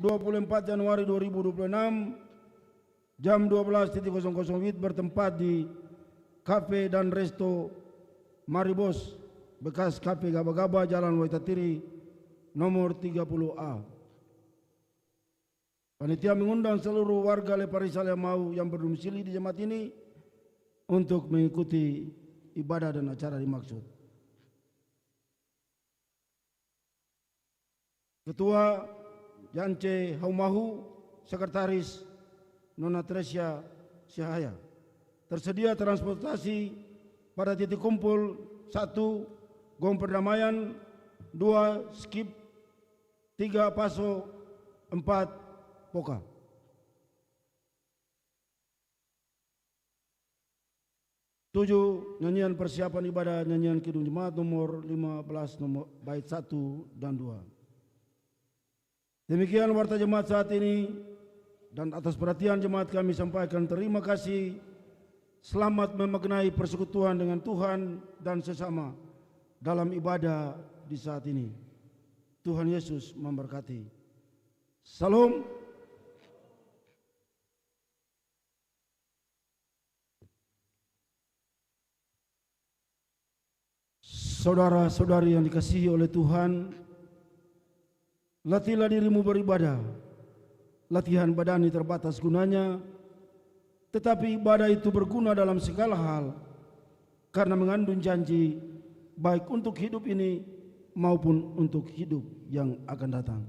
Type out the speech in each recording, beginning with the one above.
24 Januari 2026 jam 12.00 WIB bertempat di Cafe dan Resto Maribos, bekas Cafe Gaba-Gaba, Jalan Waitatiri, nomor 30A. Panitia mengundang seluruh warga Leparisal yang mau yang berdomisili di jemaat ini untuk mengikuti ibadah dan acara dimaksud. Ketua Yance Haumahu, Sekretaris Nona Tresia Syahaya. Tersedia transportasi pada titik kumpul 1. Gong Perdamaian, 2. Skip, 3. Paso, 4. Poka. Tujuh, nyanyian persiapan ibadah nyanyian Kidung Jemaat nomor 15 nomor bait 1 dan 2. Demikian warta jemaat saat ini, dan atas perhatian jemaat kami sampaikan terima kasih. Selamat memaknai persekutuan dengan Tuhan dan sesama dalam ibadah di saat ini. Tuhan Yesus memberkati. Salam. Saudara-saudari yang dikasihi oleh Tuhan, latihlah dirimu beribadah. Latihan badani terbatas gunanya, tetapi ibadah itu berguna dalam segala hal, karena mengandung janji baik untuk hidup ini maupun untuk hidup yang akan datang.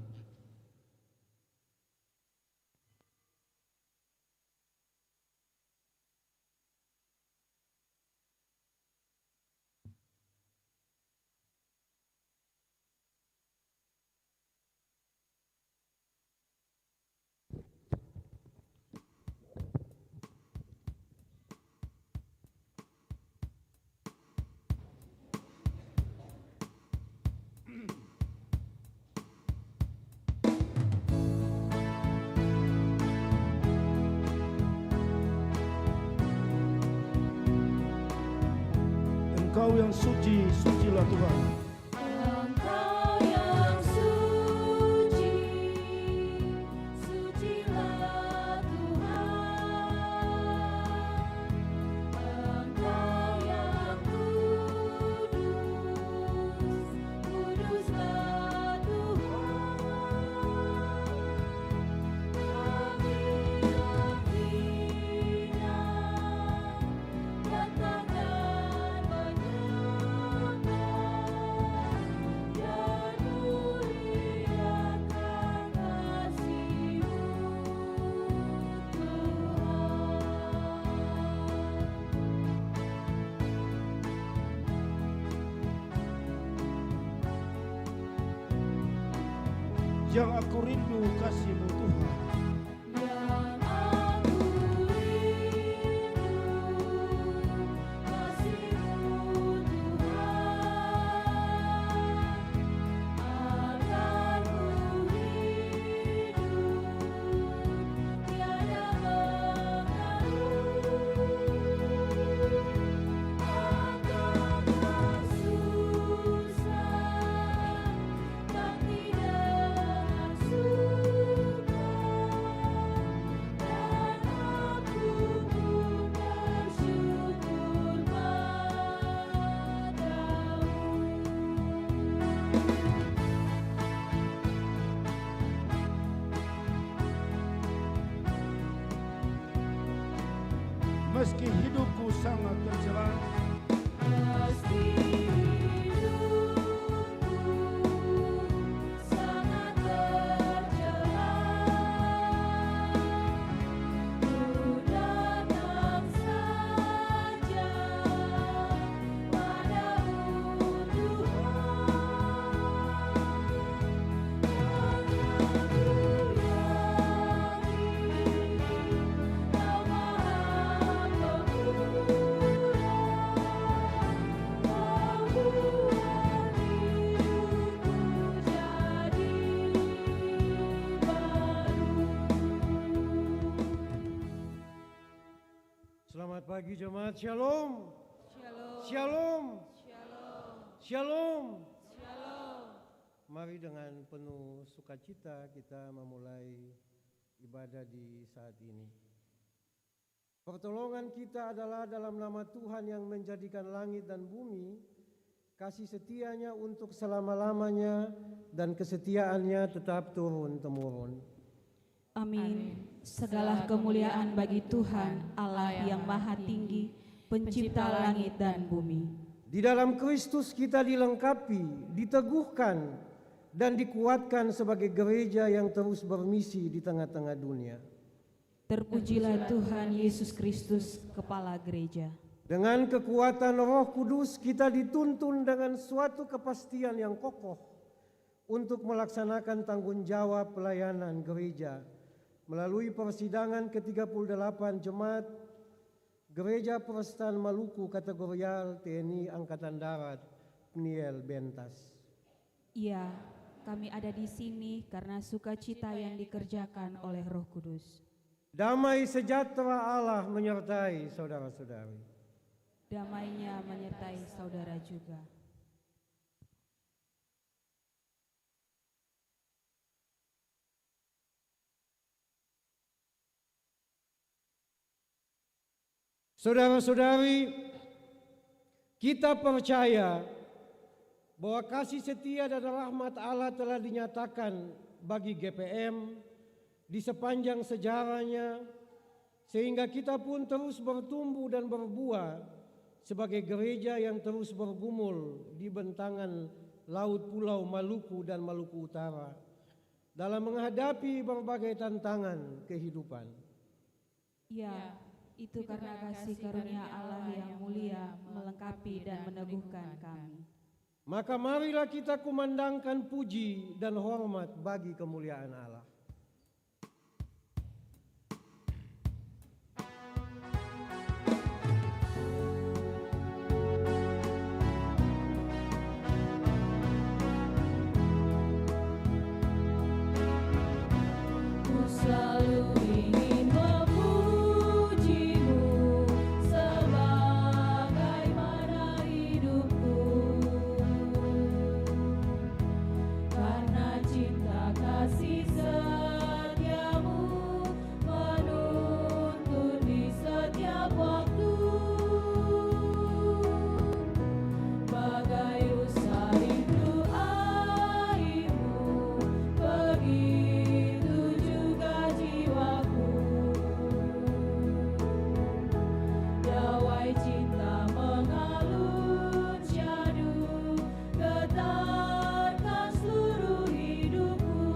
Engkau yang suci, sucilah Tuhan. Engkau yang suci, sucilah Tuhan. Engkau yang kudus, kuduslah Tuhan. Kami menghina, datang dan menyembah dan muliakan kasih-Mu, Tuhan. Yang aku rindu kasih-Mu Tuhan. Yang aku rindu kasih-Mu Tuhan, agar ku hidup tiada mengeluh. Anggaplah susah tapi dengan suka, dan aku pun bersyukur padamu. Meski hidupku sangat tercela, Meski hidupku sangat tercela, ku datang saja padamu Tuhan, yang aku yakini Kau Maha Selamat pagi jemaat, Shalom. Shalom. Shalom. Shalom. Shalom. Shalom. Mari dengan penuh sukacita kita memulai ibadah di saat ini. Pertolongan kita adalah dalam nama Tuhan yang menjadikan langit dan bumi, kasih setianya untuk selama-lamanya dan kesetiaannya tetap turun-temurun. Amin. Segala kemuliaan bagi Tuhan Allah yang maha tinggi, pencipta langit dan bumi. Di dalam Kristus kita dilengkapi, diteguhkan, dan dikuatkan sebagai gereja yang terus bermisi di tengah-tengah dunia. Terpujilah Tuhan Yesus Kristus, Kepala Gereja. Dengan kekuatan Roh Kudus kita dituntun dengan suatu kepastian yang kokoh untuk melaksanakan tanggung jawab pelayanan gereja melalui persidangan ke-38 Jemaat Gereja Protestan Maluku Kategorial TNI Angkatan Darat Pniel Bentas. Ya, kami ada di sini karena sukacita yang dikerjakan oleh Roh Kudus. Damai sejahtera Allah menyertai saudara-saudari. Damainya menyertai saudara juga. Saudara-saudari, kita percaya bahwa kasih setia dan rahmat Allah telah dinyatakan bagi GPM di sepanjang sejarahnya, sehingga kita pun terus bertumbuh dan berbuah sebagai gereja yang terus bergumul di bentangan laut Pulau Maluku dan Maluku Utara dalam menghadapi berbagai tantangan kehidupan. Ya, itu karena kasih karunia Allah yang mulia melengkapi dan meneguhkan kami. Maka marilah kita kumandangkan puji dan hormat bagi kemuliaan Allah. Ku selalu ingin memujimu sebagaimana hidupku, karena cinta kasih setiamu menuntun di setiap waktu, bagai rusa rindu airmu, begitu juga jiwaku. Dawai cinta mengalun syadu, getarkan seluruh hidupku.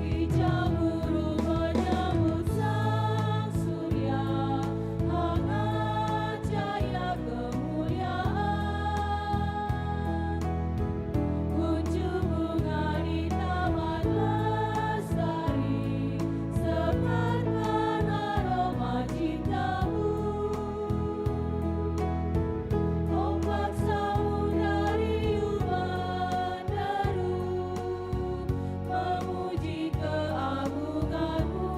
Hijau burung menyambut sang surya, hangat cahaya kemuliaan. Kunjung bunga di taman lestari, sebarkan aroma cintamu. Ombak samudra riuh menderu, memuji keagunganmu.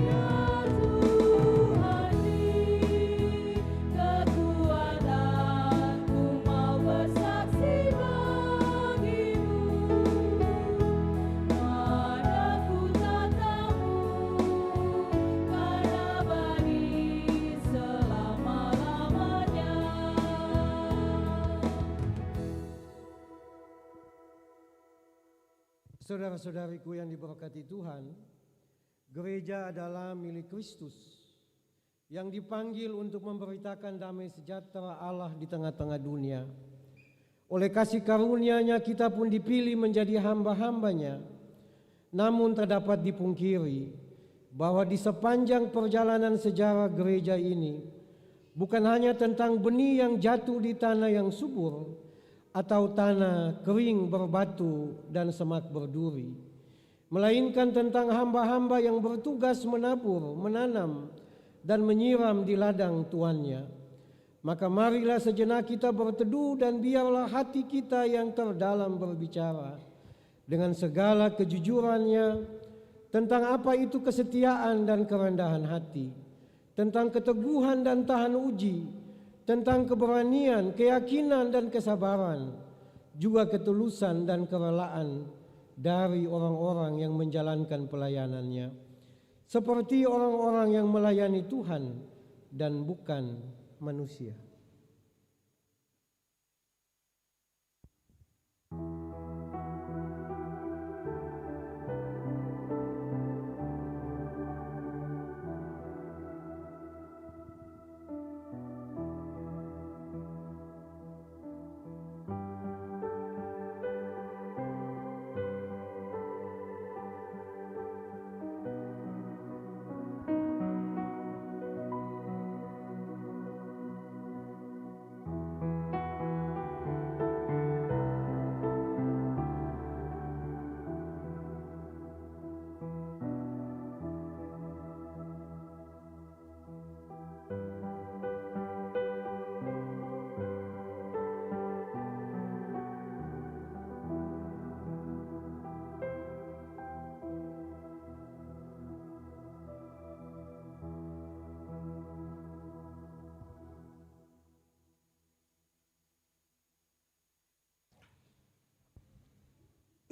Ya Tuhan, beri kekuatanku mau bersaksi bagimu. Padaku tatamu, kan abadi selama-lamanya. Saudara-saudariku yang diberkati Tuhan, gereja adalah milik Kristus yang dipanggil untuk memberitakan damai sejahtera Allah di tengah-tengah dunia. Oleh kasih karunia-Nya kita pun dipilih menjadi hamba-hambanya. Namun terdapat dipungkiri bahwa di sepanjang perjalanan sejarah gereja ini bukan hanya tentang benih yang jatuh di tanah yang subur atau tanah kering berbatu dan semak berduri, melainkan tentang hamba-hamba yang bertugas menabur, menanam, dan menyiram di ladang tuannya. Maka marilah sejenak kita berteduh dan biarlah hati kita yang terdalam berbicara dengan segala kejujurannya tentang apa itu kesetiaan dan kerendahan hati, tentang keteguhan dan tahan uji, tentang keberanian, keyakinan dan kesabaran, juga ketulusan dan kerelaan dari orang-orang yang menjalankan pelayanannya, seperti orang-orang yang melayani Tuhan dan bukan manusia.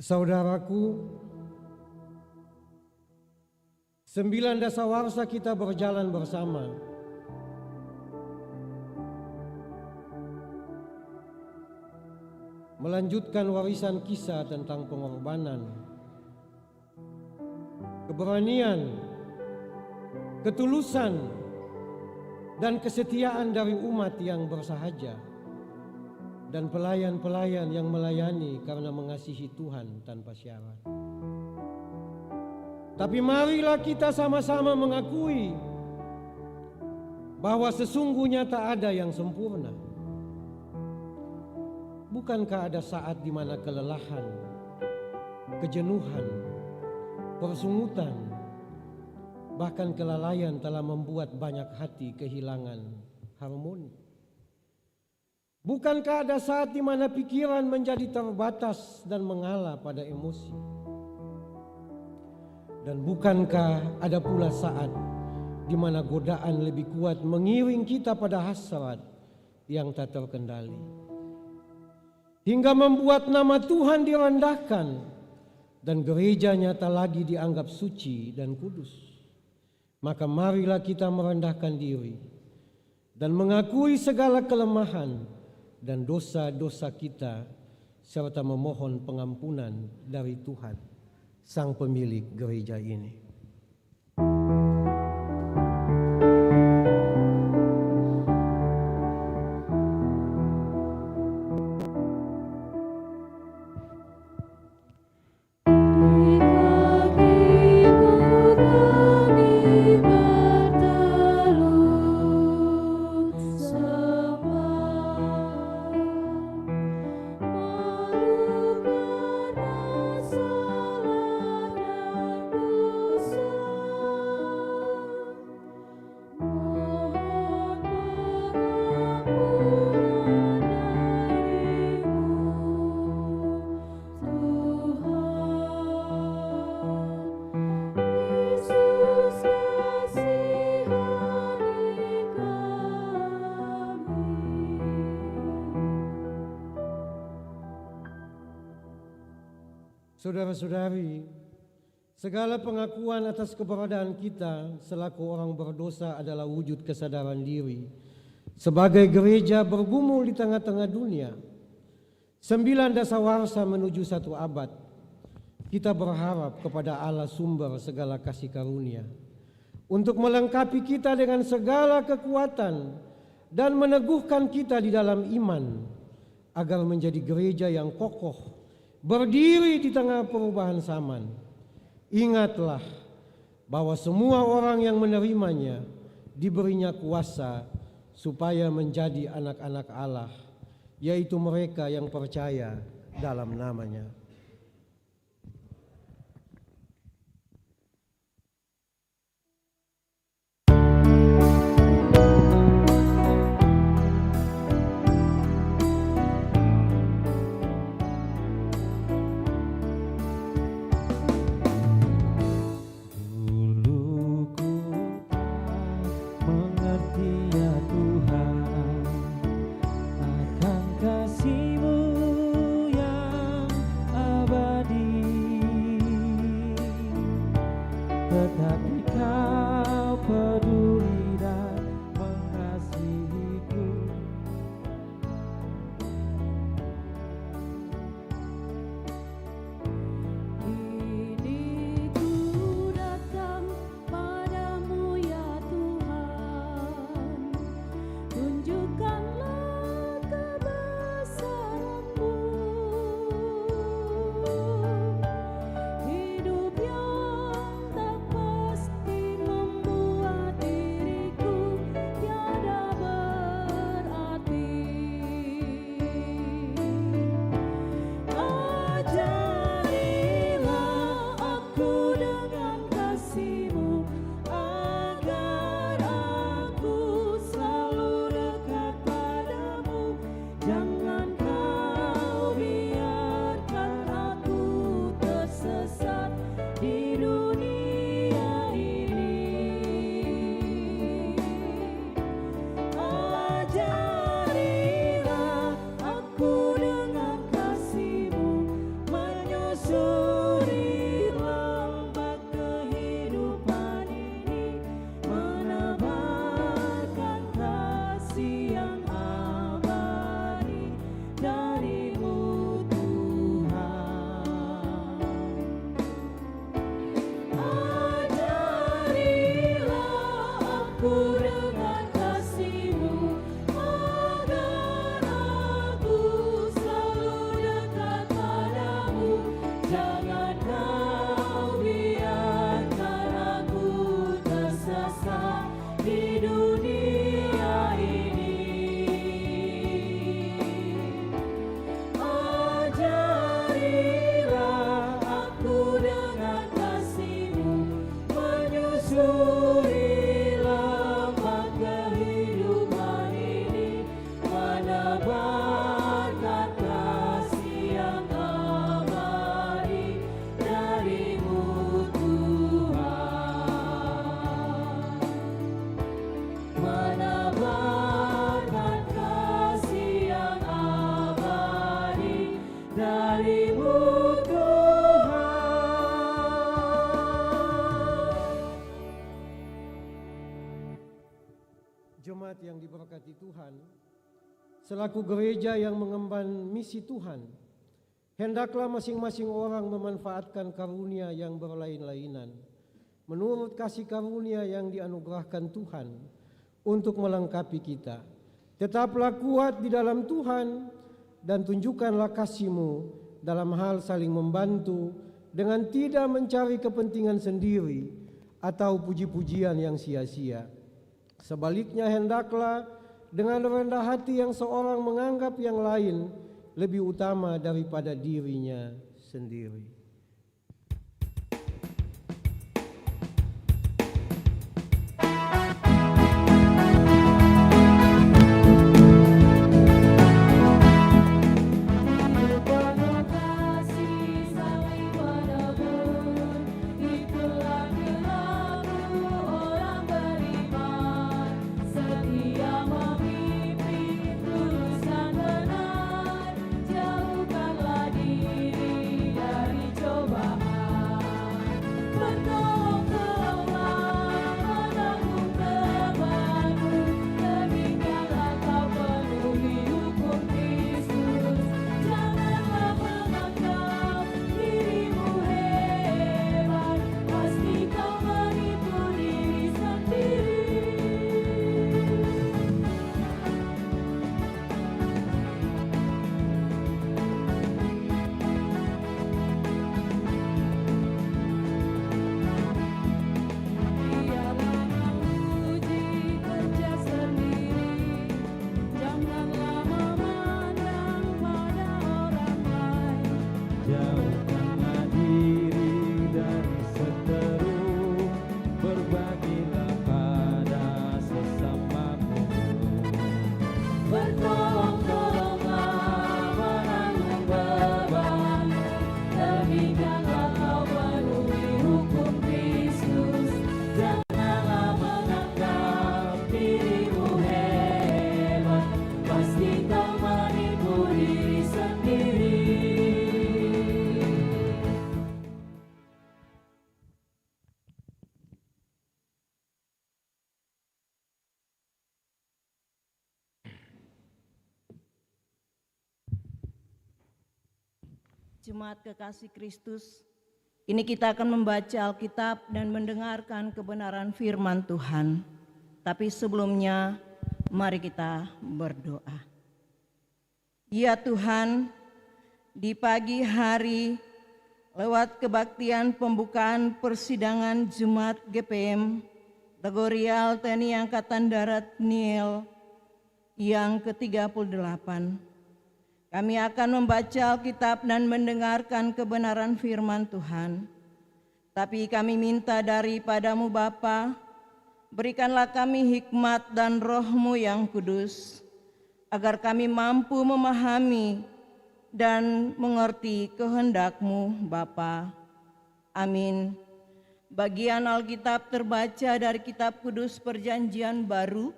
Saudaraku, 9 dasawarsa kita berjalan bersama. Melanjutkan warisan kisah tentang pengorbanan, keberanian, ketulusan, dan kesetiaan dari umat yang bersahaja, dan pelayan-pelayan yang melayani karena mengasihi Tuhan tanpa syarat. Tapi marilah kita sama-sama mengakui bahwa sesungguhnya tak ada yang sempurna. Bukankah ada saat di mana kelelahan, kejenuhan, persungutan, bahkan kelalaian telah membuat banyak hati kehilangan harmoni? Bukankah ada saat di mana pikiran menjadi terbatas dan mengalah pada emosi? Dan bukankah ada pula saat di mana godaan lebih kuat mengiring kita pada hasrat yang tak terkendali, hingga membuat nama Tuhan direndahkan dan gerejanya tak lagi dianggap suci dan kudus? Maka marilah kita merendahkan diri dan mengakui segala kelemahan dan dosa-dosa kita, serta memohon pengampunan dari Tuhan, Sang Pemilik gereja ini. Saudara-saudari, segala pengakuan atas keberadaan kita selaku orang berdosa adalah wujud kesadaran diri sebagai gereja bergumul di tengah-tengah dunia. 9 dasawarsa menuju 1 abad, kita berharap kepada Allah sumber segala kasih karunia untuk melengkapi kita dengan segala kekuatan dan meneguhkan kita di dalam iman agar menjadi gereja yang kokoh, berdiri di tengah perubahan zaman. Ingatlah bahwa semua orang yang menerimanya diberinya kuasa supaya menjadi anak-anak Allah, yaitu mereka yang percaya dalam namanya. Mengerti ya Tuhan, darimu Tuhan. Jemaat yang diberkati Tuhan, selaku gereja yang mengemban misi Tuhan, hendaklah masing-masing orang memanfaatkan karunia yang berlain-lainan menurut kasih karunia yang dianugerahkan Tuhan untuk melengkapi kita. Tetaplah kuat di dalam Tuhan dan tunjukkanlah kasih-Mu dalam hal saling membantu dengan tidak mencari kepentingan sendiri atau puji-pujian yang sia-sia. Sebaliknya hendaklah dengan rendah hati yang seorang menganggap yang lain lebih utama daripada dirinya sendiri. Kasih saling menebus, itulah perilaku orang beriman. Setia memimpin lurus dan benar, jauhkanlah diri dari cobaan. Bertolong-tolonglah menanggung bebanmu, demikianlah kau penuhi hukum Kristus. Janganlah menganggap dirimu hebat, pasti kau menipu diri sendiri. Biarlah memuji kerja sendiri, janganlah memandang pada orang lain. Jauhkanlah diri dari seteru, berbagilah pada sesamamu. Bertolong-tolonglah menanggung beban, demikianlah kau penuhi hukum Kristus. Janganlah menganggap dirimu hebat, pasti kau menipu diri sendiri. Jemaat kekasih Kristus, ini kita akan membaca Alkitab dan mendengarkan kebenaran firman Tuhan. Tapi sebelumnya, mari kita berdoa. Ya Tuhan, di pagi hari lewat kebaktian pembukaan persidangan Jumat GPM Tegorial TNI Angkatan Darat Niel yang ke-38. Kami akan membaca Alkitab dan mendengarkan kebenaran firman Tuhan. Tapi kami minta daripadamu Bapa, berikanlah kami hikmat dan roh-Mu yang kudus, agar kami mampu memahami dan mengerti kehendak-Mu Bapa. Amin. Bagian Alkitab terbaca dari Kitab Kudus Perjanjian Baru,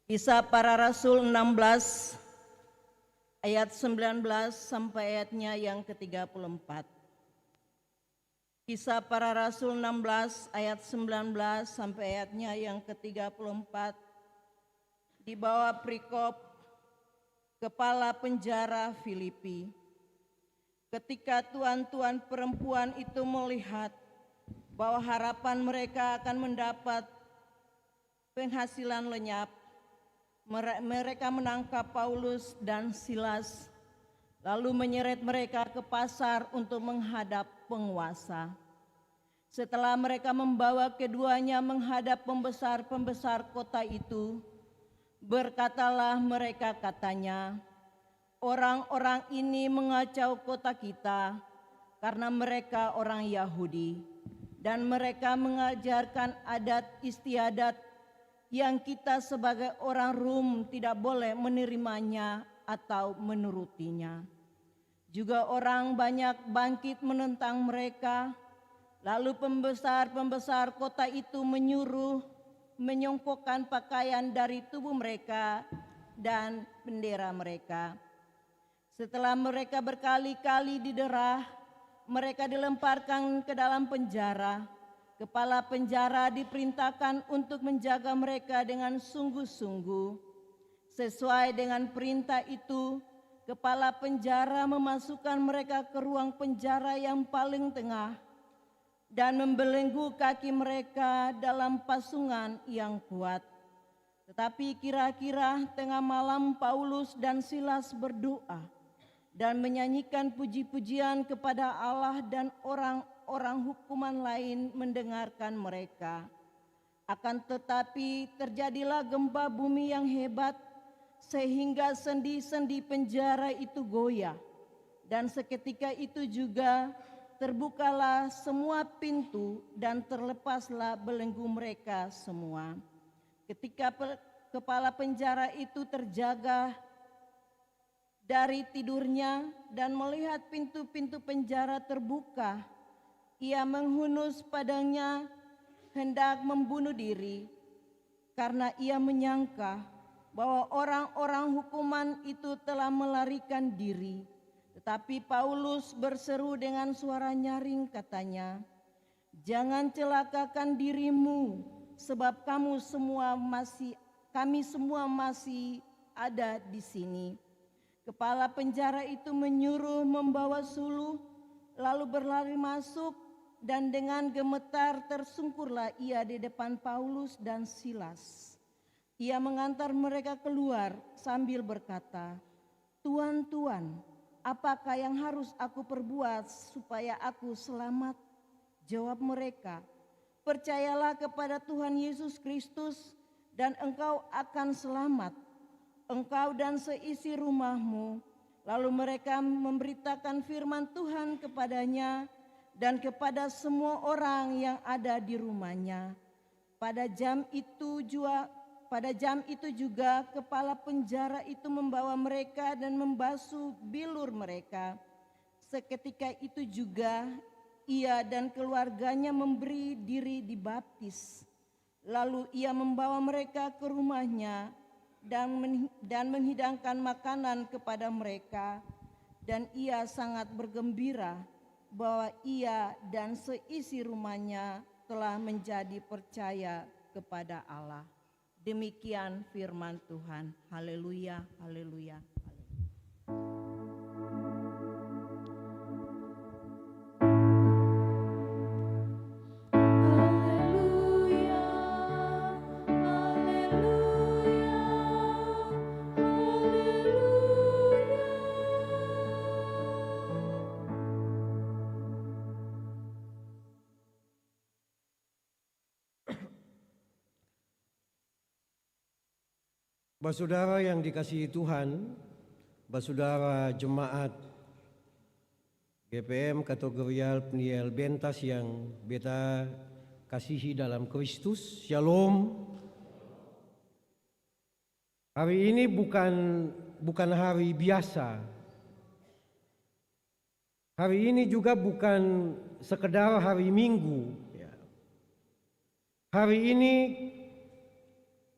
Kisah Para Rasul 16 ayat 19 sampai ayatnya yang ke-34. Kisah Para Rasul 16 ayat 19 sampai ayatnya yang ke-34. Di bawah perikop kepala penjara Filipi. Ketika tuan-tuan perempuan itu melihat bahwa harapan mereka akan mendapat penghasilan lenyap, mereka menangkap Paulus dan Silas, lalu menyeret mereka ke pasar untuk menghadap penguasa. Setelah mereka membawa keduanya menghadap pembesar-pembesar kota itu, berkatalah mereka katanya, "Orang-orang ini mengacau kota kita karena mereka orang Yahudi, dan mereka mengajarkan adat istiadat yang kita sebagai orang Rom tidak boleh menerimanya atau menurutinya. Juga orang banyak bangkit menentang mereka, lalu pembesar-pembesar kota itu menyuruh menyongkokkan pakaian dari tubuh mereka dan bendera mereka. Setelah mereka berkali-kali didera, mereka dilemparkan ke dalam penjara. Kepala penjara diperintahkan untuk menjaga mereka dengan sungguh-sungguh. Sesuai dengan perintah itu, kepala penjara memasukkan mereka ke ruang penjara yang paling tengah dan membelenggu kaki mereka dalam pasungan yang kuat. Tetapi kira-kira tengah malam Paulus dan Silas berdoa dan menyanyikan puji-pujian kepada Allah, dan orang-orang hukuman lain mendengarkan mereka. Akan tetapi terjadilah gempa bumi yang hebat sehingga sendi-sendi penjara itu goyah, dan seketika itu juga terbukalah semua pintu dan terlepaslah belenggu mereka semua. Ketika kepala penjara itu terjaga dari tidurnya dan melihat pintu-pintu penjara terbuka, ia menghunus padanya hendak membunuh diri, karena ia menyangka bahwa orang-orang hukuman itu telah melarikan diri. Tetapi Paulus berseru dengan suara nyaring, katanya, "Jangan celakakan dirimu, sebab kami semua masih ada di sini." Kepala penjara itu menyuruh membawa suluh, lalu berlari masuk, dan dengan gemetar tersungkurlah ia di depan Paulus dan Silas. Ia mengantar mereka keluar sambil berkata, "Tuan, Tuan, apakah yang harus aku perbuat supaya aku selamat?" Jawab mereka, "Percayalah kepada Tuhan Yesus Kristus dan engkau akan selamat, engkau dan seisi rumahmu." Lalu mereka memberitakan firman Tuhan kepadanya dan kepada semua orang yang ada di rumahnya. Pada jam itu juga kepala penjara itu membawa mereka dan membasuh bilur mereka. Seketika itu juga ia dan keluarganya memberi diri dibaptis. Lalu ia membawa mereka ke rumahnya dan menghidangkan makanan kepada mereka, dan ia sangat bergembira bahwa ia dan seisi rumahnya telah menjadi percaya kepada Allah. Demikian firman Tuhan. Haleluya, haleluya. Saudara yang dikasihi Tuhan, saudara jemaat GPM Kategorial Peniel Bentas yang beta kasihi dalam Kristus, Shalom. Hari ini bukan hari biasa. Hari ini juga bukan sekedar hari Minggu. Hari ini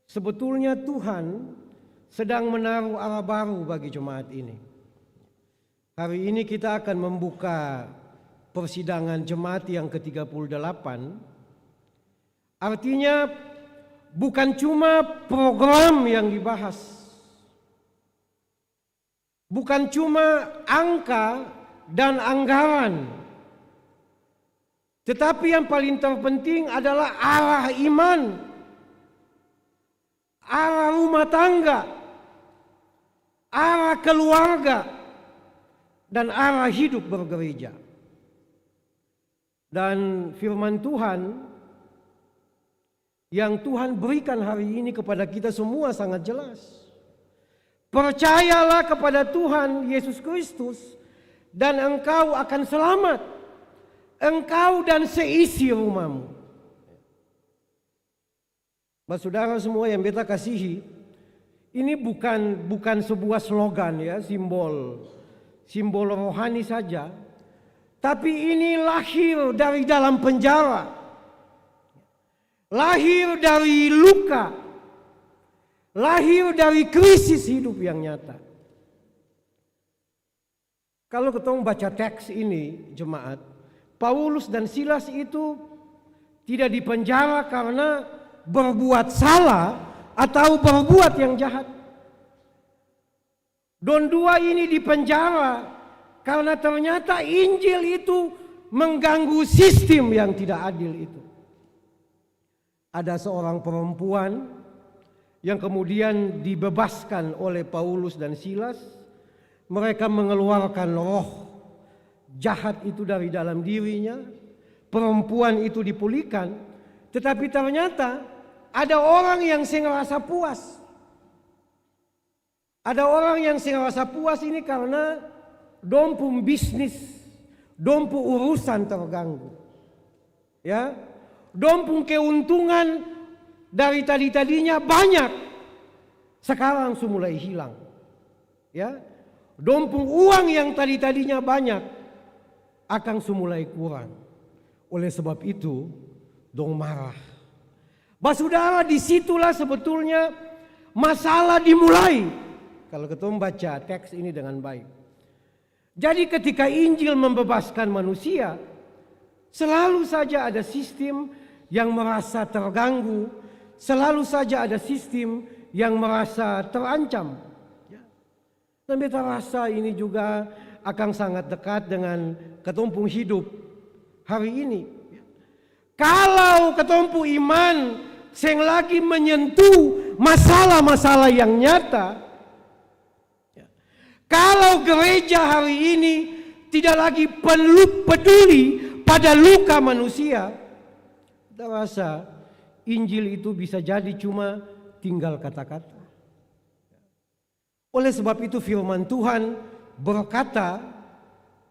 sebetulnya Tuhan sedang menaruh arah baru bagi jemaat ini. Hari ini kita akan membuka persidangan jemaat yang ke-38. Artinya bukan cuma program yang dibahas, bukan cuma angka dan anggaran, tetapi yang paling terpenting adalah arah iman, arah rumah tangga, arah keluarga, dan arah hidup bergereja. Dan firman Tuhan yang Tuhan berikan hari ini kepada kita semua sangat jelas. Percayalah kepada Tuhan Yesus Kristus dan engkau akan selamat, engkau dan seisi rumahmu. Saudara semua yang beta kasihi, ini bukan sebuah slogan ya, simbol rohani saja, tapi ini lahir dari dalam penjara, lahir dari luka, lahir dari krisis hidup yang nyata. Kalau ketemu baca teks ini jemaat, Paulus dan Silas itu tidak dipenjara karena berbuat salah atau berbuat yang jahat. Don dua ini dipenjara karena ternyata Injil itu mengganggu sistem yang tidak adil itu. Ada seorang perempuan yang kemudian dibebaskan oleh Paulus dan Silas. Mereka mengeluarkan roh jahat itu dari dalam dirinya. Perempuan itu dipulihkan. Tetapi ternyata ada orang yang ngerasa puas. Ada orang yang ngerasa puas ini karena dompung bisnis, dompung urusan terganggu. Ya, dompung keuntungan dari tadinya banyak, sekarang mulai hilang. Ya, dompung uang yang tadinya banyak akan mulai kurang. Oleh sebab itu, dong marah. Saudara, disitulah sebetulnya masalah dimulai. Kalau kita membaca teks ini dengan baik. Jadi ketika Injil membebaskan manusia, selalu saja ada sistem yang merasa terganggu, selalu saja ada sistem yang merasa terancam. Dan beta rasa ini juga akan sangat dekat dengan ketumpung hidup hari ini. Kalau ketumpung iman yang lagi menyentuh masalah-masalah yang nyata, kalau gereja hari ini tidak lagi peduli pada luka manusia, saya rasa Injil itu bisa jadi cuma tinggal kata-kata. Oleh sebab itu firman Tuhan berkata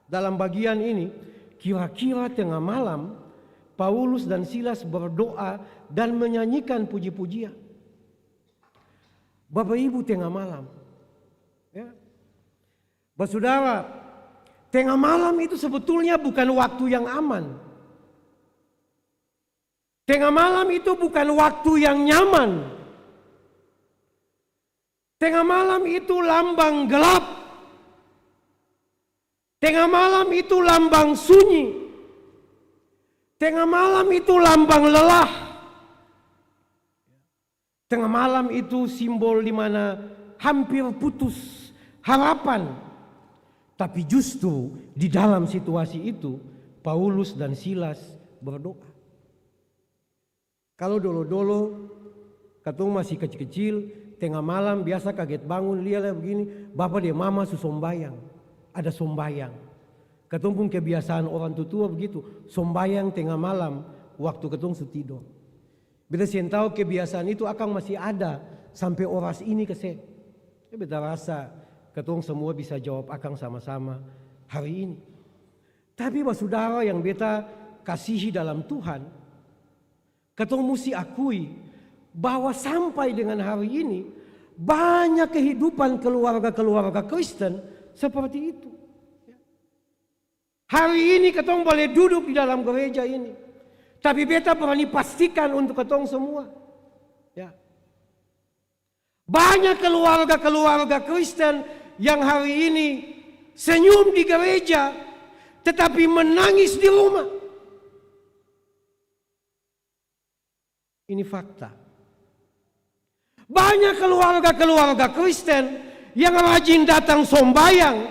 dalam bagian ini, kira-kira tengah malam Paulus dan Silas berdoa dan menyanyikan puji-pujian. Bapak Ibu, tengah malam. Ya. Saudara, tengah malam itu sebetulnya bukan waktu yang aman. Tengah malam itu bukan waktu yang nyaman. Tengah malam itu lambang gelap. Tengah malam itu lambang sunyi. Tengah malam itu lambang lelah. Tengah malam itu simbol di mana hampir putus harapan. Tapi justru di dalam situasi itu Paulus dan Silas berdoa. Kalau dulu-dulu katung masih kecil-kecil, tengah malam biasa kaget bangun lihat begini, bapak dia mama sombayang, ada sombayang. Katung pun kebiasaan orang tua begitu, sombayang tengah malam waktu katung tidur. Bila saya tahu kebiasaan itu akan masih ada sampai oras ini keseh. Beta rasa ketung semua bisa jawab akan sama-sama hari ini. Tapi saudara yang beta kasihi dalam Tuhan, ketung mesti akui bahwa sampai dengan hari ini banyak kehidupan keluarga-keluarga Kristen seperti itu. Hari ini ketong boleh duduk di dalam gereja ini, tapi beta berani pastikan untuk ketong semua, ya, banyak keluarga-keluarga Kristen yang hari ini senyum di gereja, tetapi menangis di rumah. Ini fakta. Banyak keluarga-keluarga Kristen yang rajin datang sombayang,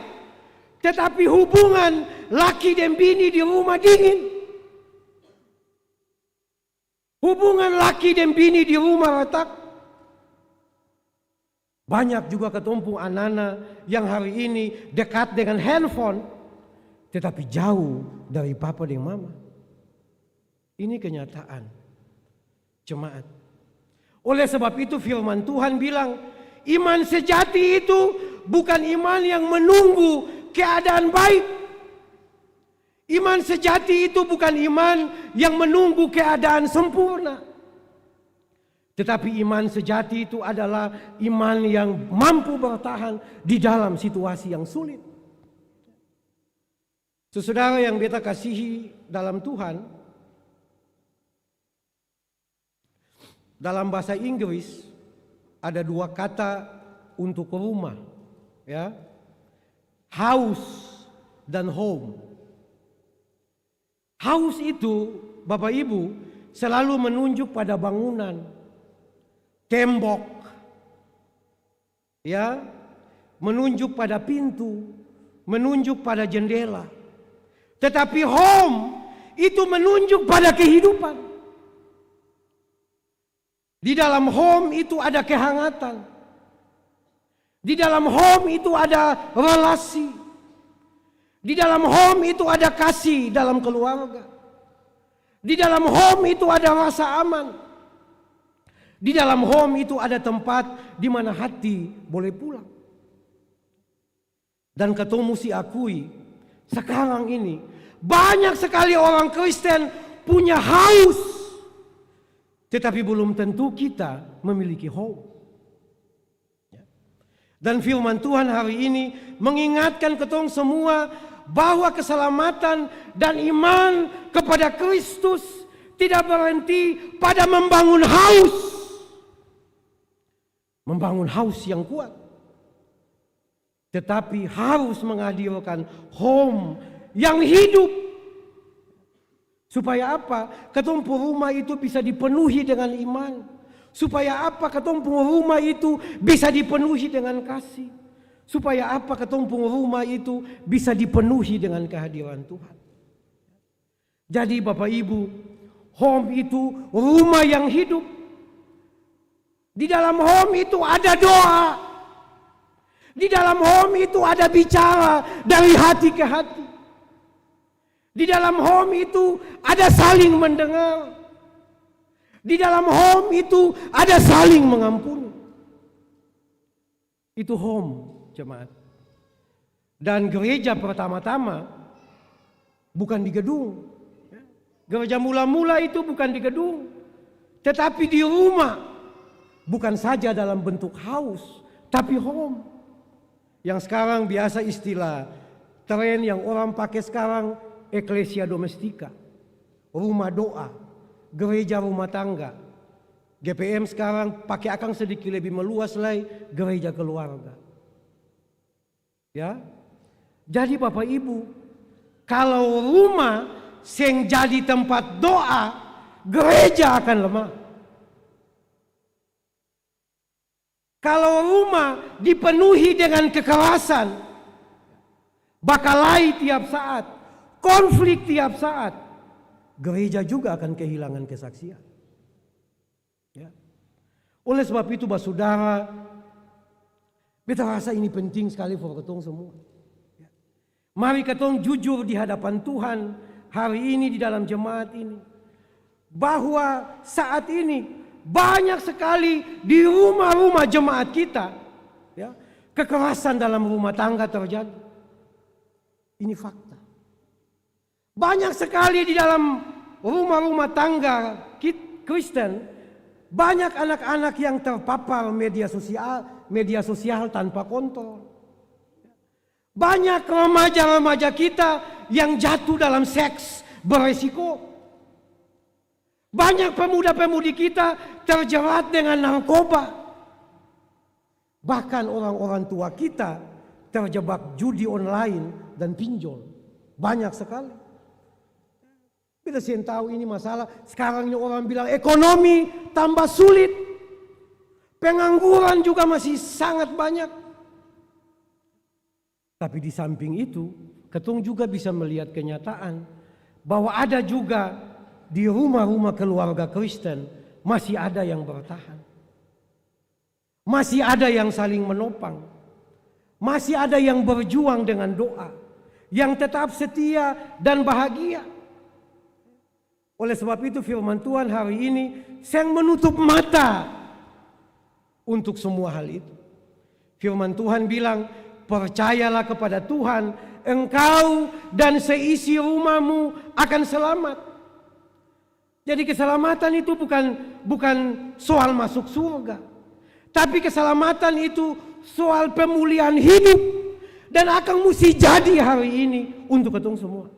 tetapi hubungan laki dan bini di rumah dingin. Hubungan laki dan bini di rumah retak. Banyak juga ketumpung anak-anak yang hari ini dekat dengan handphone, tetapi jauh dari papa dan mama. Ini kenyataan jemaat. Oleh sebab itu firman Tuhan bilang, iman sejati itu bukan iman yang menunggu keadaan baik. Iman sejati itu bukan iman yang menunggu keadaan sempurna. Tetapi iman sejati itu adalah iman yang mampu bertahan di dalam situasi yang sulit. Saudara yang beta kasihi dalam Tuhan, dalam bahasa Inggris ada dua kata untuk rumah, ya. House dan home. House itu, Bapak Ibu, selalu menunjuk pada bangunan, tembok, ya, menunjuk pada pintu, menunjuk pada jendela. Tetapi home itu menunjuk pada kehidupan. Di dalam home itu ada kehangatan. Di dalam home itu ada relasi. Di dalam home itu ada kasih dalam keluarga. Di dalam home itu ada rasa aman. Di dalam home itu ada tempat di mana hati boleh pulang. Dan ketemu si akui, sekarang ini banyak sekali orang Kristen punya haus, tetapi belum tentu kita memiliki home. Dan firman Tuhan hari ini mengingatkan ketong semua bahwa keselamatan dan iman kepada Kristus tidak berhenti pada membangun haus. Membangun haus yang kuat. Tetapi harus menghadirkan home yang hidup. Supaya apa? Ketong rumah itu bisa dipenuhi dengan iman. Supaya apa? Ketong rumah itu bisa dipenuhi dengan kasih. Supaya apa? Ketong rumah itu bisa dipenuhi dengan kehadiran Tuhan. Jadi Bapak Ibu, home itu rumah yang hidup. Di dalam home itu ada doa. Di dalam home itu ada bicara dari hati ke hati. Di dalam home itu ada saling mendengar. Di dalam home itu ada saling mengampuni. Itu home, jemaat. Dan gereja pertama-tama bukan di gedung. Gereja mula-mula itu bukan di gedung, tetapi di rumah. Bukan saja dalam bentuk house, tapi home. Yang sekarang biasa istilah tren yang orang pakai sekarang, eklesia domestika, rumah doa, gereja rumah tangga. GPM sekarang pakai akang sedikit lebih meluas lagi, gereja keluarga. Ya, jadi Bapak Ibu, kalau rumah yang jadi tempat doa, gereja akan lemah. Kalau rumah dipenuhi dengan kekerasan, bakalai tiap saat, konflik tiap saat, gereja juga akan kehilangan kesaksian. Ya. Oleh sebab itu, saudara, beta rasa ini penting sekali buat ketong semua. Ya. Mari ketong jujur di hadapan Tuhan hari ini di dalam jemaat ini, bahwa saat ini banyak sekali di rumah-rumah jemaat kita, ya, kekerasan dalam rumah tangga terjadi. Ini fakta. Banyak sekali di dalam rumah-rumah tangga Kristen, banyak anak-anak yang terpapar media sosial tanpa kontrol. Banyak remaja-remaja kita yang jatuh dalam seks beresiko. Banyak pemuda-pemudi kita terjerat dengan narkoba. Bahkan orang-orang tua kita terjebak judi online dan pinjol. Banyak sekali. Kita tahu ini masalah. Sekarang ini orang bilang ekonomi tambah sulit. Pengangguran juga masih sangat banyak. Tapi di samping itu, ketong juga bisa melihat kenyataan bahwa ada juga di rumah-rumah keluarga Kristen masih ada yang bertahan. Masih ada yang saling menopang. Masih ada yang berjuang dengan doa. Yang tetap setia dan bahagia. Oleh sebab itu firman Tuhan hari ini yang menutup mata untuk semua hal itu. Firman Tuhan bilang, percayalah kepada Tuhan, engkau dan seisi rumahmu akan selamat. Jadi keselamatan itu bukan soal masuk surga. Tapi keselamatan itu soal pemulihan hidup. Dan akan mesti jadi hari ini untuk ketong semua.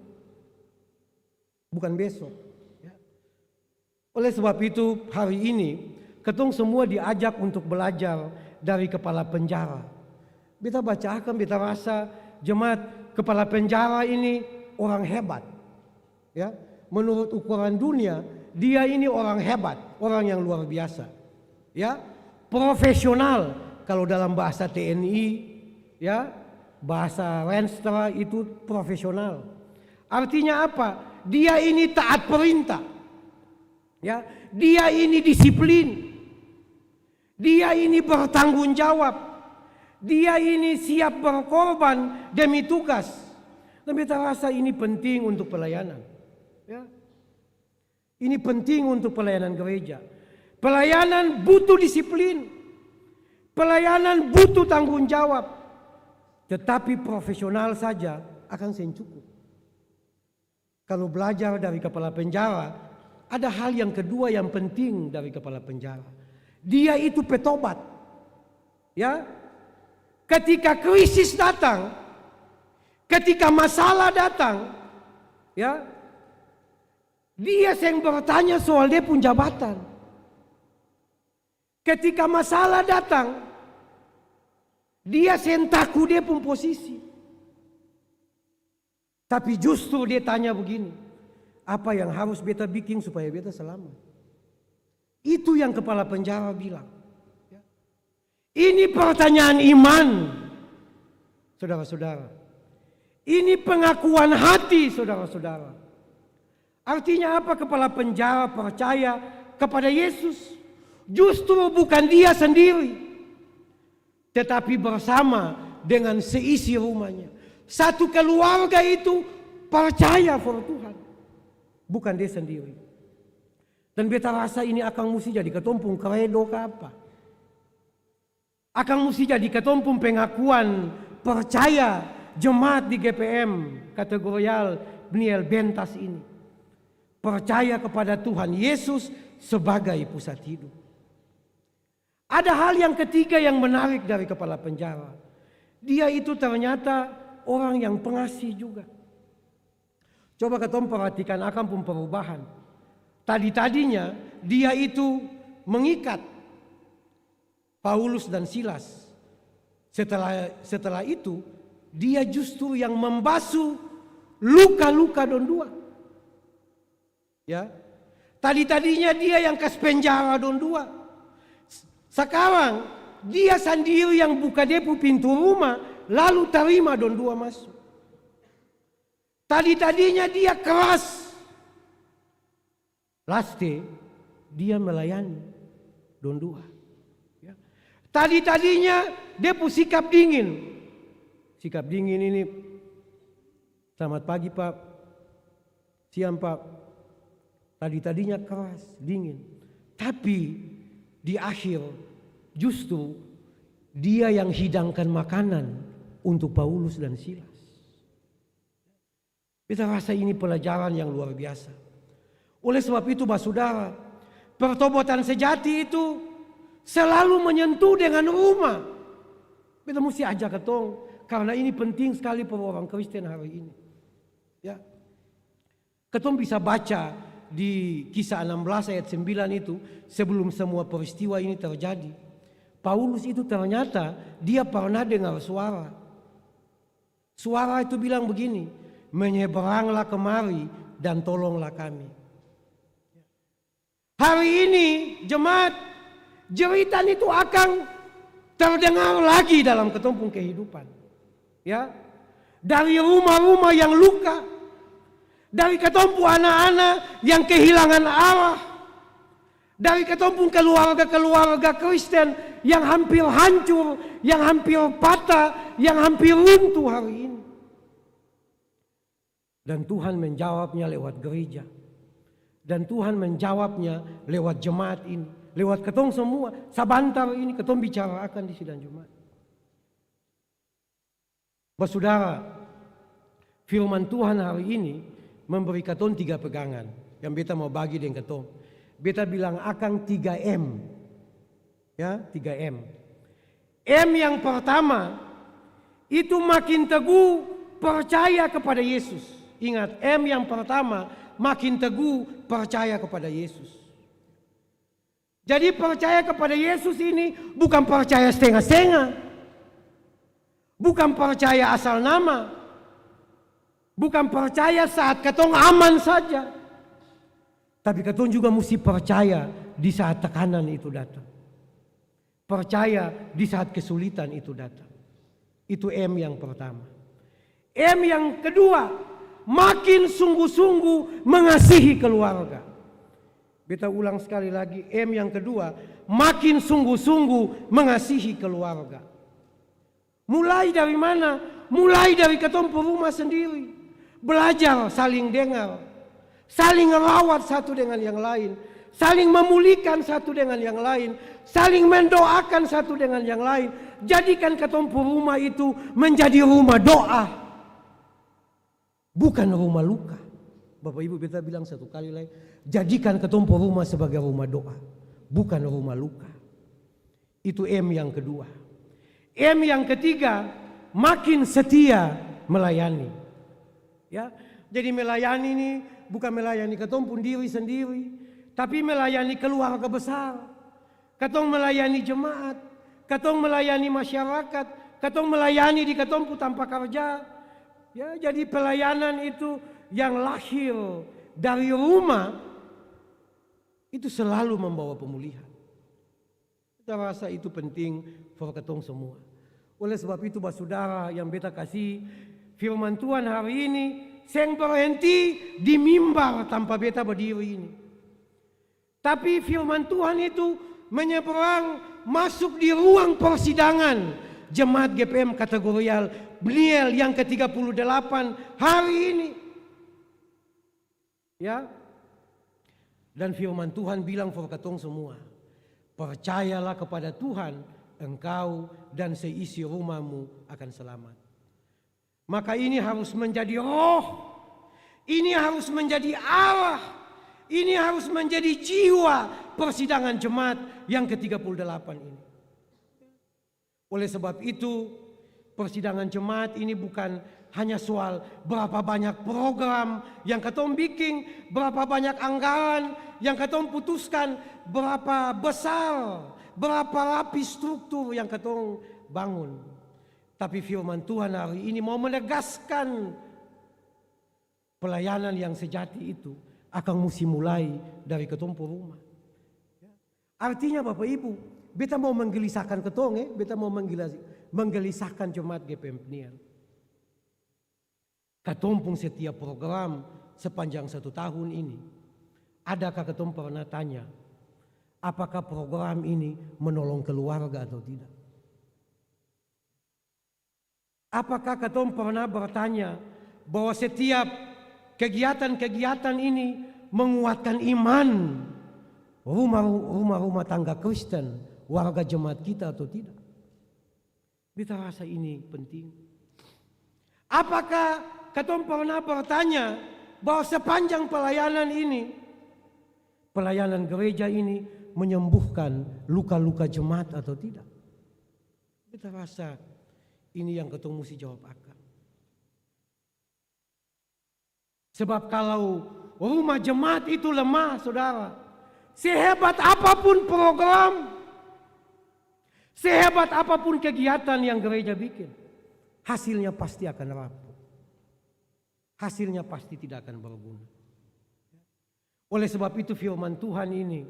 Bukan besok. Ya. Oleh sebab itu hari ini ketong semua diajak untuk belajar dari kepala penjara. Beta bacakan, beta rasa jemaat kepala penjara ini orang hebat. Ya, menurut ukuran dunia, dia ini orang hebat, orang yang luar biasa. Ya, profesional kalau dalam bahasa TNI, ya, bahasa Renstra itu profesional. Artinya apa? Dia ini taat perintah. Ya, dia ini disiplin. Dia ini bertanggung jawab. Dia ini siap berkorban demi tugas. Dan kita rasa ini penting untuk pelayanan. Ya. Ini penting untuk pelayanan gereja. Pelayanan butuh disiplin. Pelayanan butuh tanggung jawab. Tetapi profesional saja akan cukup. Kalau belajar dari kepala penjara, ada hal yang kedua yang penting dari kepala penjara. Dia itu petobat. Ya. Ketika krisis datang, ketika masalah datang, ya, dia yang bertanya soal dia pun jabatan. Ketika masalah datang, dia yang takut dia pun posisi. Tapi justru dia tanya begini, apa yang harus beta bikin supaya beta selamat? Itu yang kepala penjara bilang. Ini pertanyaan iman, saudara-saudara. Ini pengakuan hati, saudara-saudara. Artinya apa? Kepala penjara percaya kepada Yesus. Justru bukan dia sendiri, tetapi bersama dengan seisi rumahnya. Satu keluarga itu percaya pada Tuhan, bukan dia sendiri. Dan beta rasa ini akan mesti jadi ketompung kredo ke apa? Akan mesti jadi ketompung pengakuan percaya jemaat di GPM kategorial Bniel Bentas ini. Percaya kepada Tuhan Yesus sebagai pusat hidup. Ada hal yang ketiga yang menarik dari kepala penjara. Dia itu ternyata orang yang pengasih juga. Coba ketemu perhatikan akan pun perubahan. Tadinya dia itu mengikat Paulus dan Silas. Setelah itu dia justru yang membasuh luka-luka don dua. Ya, tadinya dia yang kas penjara don dua. Sekarang dia sendiri yang buka depu pintu rumah, lalu terima don dua masuk. Tadinya dia keras, laste dia melayani don dua. Ya. Tadinya dia pun sikap dingin. Sikap dingin ini, selamat pagi Pak, siang Pak. Tadinya keras, dingin. Tapi di akhir justru dia yang hidangkan makanan untuk Paulus dan Silas. Kita rasa ini pelajaran yang luar biasa. Oleh sebab itu, saudara, pertobatan sejati itu selalu menyentuh dengan rumah. Kita mesti ajak ketong, karena ini penting sekali para orang Kristen hari ini. Ya, ketong bisa baca di Kisah 16 ayat 9 itu, sebelum semua peristiwa ini terjadi, Paulus itu ternyata dia pernah dengar suara. Suara itu bilang begini, menyeberanglah kemari dan tolonglah kami. Hari ini jemaat, jeritan itu akan terdengar lagi dalam ketumpung kehidupan. Ya, dari rumah-rumah yang luka, dari ketompu anak-anak yang kehilangan arah, dari ketompu keluarga-keluarga Kristen yang hampir hancur, yang hampir patah, yang hampir runtuh hari ini. Dan Tuhan menjawabnya lewat gereja. Dan Tuhan menjawabnya lewat jemaat ini, lewat ketong semua. Sabantar ini ketong bicarakan di sidang Jumat. Saudara, firman Tuhan hari ini memberi ketong 3 pegangan yang beta mau bagi dengan ketong. Beta bilang akan 3M. Ya, 3M. M yang pertama itu makin teguh percaya kepada Yesus. Ingat, M yang pertama makin teguh percaya kepada Yesus. Jadi percaya kepada Yesus ini bukan percaya setengah-setengah. Bukan percaya asal nama. Bukan percaya saat katong aman saja. Tapi katong juga mesti percaya di saat tekanan itu datang. Percaya di saat kesulitan itu datang. Itu M yang pertama. M yang kedua, makin sungguh-sungguh mengasihi keluarga. Beta ulang sekali lagi, M yang kedua, makin sungguh-sungguh mengasihi keluarga. Mulai dari mana? Mulai dari katong rumah sendiri. Belajar saling dengar, saling merawat satu dengan yang lain, saling memulihkan satu dengan yang lain, saling mendoakan satu dengan yang lain. Jadikan katong rumah itu menjadi rumah doa, bukan rumah luka. Bapak Ibu, beta bilang satu kali lagi, jadikan katong rumah sebagai rumah doa, bukan rumah luka. Itu M yang kedua. M yang ketiga, makin setia melayani. Ya, jadi melayani ini bukan melayani katong pun diri sendiri, tapi melayani keluarga besar. Katong melayani jemaat, katong melayani masyarakat, katong melayani di katong pun tanpa kerja. Ya, jadi pelayanan itu yang lahir dari rumah itu selalu membawa pemulihan. Kita rasa itu penting for katong semua. Oleh sebab itu, saudara yang beta kasih, firman Tuhan hari ini seng berhenti di mimbar tanpa beta berdiri ini. Tapi firman Tuhan itu menyeberang masuk di ruang persidangan Jemaat GPM Kategorial Bniel yang ke-38 hari ini. Ya. Dan firman Tuhan bilang for katong semua, percayalah kepada Tuhan, engkau dan seisi rumahmu akan selamat. Maka ini harus menjadi roh, ini harus menjadi Allah, ini harus menjadi jiwa persidangan jemaat yang ke-38 ini. Oleh sebab itu, persidangan jemaat ini bukan hanya soal berapa banyak program yang katong bikin, berapa banyak anggaran yang katong putuskan, berapa besar, berapa rapi struktur yang katong bangun. Tapi firman Tuhan hari ini mau menegaskan pelayanan yang sejati itu akan mesti mulai dari katong rumah. Artinya Bapak Ibu, beta mau menggelisahkan ketong, beta mau menggelisahkan jemaat GPM Bniel. Katong pun setiap program sepanjang 1 tahun ini, adakah katong pernah tanya, apakah program ini menolong keluarga atau tidak? Apakah katong pernah bertanya bahwa setiap kegiatan-kegiatan ini menguatkan iman rumah-rumah tangga Kristen, warga jemaat kita atau tidak? Kita rasa ini penting. Apakah katong pernah bertanya bahwa sepanjang pelayanan ini, pelayanan gereja ini menyembuhkan luka-luka jemaat atau tidak? Kita rasa ini yang katong mesti jawab akan. Sebab kalau rumah jemaat itu lemah, saudara, sehebat apapun program, sehebat apapun kegiatan yang gereja bikin, hasilnya pasti akan rapuh. Hasilnya pasti tidak akan berguna. Oleh sebab itu firman Tuhan ini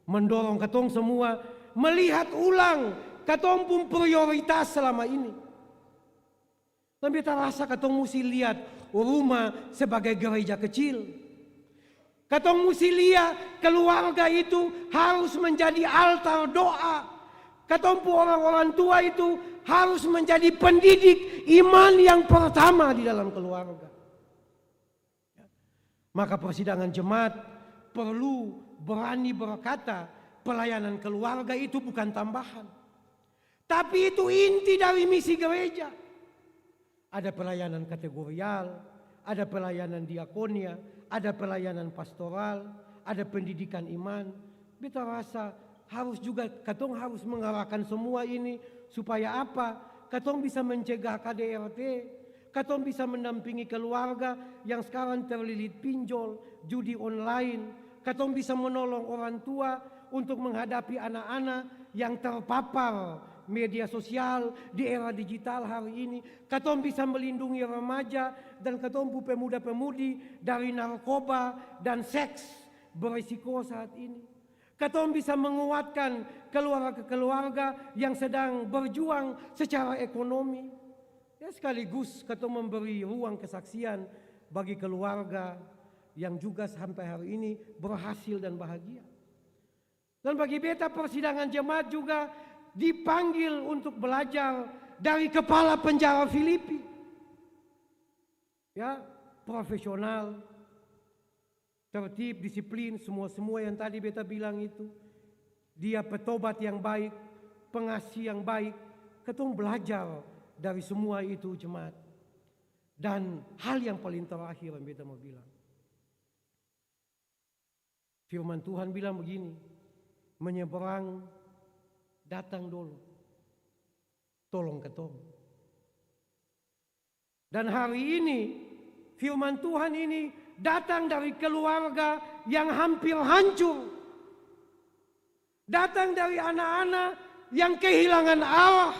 mendorong katong semua melihat ulang katong pun prioritas selama ini. Dan kita rasa katong mesti lihat rumah sebagai gereja kecil. Katong mesti lihat keluarga itu harus menjadi altar doa. Katong pun orang-orang tua itu harus menjadi pendidik iman yang pertama di dalam keluarga. Maka persidangan jemaat perlu berani berkata pelayanan keluarga itu bukan tambahan. Tapi itu inti dari misi gereja. Ada pelayanan kategorial, ada pelayanan diakonia, ada pelayanan pastoral, ada pendidikan iman. Beta rasa harus juga katong harus mengarahkan semua ini supaya apa? Katong bisa mencegah KDRT, katong bisa mendampingi keluarga yang sekarang terlilit pinjol, judi online, katong bisa menolong orang tua untuk menghadapi anak-anak yang terpapar media sosial, di era digital hari ini. Katong bisa melindungi remaja dan katong pemuda-pemudi dari narkoba dan seks berisiko saat ini. Katong bisa menguatkan keluarga-keluarga yang sedang berjuang secara ekonomi. Ya, sekaligus katong memberi ruang kesaksian bagi keluarga yang juga sampai hari ini berhasil dan bahagia. Dan bagi beta persidangan jemaat juga dipanggil untuk belajar dari kepala penjara Filipi. Ya, profesional, tertib, disiplin, semua yang tadi beta bilang itu. Dia petobat yang baik, pengasih yang baik. Ketong belajar dari semua itu jemaat. Dan hal yang paling terakhir yang beta mau bilang. Firman Tuhan bilang begini, menyeberang datang dulu, tolong ketong. Dan hari ini firman Tuhan ini datang dari keluarga yang hampir hancur, datang dari anak-anak yang kehilangan arah,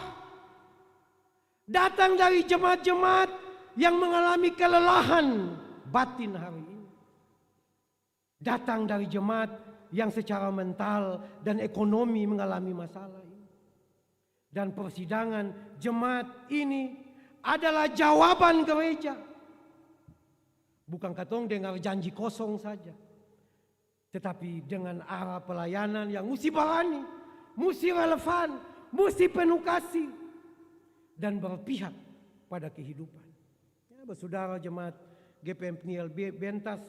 datang dari jemaat-jemaat yang mengalami kelelahan batin hari ini, datang dari jemaat yang secara mental dan ekonomi mengalami masalah ini. Dan persidangan jemaat ini adalah jawaban gereja. Bukan katong dengar janji kosong saja, tetapi dengan arah pelayanan yang mesti berani, mesti relevan, mesti penuh kasih, dan berpihak pada kehidupan. Ya, bersaudara jemaat GPM Pniel Bentas,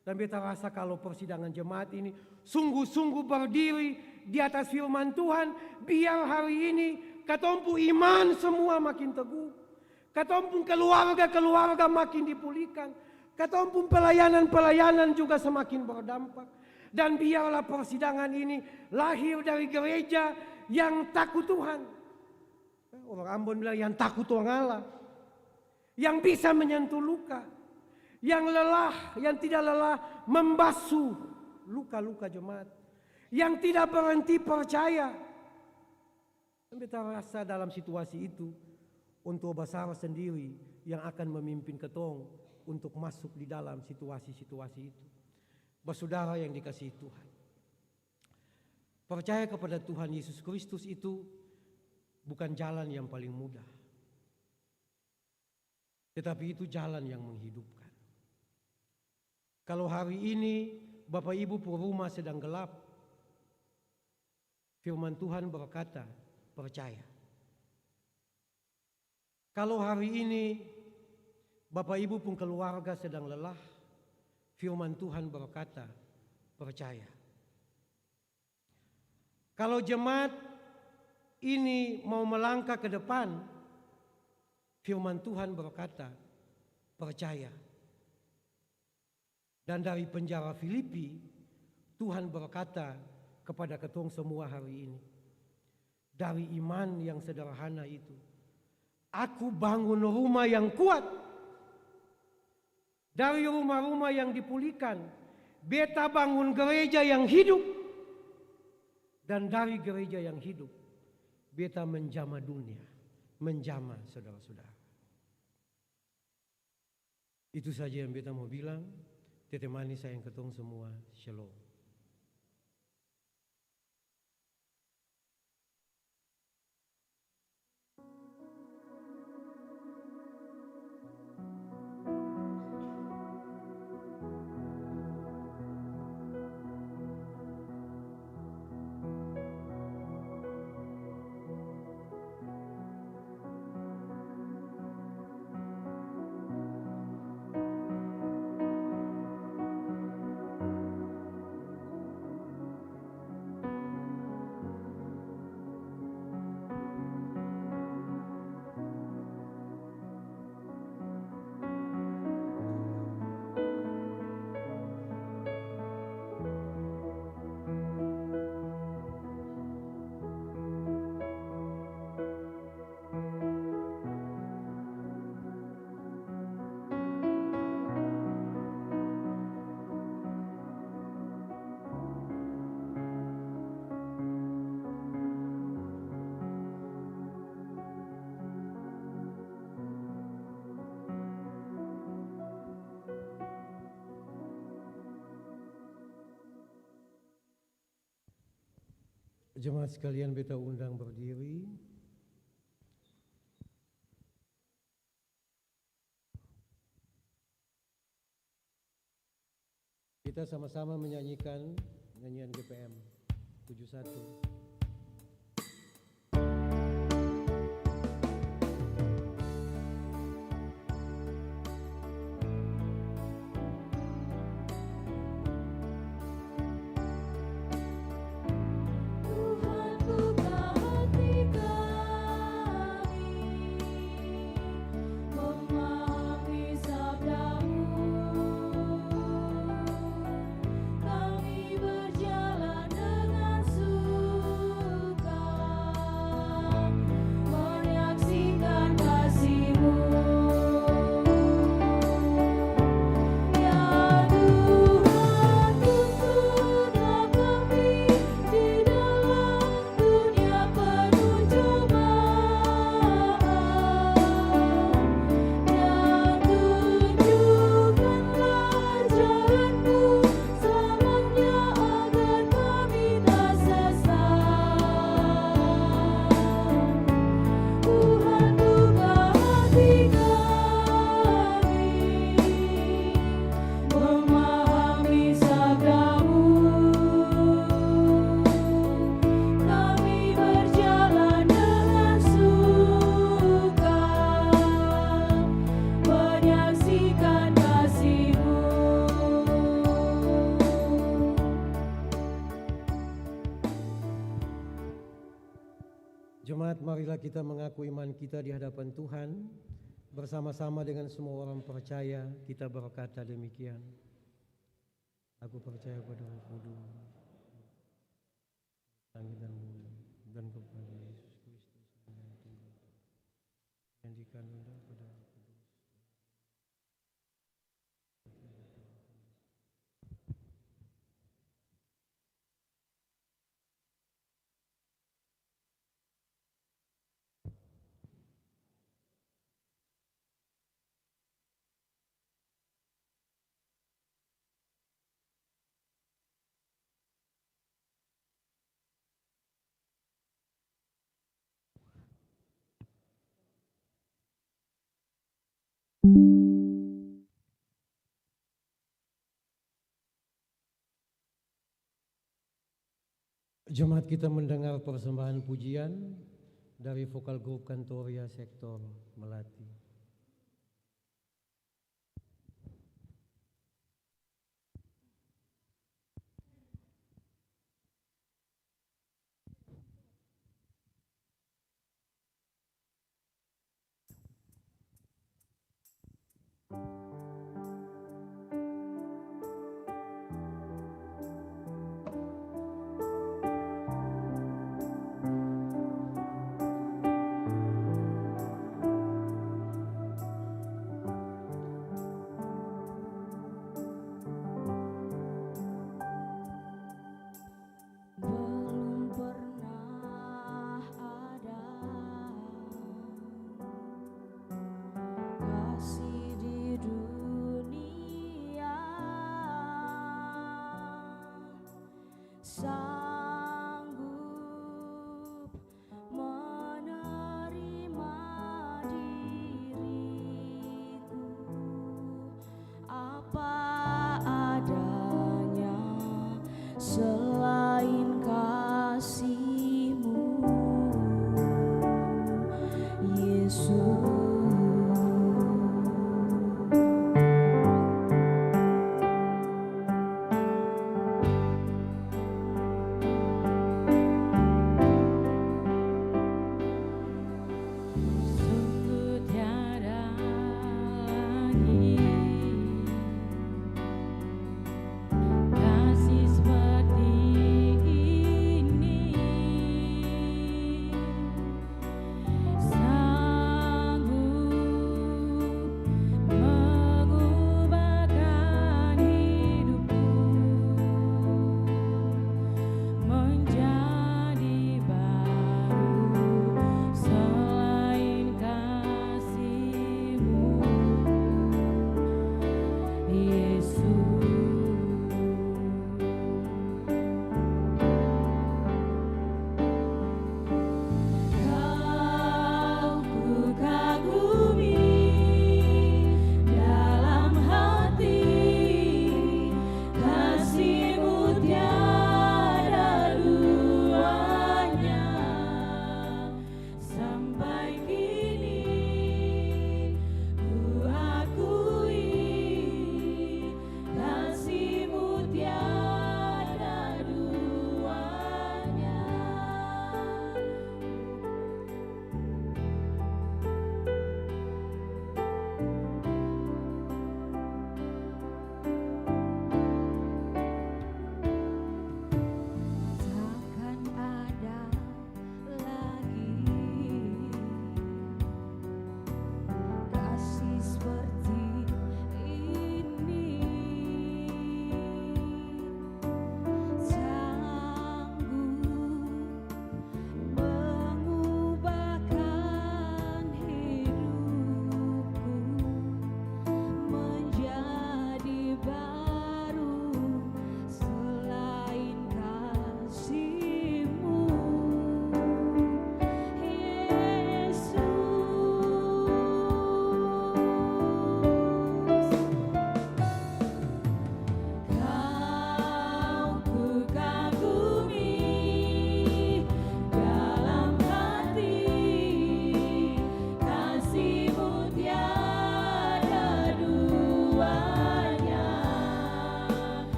dan beta rasa kalau persidangan jemaat ini sungguh-sungguh berdiri di atas firman Tuhan, biar hari ini katompu iman semua makin teguh, katompu keluarga-keluarga makin dipulihkan, katompu pelayanan-pelayanan juga semakin berdampak. Dan biarlah persidangan ini lahir dari gereja yang takut Tuhan. Orang Ambon bilang yang takut Tuhan Allah, yang bisa menyentuh luka, yang lelah, yang tidak lelah membasuh luka-luka jemaat, yang tidak berhenti percaya. Kita rasa dalam situasi itu untuk besar sendiri yang akan memimpin ketong untuk masuk di dalam situasi-situasi itu. Bersaudara yang dikasihi Tuhan, percaya kepada Tuhan Yesus Kristus itu bukan jalan yang paling mudah, tetapi itu jalan yang menghidupkan. Kalau hari ini Bapak Ibu rumah sedang gelap, firman Tuhan berkata, percaya. Kalau hari ini Bapak Ibu pun keluarga sedang lelah, firman Tuhan berkata, percaya. Kalau jemaat ini mau melangkah ke depan, firman Tuhan berkata, percaya. Dan dari penjara Filipi, Tuhan berkata kepada ketong semua hari ini, dari iman yang sederhana itu, aku bangun rumah yang kuat. Dari rumah-rumah yang dipulihkan, beta bangun gereja yang hidup. Dan dari gereja yang hidup, beta menjamah dunia, menjamah saudara-saudara. Itu saja yang beta mau bilang. Tetemani sayang ketong semua, shalom. Jemaat sekalian, beta undang berdiri. Kita sama-sama menyanyikan nyanyian GPM 71. Tuhan buka hati kami, memahami sabda-Mu. Kami berjalan dengan suka, menyaksikan kasih-Mu. Ya Tuhan, tuntunlah kami di dalam dunia penuh cobaan, dan tunjukkanlah jalan-Mu selamanya agar kami tak sesat. Tuhan buka hati kami, memahami sabda-Mu. Kami berjalan dengan suka, menyaksikan kasih-Mu. Jemaat, marilah kita mengaku iman kita di hadapan Tuhan. Bersama-sama dengan semua orang percaya, kita berkata demikian. Aku percaya pada Roh Kudus, langit dan bumi, dan kepada Yesus Kristus yang tunggal, yang dikandung pada Roh Kudus. Jemaat, kita mendengar persembahan pujian dari vokal grup Kantoria Sektor Melati. Belum pernah ada kasih di dunia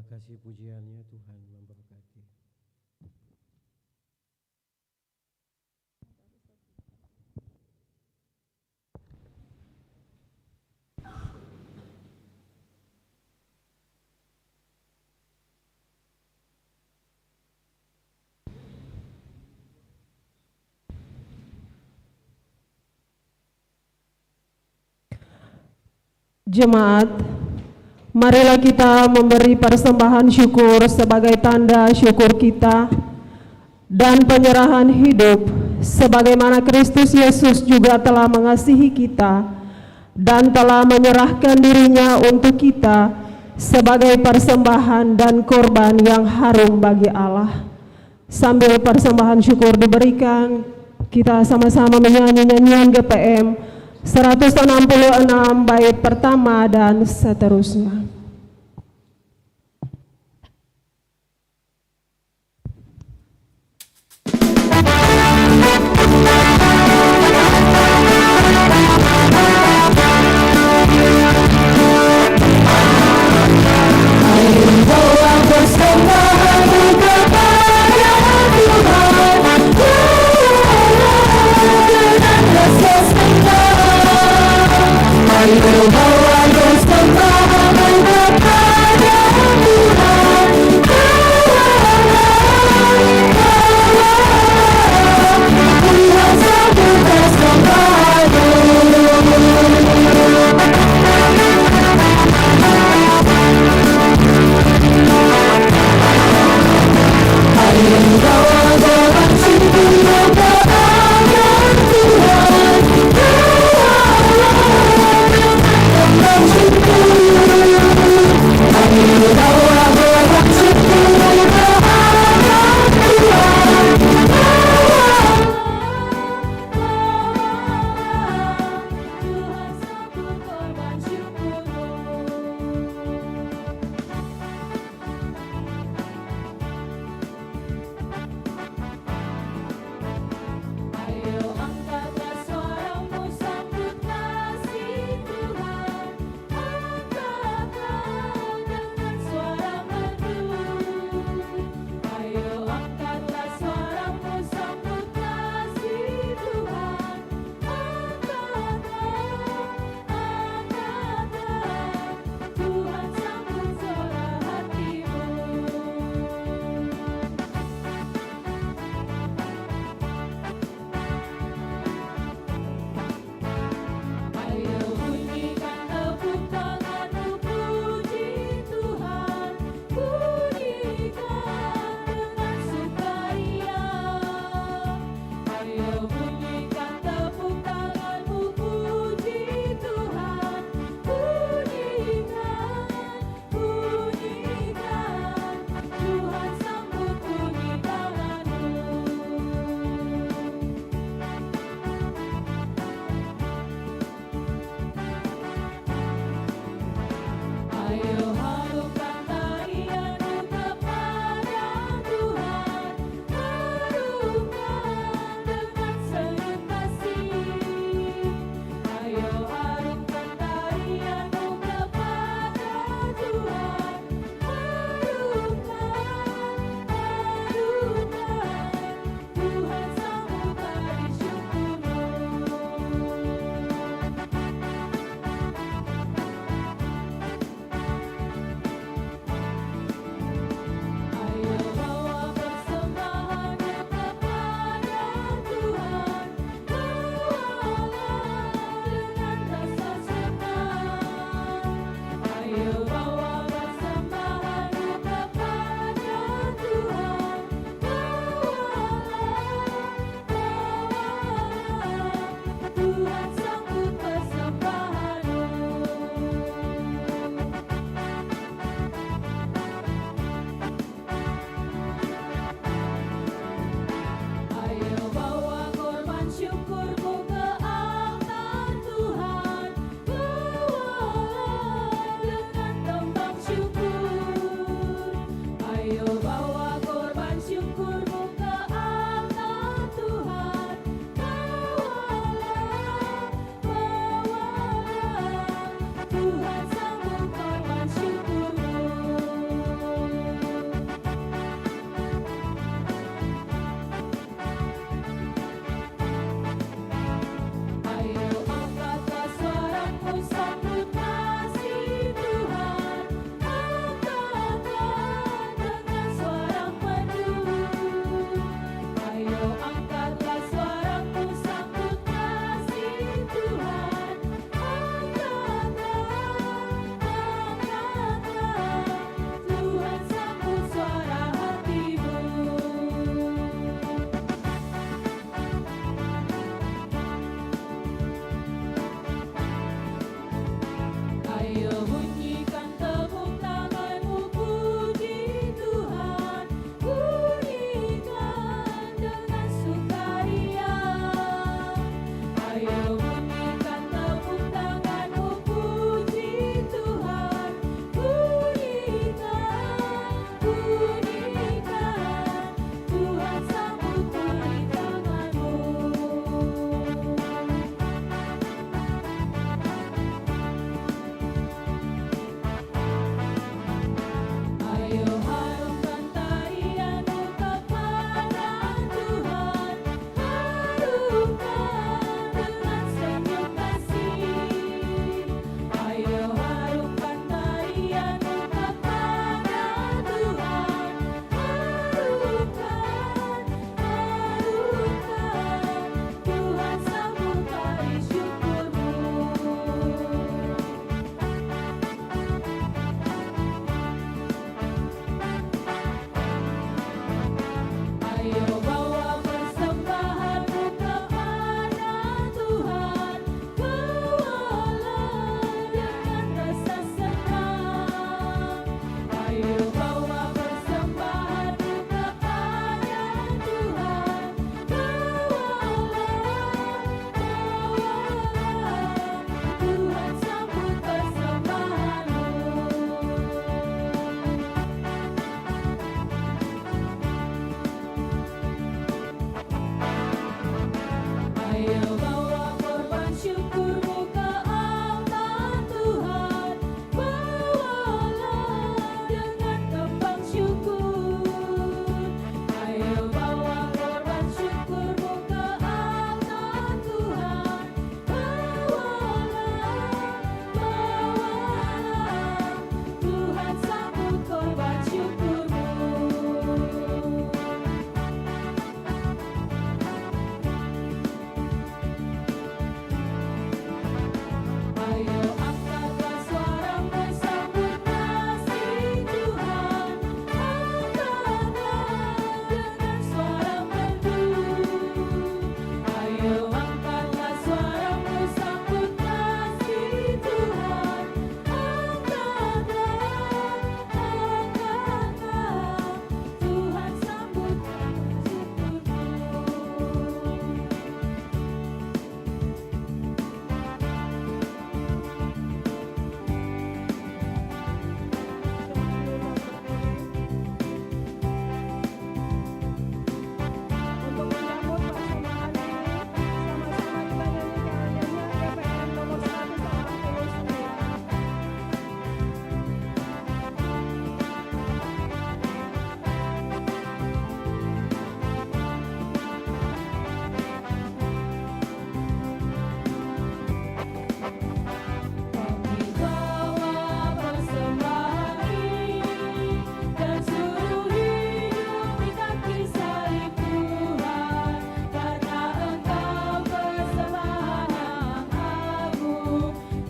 kasih pujiannya, Tuhan memberkati. Jemaat, marilah kita memberi persembahan syukur sebagai tanda syukur kita dan penyerahan hidup sebagaimana Kristus Yesus juga telah mengasihi kita dan telah menyerahkan dirinya untuk kita sebagai persembahan dan korban yang harum bagi Allah. Sambil persembahan syukur diberikan, kita sama-sama menyanyi nyanyian GPM 166 bait pertama dan seterusnya. I will bow and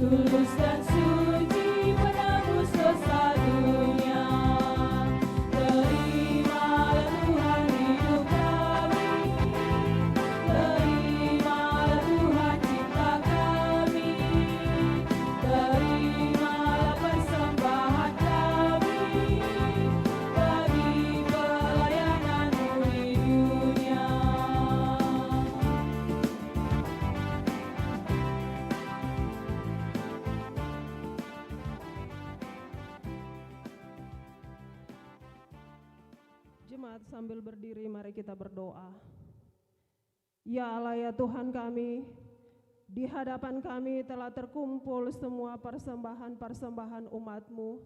tulus dan suci menebus dosa dunia. Terimalah Tuhan hidup kami, terimalah Tuhan cinta kami, terimalah persembahan kami bagi pelayanan-Mu di dunia. Jemaat sambil berdiri mari kita berdoa. Ya Allah ya Tuhan kami, di hadapan kami telah terkumpul semua persembahan-persembahan umat-Mu.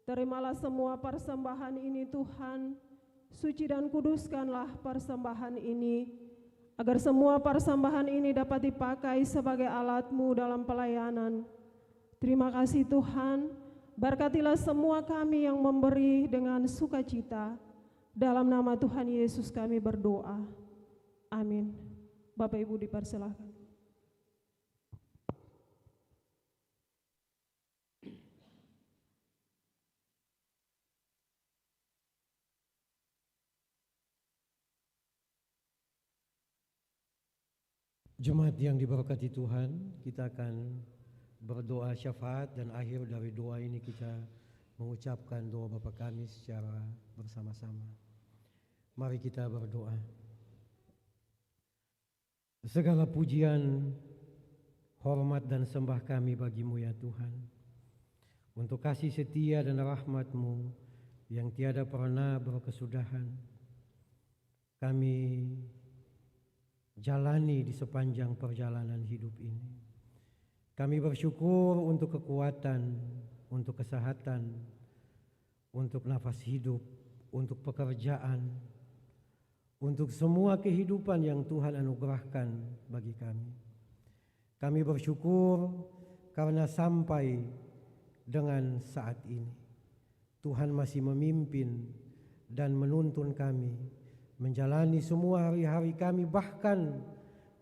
Terimalah semua persembahan ini Tuhan, suci dan kuduskanlah persembahan ini, agar semua persembahan ini dapat dipakai sebagai alat-Mu dalam pelayanan. Terima kasih Tuhan, berkatilah semua kami yang memberi dengan sukacita. Dalam nama Tuhan Yesus kami berdoa. Amin. Bapak Ibu dipersilakan. Jemaat yang diberkati Tuhan, kita akan berdoa syafaat dan akhir dari doa ini kita mengucapkan doa Bapa kami secara bersama-sama. Mari kita berdoa. Segala pujian, hormat dan sembah kami bagi-Mu ya Tuhan, untuk kasih setia dan rahmat-Mu yang tiada pernah berkesudahan. Kami jalani di sepanjang perjalanan hidup ini. Kami bersyukur untuk kekuatan, untuk kesehatan, untuk nafas hidup, untuk pekerjaan, untuk semua kehidupan yang Tuhan anugerahkan bagi kami. Kami bersyukur karena sampai dengan saat ini Tuhan masih memimpin dan menuntun kami menjalani semua hari-hari kami, bahkan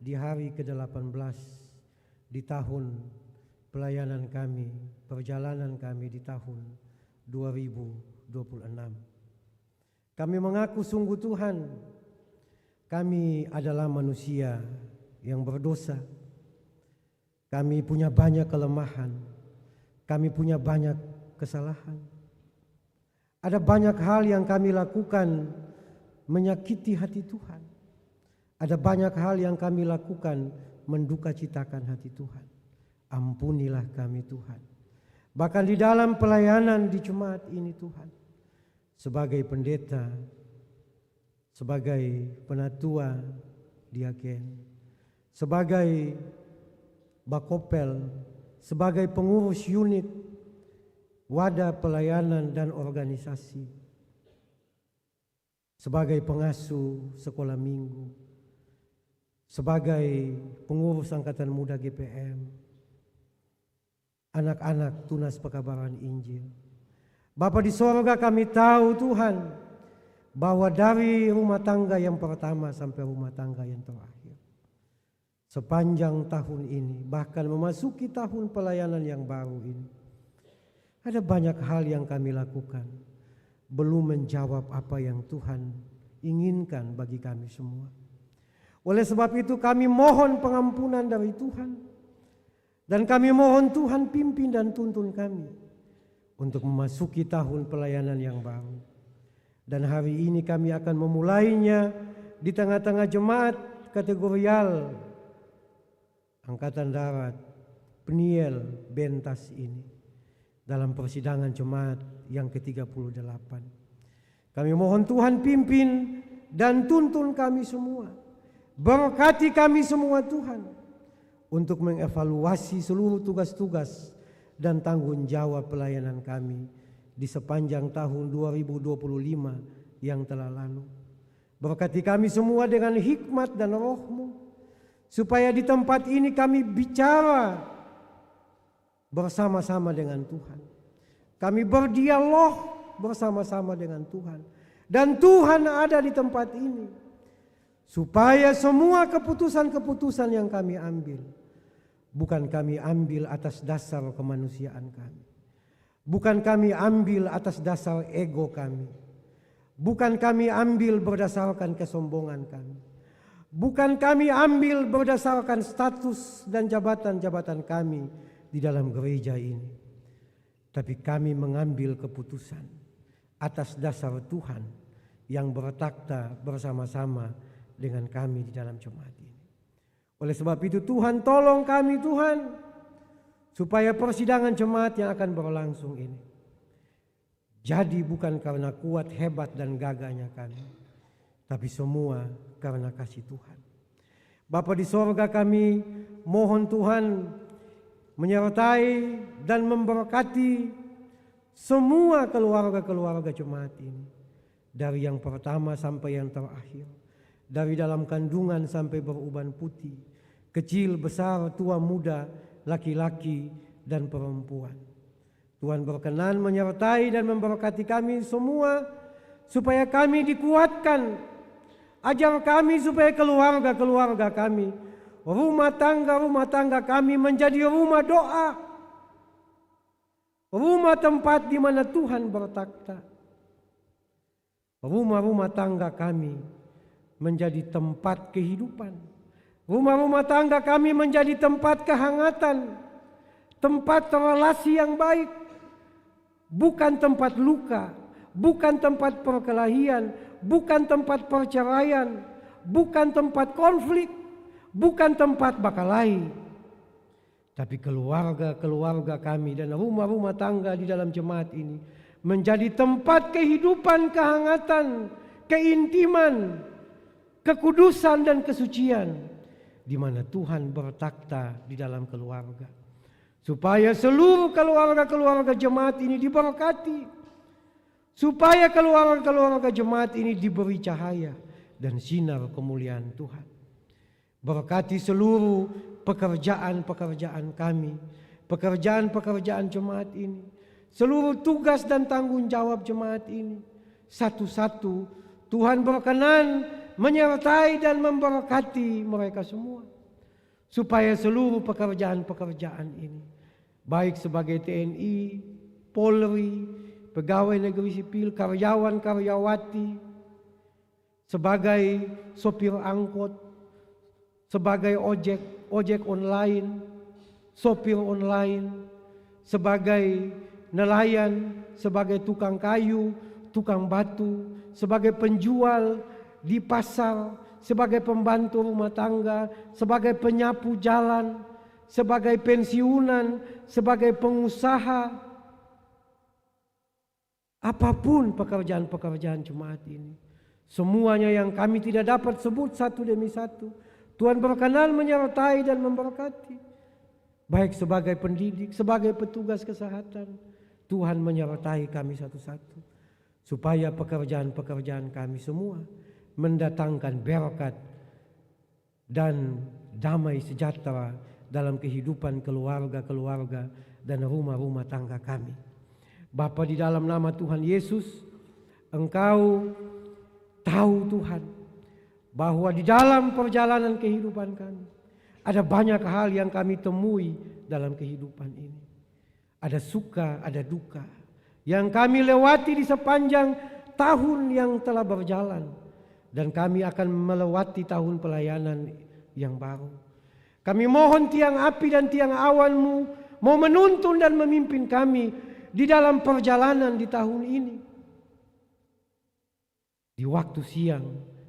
di hari ke-18 di tahun pelayanan kami, perjalanan kami di tahun 2026. Kami mengaku sungguh Tuhan, kami adalah manusia yang berdosa. Kami punya banyak kelemahan, kami punya banyak kesalahan. Ada banyak hal yang kami lakukan menyakiti hati Tuhan. Ada banyak hal yang kami lakukan mendukacitakan hati Tuhan. Ampunilah kami Tuhan. Bahkan di dalam pelayanan di jemaat ini Tuhan, sebagai pendeta, sebagai penatua diaken, sebagai bakopel, sebagai pengurus unit, wadah pelayanan dan organisasi, sebagai pengasuh sekolah minggu, sebagai pengurus angkatan muda GPM, anak-anak tunas pekabaran Injil. Bapa di sorga, kami tahu Tuhan bahwa dari rumah tangga yang pertama sampai rumah tangga yang terakhir, sepanjang tahun ini, bahkan memasuki tahun pelayanan yang baru ini, ada banyak hal yang kami lakukan belum menjawab apa yang Tuhan inginkan bagi kami semua. Oleh sebab itu kami mohon pengampunan dari Tuhan, dan kami mohon Tuhan pimpin dan tuntun kami untuk memasuki tahun pelayanan yang baru. Dan hari ini kami akan memulainya di tengah-tengah jemaat kategorial Angkatan Darat Peniel Bentas ini, dalam persidangan jemaat yang ke-38. Kami mohon Tuhan pimpin dan tuntun kami semua. Berkati kami semua Tuhan, untuk mengevaluasi seluruh tugas-tugas dan tanggung jawab pelayanan kami di sepanjang tahun 2025 yang telah lalu. Berkati kami semua dengan hikmat dan roh-Mu, supaya di tempat ini kami bicara bersama-sama dengan Tuhan. Kami berdialog bersama-sama dengan Tuhan. Dan Tuhan ada di tempat ini, supaya semua keputusan-keputusan yang kami ambil bukan kami ambil atas dasar kemanusiaan kami. Bukan kami ambil atas dasar ego kami. Bukan kami ambil berdasarkan kesombongan kami. Bukan kami ambil berdasarkan status dan jabatan-jabatan kami di dalam gereja ini. Tapi kami mengambil keputusan atas dasar Tuhan yang bertakhta bersama-sama dengan kami di dalam jemaat ini. Oleh sebab itu Tuhan tolong kami Tuhan, supaya persidangan jemaat yang akan berlangsung ini jadi bukan karena kuat, hebat dan gagahnya kami, tapi semua karena kasih Tuhan. Bapa di sorga, kami mohon Tuhan menyertai dan memberkati semua keluarga-keluarga jemaat ini, dari yang pertama sampai yang terakhir, dari dalam kandungan sampai beruban putih, kecil, besar, tua, muda, laki-laki dan perempuan. Tuhan berkenan menyertai dan memberkati kami semua, supaya kami dikuatkan. Ajar kami supaya keluarga-keluarga kami, rumah tangga kami menjadi rumah doa, rumah tempat di mana Tuhan bertakhta. Rumah-rumah tangga kami menjadi tempat kehidupan. Rumah-rumah tangga kami menjadi tempat kehangatan, tempat relasi yang baik, bukan tempat luka, bukan tempat perkelahian, bukan tempat perceraian, bukan tempat konflik, bukan tempat bakalahi. Tapi keluarga-keluarga kami dan rumah-rumah tangga di dalam jemaat ini menjadi tempat kehidupan, kehangatan, keintiman, kekudusan dan kesucian, di mana Tuhan bertakhta di dalam keluarga. Supaya seluruh keluarga-keluarga jemaat ini diberkati. Supaya keluarga-keluarga jemaat ini diberi cahaya dan sinar kemuliaan Tuhan. Berkati seluruh pekerjaan-pekerjaan kami, pekerjaan-pekerjaan jemaat ini, seluruh tugas dan tanggung jawab jemaat ini. Satu-satu Tuhan berkenan menyertai dan memberkati mereka semua. Supaya seluruh pekerjaan-pekerjaan ini, baik sebagai TNI, Polri, pegawai negeri sipil, karyawan-karyawati, sebagai sopir angkot, sebagai ojek online, sopir online, sebagai nelayan, sebagai tukang kayu, tukang batu, sebagai penjual di pasar, sebagai pembantu rumah tangga, sebagai penyapu jalan, sebagai pensiunan, sebagai pengusaha. Apapun pekerjaan-pekerjaan jemaat ini, semuanya yang kami tidak dapat sebut satu demi satu, Tuhan berkenan menyertai dan memberkati. Baik sebagai pendidik, sebagai petugas kesehatan, Tuhan menyertai kami satu-satu, supaya pekerjaan-pekerjaan kami semua mendatangkan berkat dan damai sejahtera dalam kehidupan keluarga-keluarga dan rumah-rumah tangga kami. Bapa, di dalam nama Tuhan Yesus, Engkau tahu Tuhan, bahwa di dalam perjalanan kehidupan kami ada banyak hal yang kami temui dalam kehidupan ini. Ada suka, ada duka yang kami lewati di sepanjang tahun yang telah berjalan. Dan kami akan melewati tahun pelayanan yang baru. Kami mohon tiang api dan tiang awan-Mu mau menuntun dan memimpin kami di dalam perjalanan di tahun ini. Di waktu siang,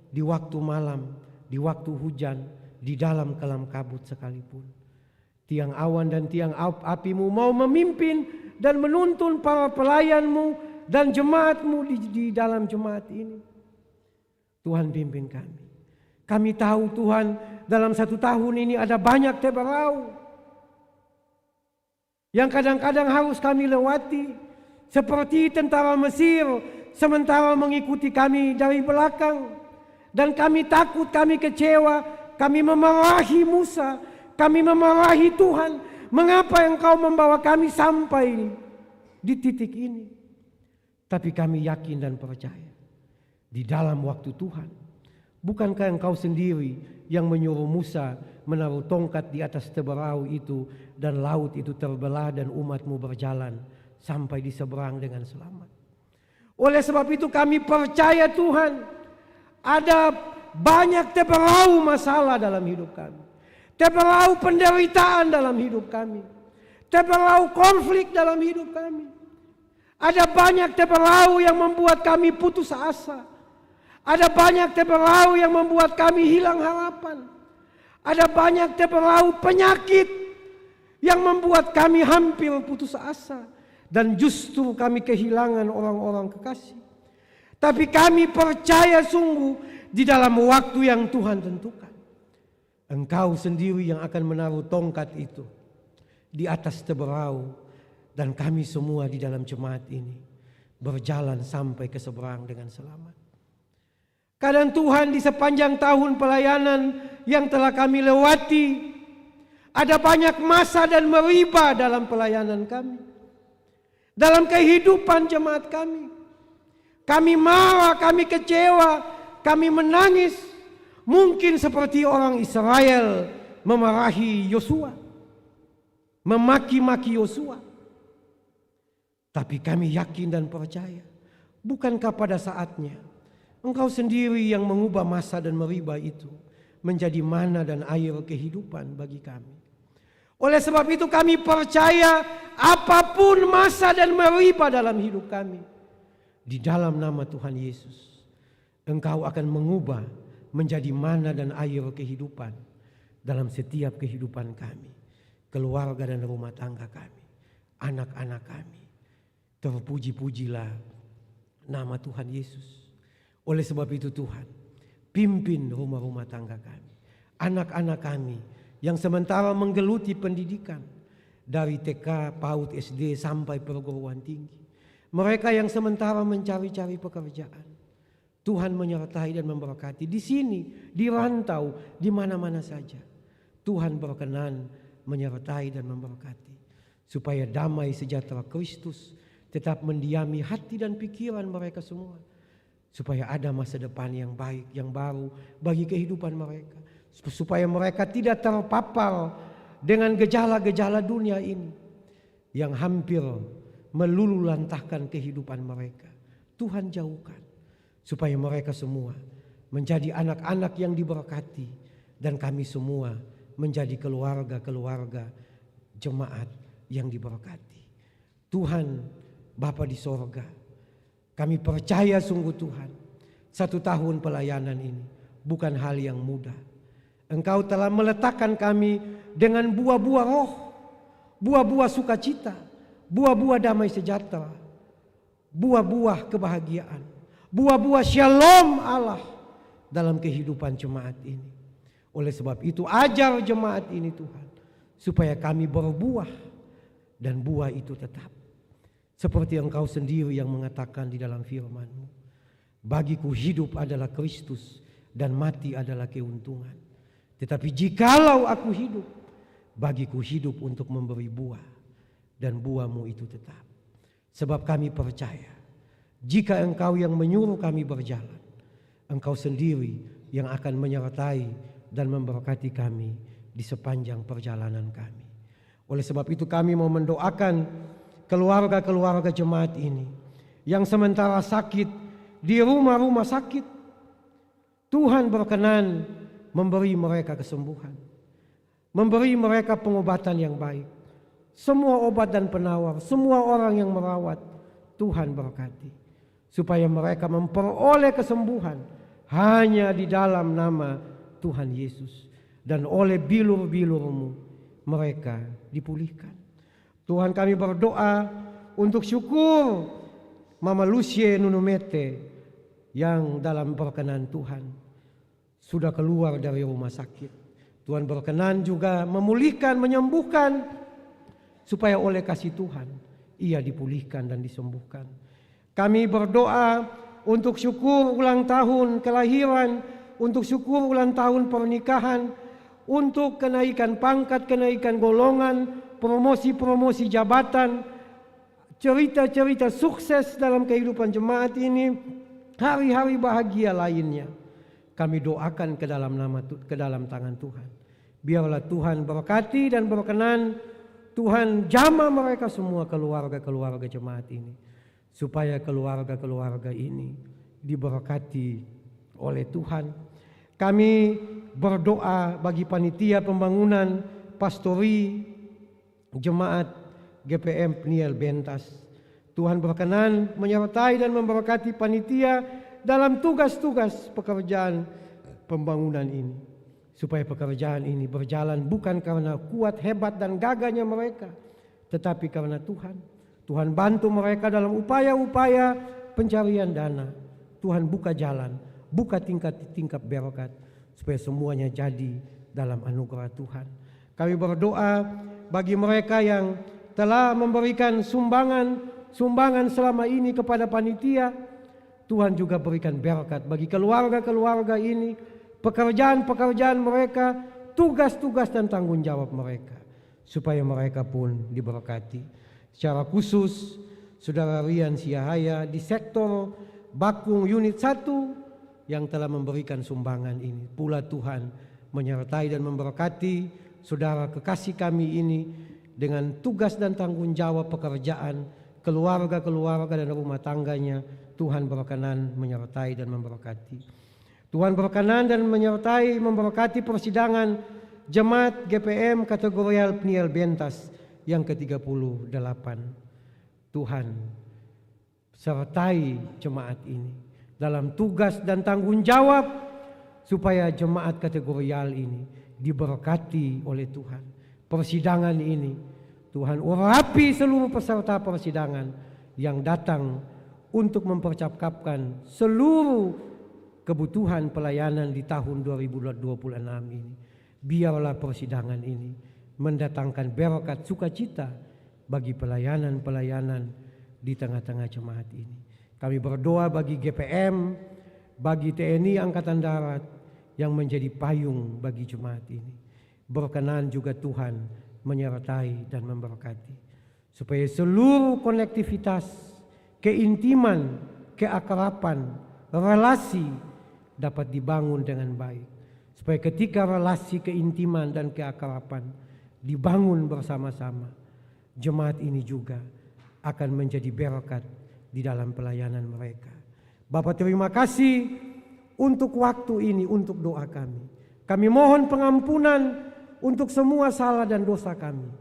di waktu malam, di waktu hujan, di dalam kelam kabut sekalipun. Tiang awan dan tiang api-Mu mau memimpin dan menuntun para pelayan-Mu dan jemaat-Mu di dalam jemaat ini. Tuhan pimpin kami. Kami tahu Tuhan, dalam satu tahun ini ada banyak teberau yang kadang-kadang harus kami lewati, seperti tentara Mesir sementara mengikuti kami dari belakang, dan kami takut, kami kecewa, kami memarahi Musa, kami memarahi Tuhan, mengapa Engkau membawa kami sampai di titik ini? Tapi kami yakin dan percaya, di dalam waktu Tuhan, Bukankah Engkau sendiri yang menyuruh Musa menaruh tongkat di atas teberau itu dan laut itu terbelah dan umat-Mu berjalan sampai di seberang dengan selamat. Oleh sebab itu kami percaya Tuhan, ada banyak teberau masalah dalam hidup kami. Teberau penderitaan dalam hidup kami. Teberau konflik dalam hidup kami. Ada banyak teberau yang membuat kami putus asa. Ada banyak teberau yang membuat kami hilang harapan. Ada banyak teberau penyakit yang membuat kami hampir putus asa. Dan justru kami kehilangan orang-orang kekasih. Tapi kami percaya sungguh di dalam waktu yang Tuhan tentukan. Engkau sendiri yang akan menaruh tongkat itu di atas teberau. Dan kami semua di dalam jemaat ini berjalan sampai ke seberang dengan selamat. Kadang Tuhan di sepanjang tahun pelayanan yang telah kami lewati, ada banyak masa dan meriba dalam pelayanan kami. Dalam kehidupan jemaat kami. Kami marah, kami kecewa, kami menangis. Mungkin seperti orang Israel memarahi Yosua. Memaki-maki Yosua. Tapi kami yakin dan percaya, bukankah pada saatnya Engkau sendiri yang mengubah masa dan meriba itu menjadi mana dan air kehidupan bagi kami. Oleh sebab itu kami percaya apapun masa dan meriba dalam hidup kami, di dalam nama Tuhan Yesus, Engkau akan mengubah menjadi mana dan air kehidupan dalam setiap kehidupan kami, keluarga dan rumah tangga kami, anak-anak kami. Terpuji-pujilah nama Tuhan Yesus. Oleh sebab itu Tuhan, pimpin rumah-rumah tangga kami, anak-anak kami yang sementara menggeluti pendidikan dari TK, PAUD, SD sampai perguruan tinggi. Mereka yang sementara mencari-cari pekerjaan. Tuhan menyertai dan memberkati di sini, di rantau, di mana-mana saja. Tuhan berkenan menyertai dan memberkati supaya damai sejahtera Kristus tetap mendiami hati dan pikiran mereka semua. Supaya ada masa depan yang baik, yang baru bagi kehidupan mereka. Supaya mereka tidak terpapar dengan gejala-gejala dunia ini yang hampir melululantahkan kehidupan mereka. Tuhan jauhkan. Supaya mereka semua menjadi anak-anak yang diberkati. Dan kami semua menjadi keluarga-keluarga jemaat yang diberkati. Tuhan Bapa di sorga, kami percaya sungguh Tuhan, 1 tahun pelayanan ini bukan hal yang mudah. Engkau telah meletakkan kami dengan buah-buah roh, buah-buah sukacita, buah-buah damai sejahtera, buah-buah kebahagiaan, buah-buah shalom Allah dalam kehidupan jemaat ini. Oleh sebab itu ajar jemaat ini Tuhan, supaya kami berbuah dan buah itu tetap. Seperti Engkau sendiri yang mengatakan di dalam firman-Mu, bagiku hidup adalah Kristus dan mati adalah keuntungan. Tetapi jikalau aku hidup, bagiku hidup untuk memberi buah dan buah-Mu itu tetap. Sebab kami percaya, jika Engkau yang menyuruh kami berjalan, Engkau sendiri yang akan menyertai dan memberkati kami di sepanjang perjalanan kami. Oleh sebab itu kami mau mendoakan keluarga-keluarga jemaat ini yang sementara sakit di rumah-rumah sakit. Tuhan berkenan memberi mereka kesembuhan, memberi mereka pengobatan yang baik. Semua obat dan penawar, semua orang yang merawat, Tuhan berkati. Supaya mereka memperoleh kesembuhan hanya di dalam nama Tuhan Yesus. Dan oleh bilur-bilur-Mu mereka dipulihkan. Tuhan kami berdoa untuk syukur Mama Lucie Nunumete yang dalam perkenan Tuhan sudah keluar dari rumah sakit. Tuhan berkenan juga memulihkan, menyembuhkan supaya oleh kasih Tuhan ia dipulihkan dan disembuhkan. Kami berdoa untuk syukur ulang tahun kelahiran, untuk syukur ulang tahun pernikahan, untuk kenaikan pangkat, kenaikan golongan, promosi-promosi jabatan, cerita-cerita sukses dalam kehidupan jemaat ini, hari-hari bahagia lainnya. kami doakan ke dalam tangan Tuhan. Biarlah Tuhan berkati dan berkenan, Tuhan jamah mereka semua, keluarga-keluarga jemaat ini, supaya keluarga-keluarga ini diberkati oleh Tuhan. Kami berdoa bagi panitia pembangunan pastori jemaat GPM Pniel Bentas. Tuhan berkenan menyertai dan memberkati panitia dalam tugas-tugas pekerjaan pembangunan ini, supaya pekerjaan ini berjalan bukan karena kuat, hebat dan gagahnya mereka, tetapi karena Tuhan. Tuhan bantu mereka dalam upaya-upaya pencarian dana. Tuhan buka jalan, buka tingkat berkat, supaya semuanya jadi dalam anugerah Tuhan. Kami berdoa bagi mereka yang telah memberikan sumbangan selama ini kepada panitia. Tuhan juga berikan berkat bagi keluarga-keluarga ini, pekerjaan-pekerjaan mereka, tugas-tugas dan tanggung jawab mereka, supaya mereka pun diberkati. Secara khusus, Saudara Rian Siahaya di sektor Bakung Unit 1 yang telah memberikan sumbangan ini. Pula Tuhan menyertai dan memberkati saudara kekasih kami ini dengan tugas dan tanggung jawab pekerjaan, keluarga-keluarga dan rumah tangganya. Tuhan berkenan menyertai dan memberkati. Tuhan berkenan dan menyertai memberkati persidangan Jemaat GPM Kategorial Pniel Bentas yang ke-38. Tuhan sertai jemaat ini dalam tugas dan tanggung jawab, supaya jemaat kategorial ini diberkati oleh Tuhan. Persidangan ini Tuhan urapi seluruh peserta persidangan yang datang untuk mempercakapkan seluruh kebutuhan pelayanan di tahun 2026 ini. Biarlah persidangan ini mendatangkan berkat sukacita bagi pelayanan-pelayanan di tengah-tengah jemaat ini. Kami berdoa bagi GPM, bagi TNI Angkatan Darat yang menjadi payung bagi jemaat ini. Berkenan juga Tuhan menyertai dan memberkati, supaya seluruh konektivitas, keintiman, keakraban, relasi dapat dibangun dengan baik. Supaya ketika relasi, keintiman dan keakraban dibangun bersama-sama, jemaat ini juga akan menjadi berkat di dalam pelayanan mereka. Bapa, terima kasih untuk waktu ini, untuk doa kami. Kami mohon pengampunan untuk semua salah dan dosa kami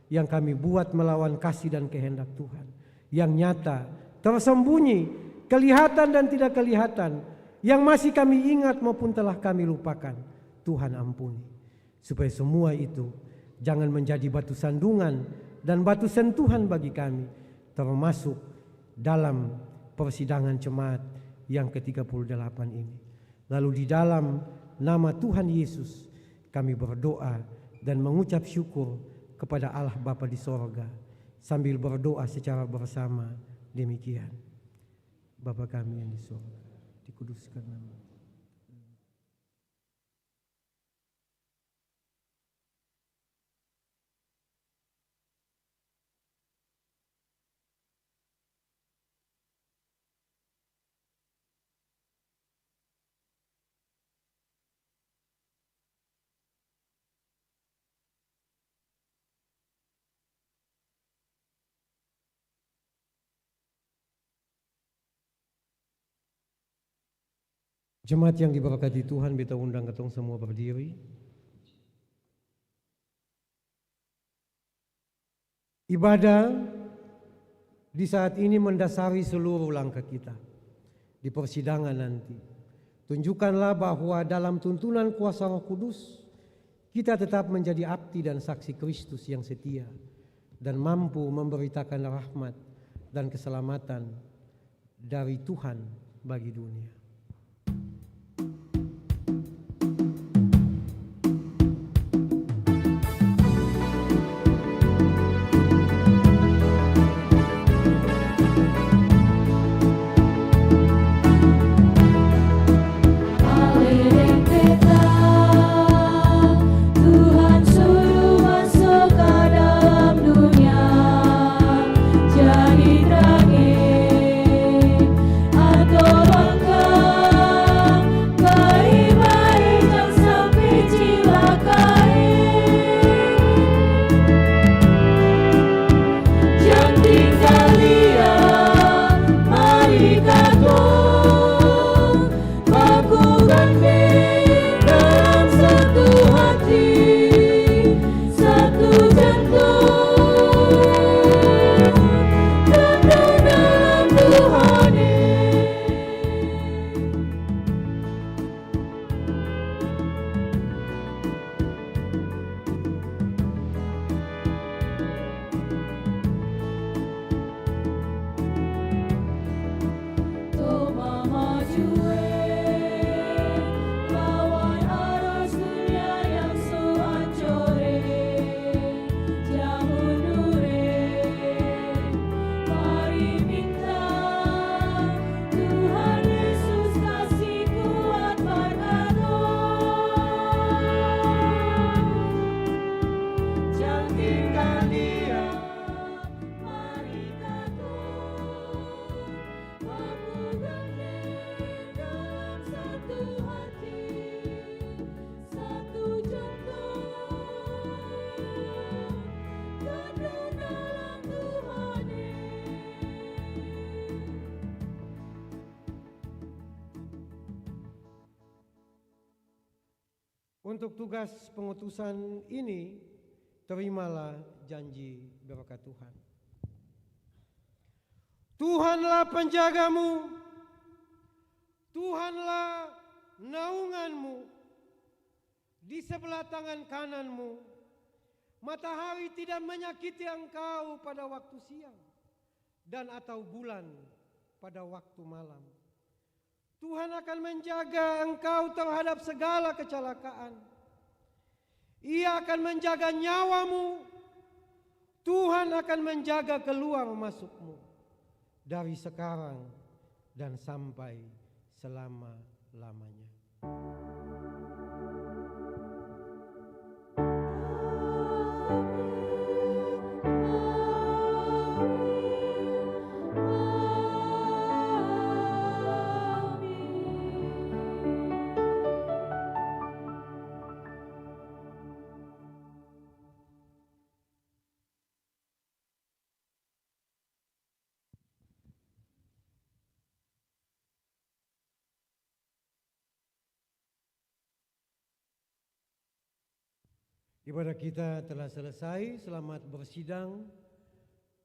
yang kami buat melawan kasih dan kehendak Tuhan, yang nyata, tersembunyi, kelihatan dan tidak kelihatan, yang masih kami ingat maupun telah kami lupakan. Tuhan ampuni, supaya semua itu jangan menjadi batu sandungan dan batu sentuhan bagi kami, termasuk dalam persidangan jemaat yang ke-38 ini. Lalu di dalam nama Tuhan Yesus kami berdoa dan mengucap syukur kepada Allah Bapa di sorga, sambil berdoa secara bersama demikian. Bapa kami yang di sorga, dikuduskan nama-Mu. Jemaat yang diberkati Tuhan, beta undang ketong semua berdiri. Ibadah di saat ini mendasari seluruh langkah kita di persidangan nanti. Tunjukkanlah bahwa dalam tuntunan kuasa Roh Kudus kita tetap menjadi abdi dan saksi Kristus yang setia dan mampu memberitakan rahmat dan keselamatan dari Tuhan bagi dunia. Tuhan suruh masuk ke dalam dunia, jadi terangin atau bangga Untuk tugas pengutusan ini, terimalah janji berkat Tuhan. Tuhanlah penjagamu, Tuhanlah naunganmu, di sebelah tangan kananmu. Matahari tidak menyakiti engkau pada waktu siang, dan atau bulan pada waktu malam. Tuhan akan menjaga engkau terhadap segala kecelakaan. Ia akan menjaga nyawamu. Tuhan akan menjaga keluar masukmu dari sekarang dan sampai selama-lamanya. Ibadah kita telah selesai. Selamat bersidang.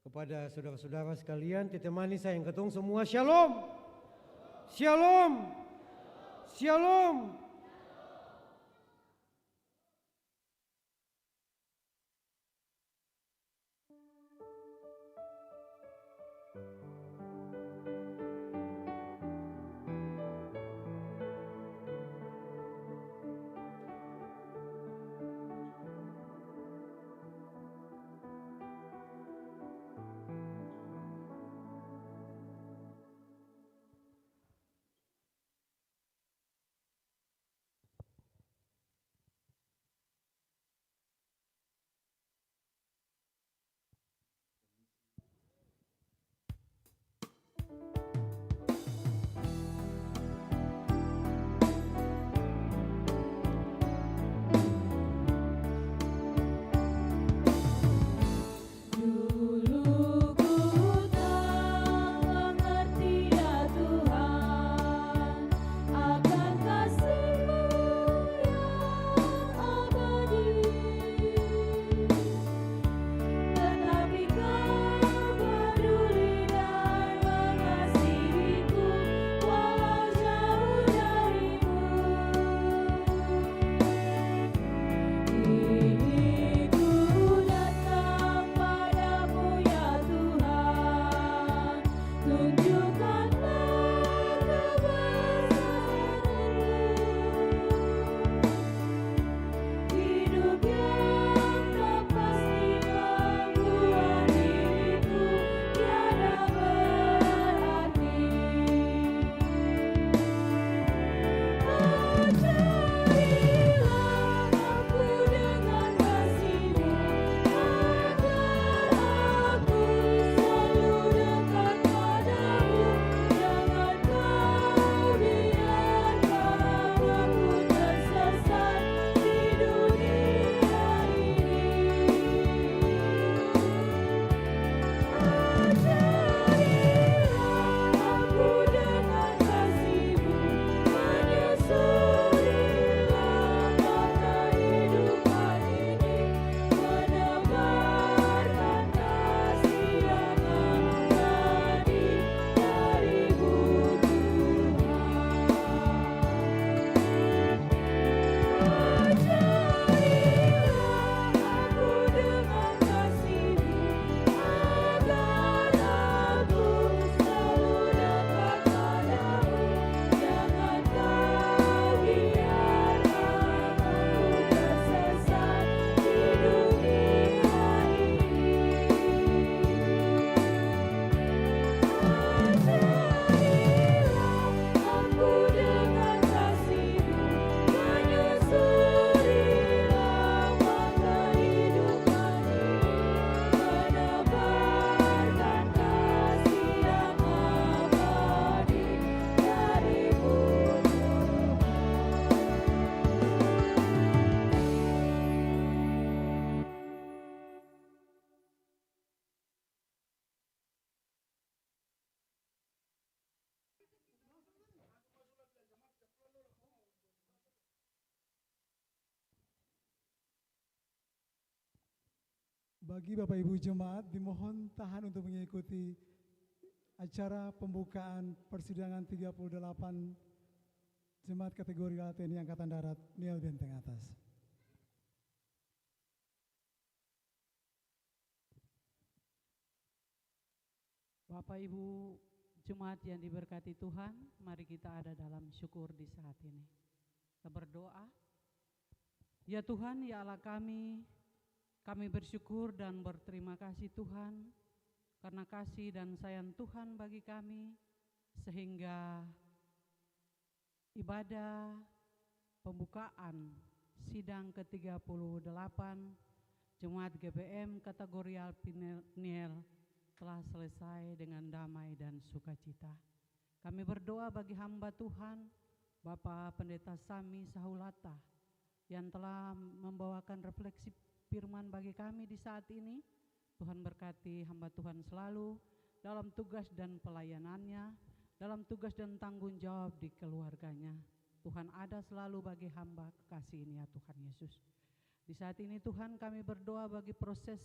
Kepada saudara-saudara sekalian, ditemani saya yang ketong semua. Shalom. Shalom. Shalom. Bagi Bapak Ibu Jemaat dimohon tahan untuk mengikuti acara pembukaan persidangan 38 Jemaat kategori TNI Angkatan Darat Niel Benteng Atas. Bapak Ibu Jemaat yang diberkati Tuhan, mari kita ada dalam syukur di saat ini. Kita berdoa. Ya Tuhan, ya Allah kami bersyukur dan berterima kasih Tuhan, karena kasih dan sayang Tuhan bagi kami, sehingga ibadah pembukaan sidang ke-38 Jemaat GBM kategori Alpiniel telah selesai dengan damai dan sukacita. Kami berdoa bagi hamba Tuhan, Bapak Pendeta Sami Sahulata, yang telah membawakan refleksi firman bagi kami di saat ini. Tuhan berkati hamba Tuhan selalu dalam tugas dan pelayanannya, dalam tugas dan tanggung jawab di keluarganya. Tuhan ada selalu bagi hamba kekasih ini ya Tuhan Yesus. Di saat ini Tuhan kami berdoa bagi proses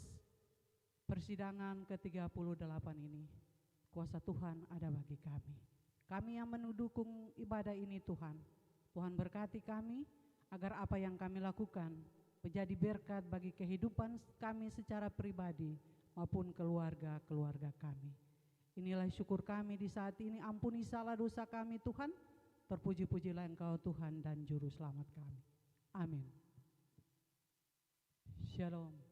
persidangan ke-38 ini. Kuasa Tuhan ada bagi kami. Kami yang mendukung ibadah ini Tuhan. Tuhan berkati kami agar apa yang kami lakukan menjadi berkat bagi kehidupan kami secara pribadi maupun keluarga-keluarga kami. Inilah syukur kami di saat ini. Ampuni salah dosa kami Tuhan. Terpuji-pujilah Engkau Tuhan dan Juru Selamat kami. Amin. Shalom.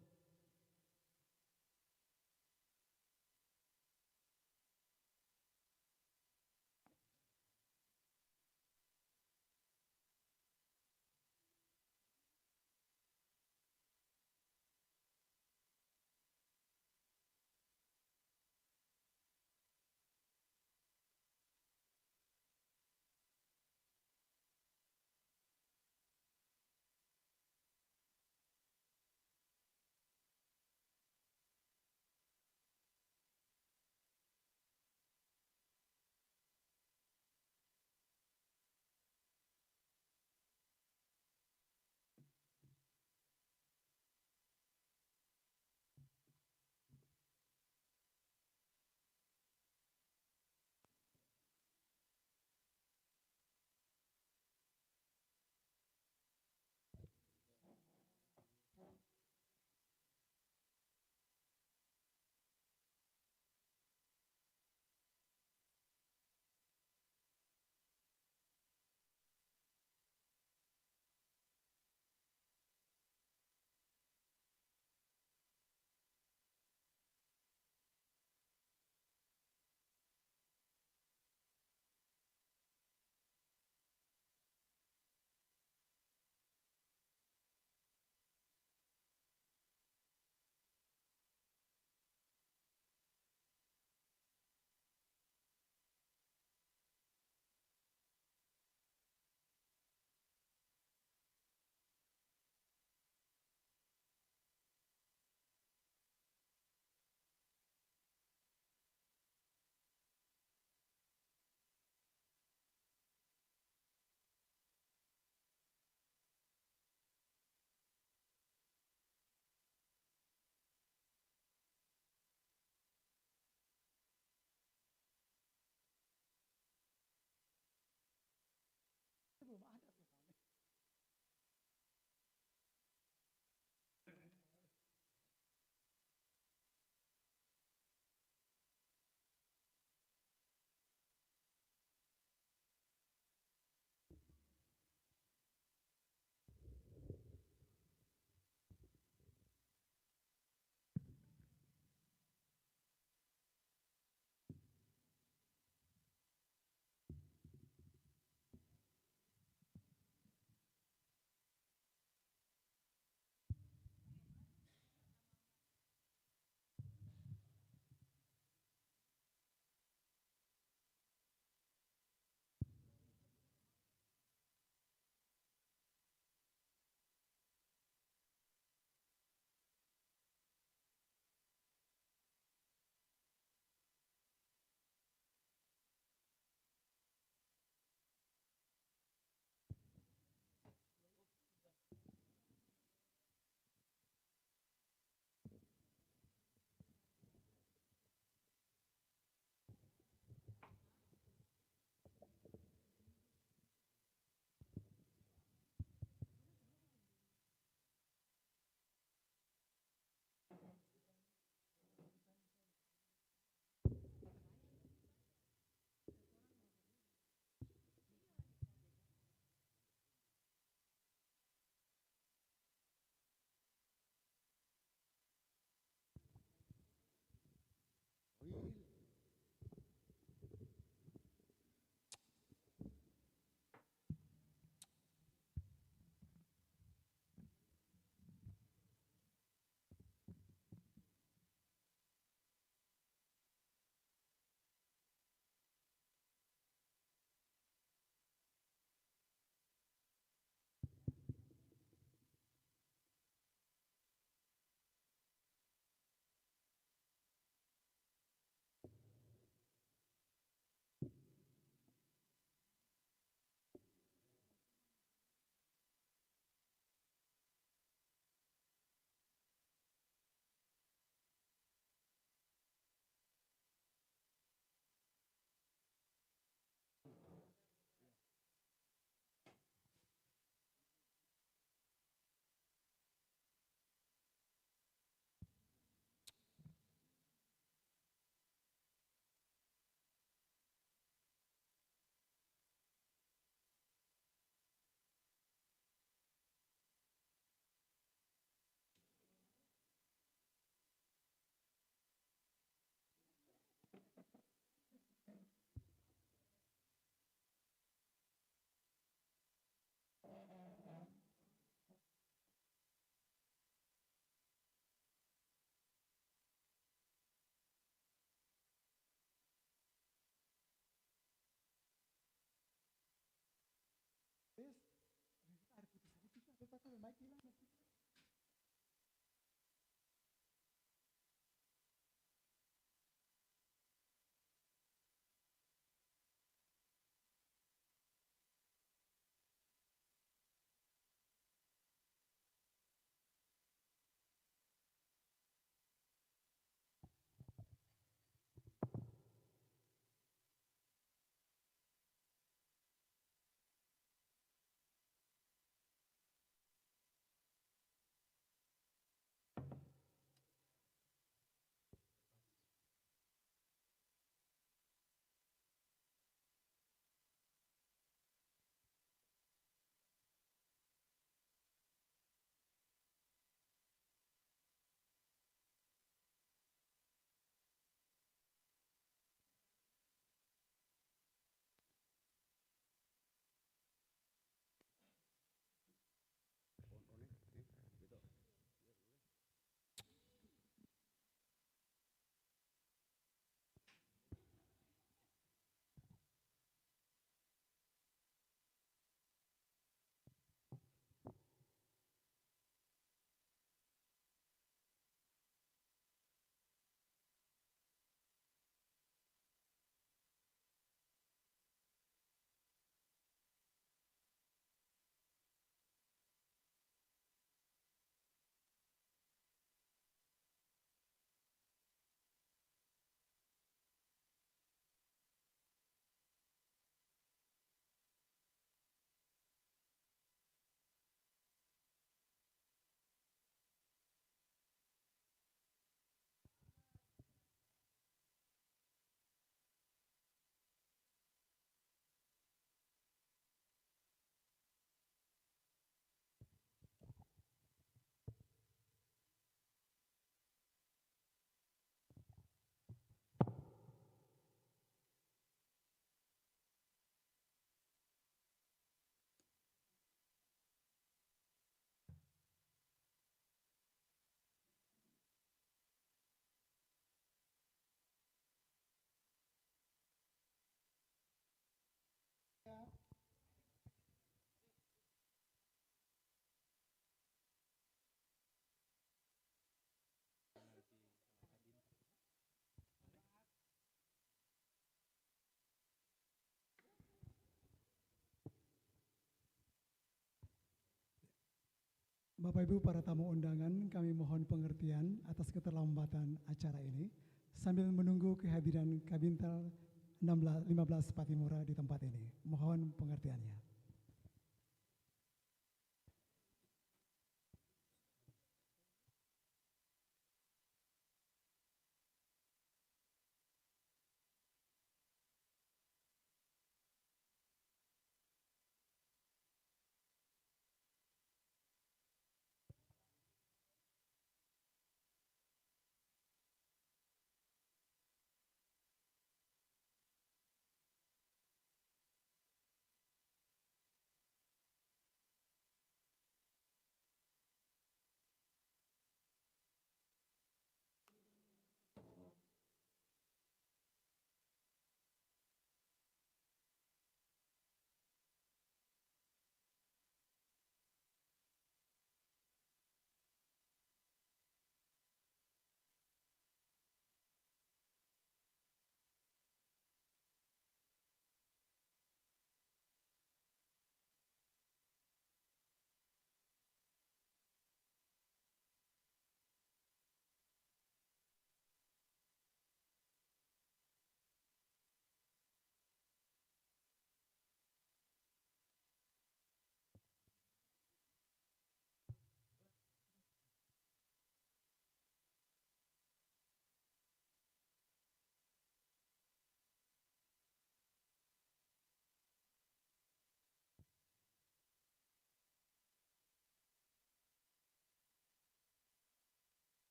Bapak Ibu para tamu undangan, kami mohon pengertian atas keterlambatan acara ini sambil menunggu kehadiran Kabintal 15 Patimura di tempat ini. Mohon pengertiannya.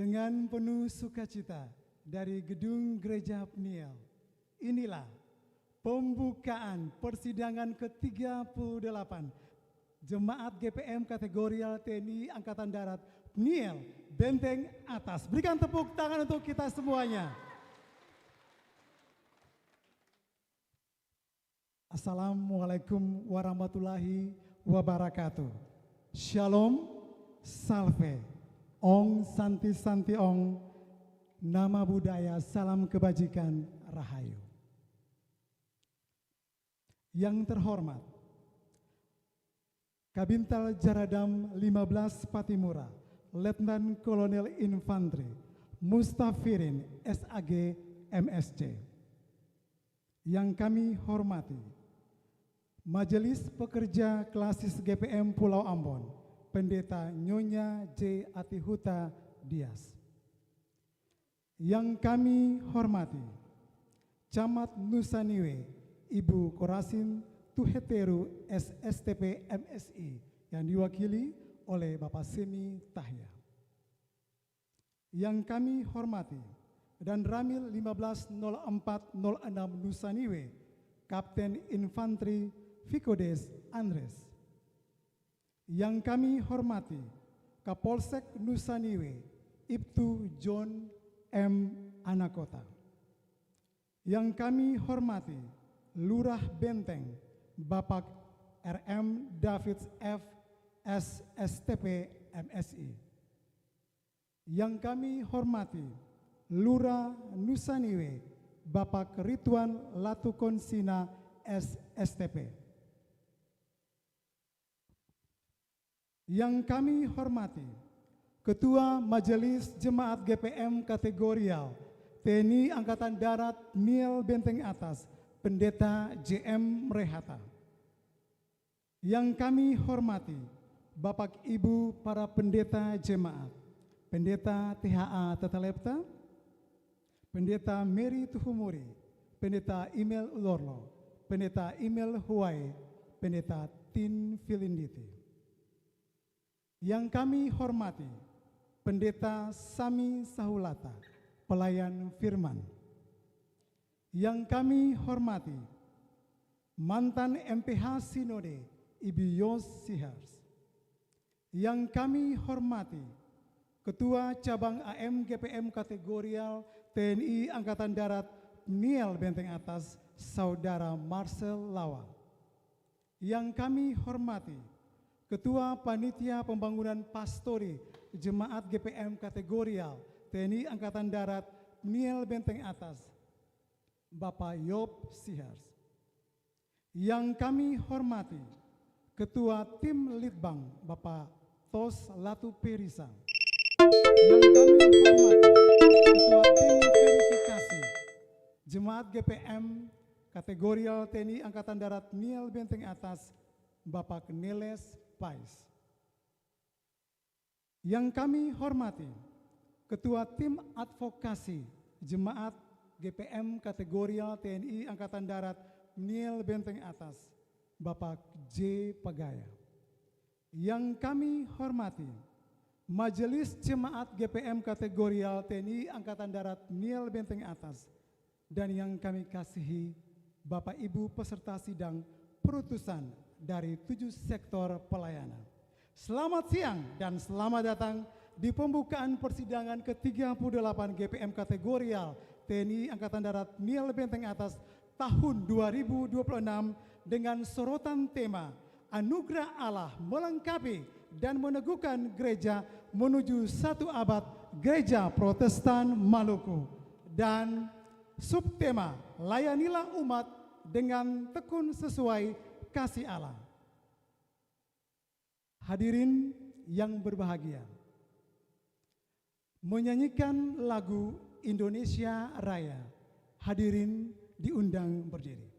Dengan penuh sukacita dari gedung Gereja Peniel, inilah pembukaan persidangan ke-38 Jemaat GPM Kategorial TNI Angkatan Darat Peniel Benteng Atas. Berikan tepuk tangan untuk kita semuanya. Assalamualaikum warahmatullahi wabarakatuh. Shalom, salve, ong santi santi ong, nama budaya, salam kebajikan, rahayu. Yang terhormat, Kabintal Jaradam 15 Patimura, Letnan Kolonel Infanteri Mustafirin SAG MSC. Yang kami hormati, Majelis Pekerja Klasis GPM Pulau Ambon, Pendeta Nyonya J. Atihuta Dias. Yang kami hormati, Camat Nusaniwe, Ibu Korasin Tuheteru SSTP MSI yang diwakili oleh Bapak Semi Tahya. Yang kami hormati, Dan Ramil 150406 Nusaniwe, Kapten Infanteri Vikodes Andres. Yang kami hormati, Kapolsek Nusaniwe, Ibtu John M. Anakota. Yang kami hormati, Lurah Benteng, Bapak RM David F. SSTP MSI. Yang kami hormati, Lurah Nusaniwe, Bapak Rituan Latukonsina SSTP. Yang kami hormati, Ketua Majelis Jemaat GPM Kategorial TNI Angkatan Darat Niel Benteng Atas, Pendeta JM Rehata. Yang kami hormati, Bapak Ibu para pendeta jemaat, Pendeta THA Tatalepta, Pendeta Mary Tuhumuri, Pendeta Imel Ulorlo, Pendeta Imel Huwai, Pendeta Tin Filinditi. Yang kami hormati, Pendeta Sami Sahulata, Pelayan Firman. Yang kami hormati, mantan MPH Sinode, Ibu Yos Sihars. Yang kami hormati, Ketua Cabang AM GPM Kategorial TNI Angkatan Darat Niel Benteng Atas, Saudara Marcel Lawa. Yang kami hormati, Ketua Panitia Pembangunan Pastori Jemaat GPM Kategorial TNI Angkatan Darat Niel Benteng Atas, Bapak Yob Sihars. Yang kami hormati, Ketua Tim Litbang Bapak Tos Latu Perisa. Yang kami hormati, Ketua Tim Verifikasi Jemaat GPM Kategorial TNI Angkatan Darat Niel Benteng Atas, Bapak Neles Pais. Yang kami hormati, Ketua Tim Advokasi Jemaat GPM Kategorial TNI Angkatan Darat Niel Benteng Atas, Bapak J. Pagaya. Yang kami hormati, Majelis Jemaat GPM Kategorial TNI Angkatan Darat Niel Benteng Atas, dan yang kami kasihi Bapak Ibu peserta sidang perutusan dari 7 sektor pelayanan. Selamat siang dan selamat datang di pembukaan persidangan ke-38 GPM Kategorial TNI Angkatan Darat Niel Benteng Atas tahun 2026 dengan sorotan tema Anugerah Allah melengkapi dan meneguhkan gereja menuju 1 abad Gereja Protestan Maluku, dan subtema Layanilah umat dengan tekun sesuai kasih Allah. Hadirin yang berbahagia, menyanyikan lagu Indonesia Raya, hadirin diundang berdiri.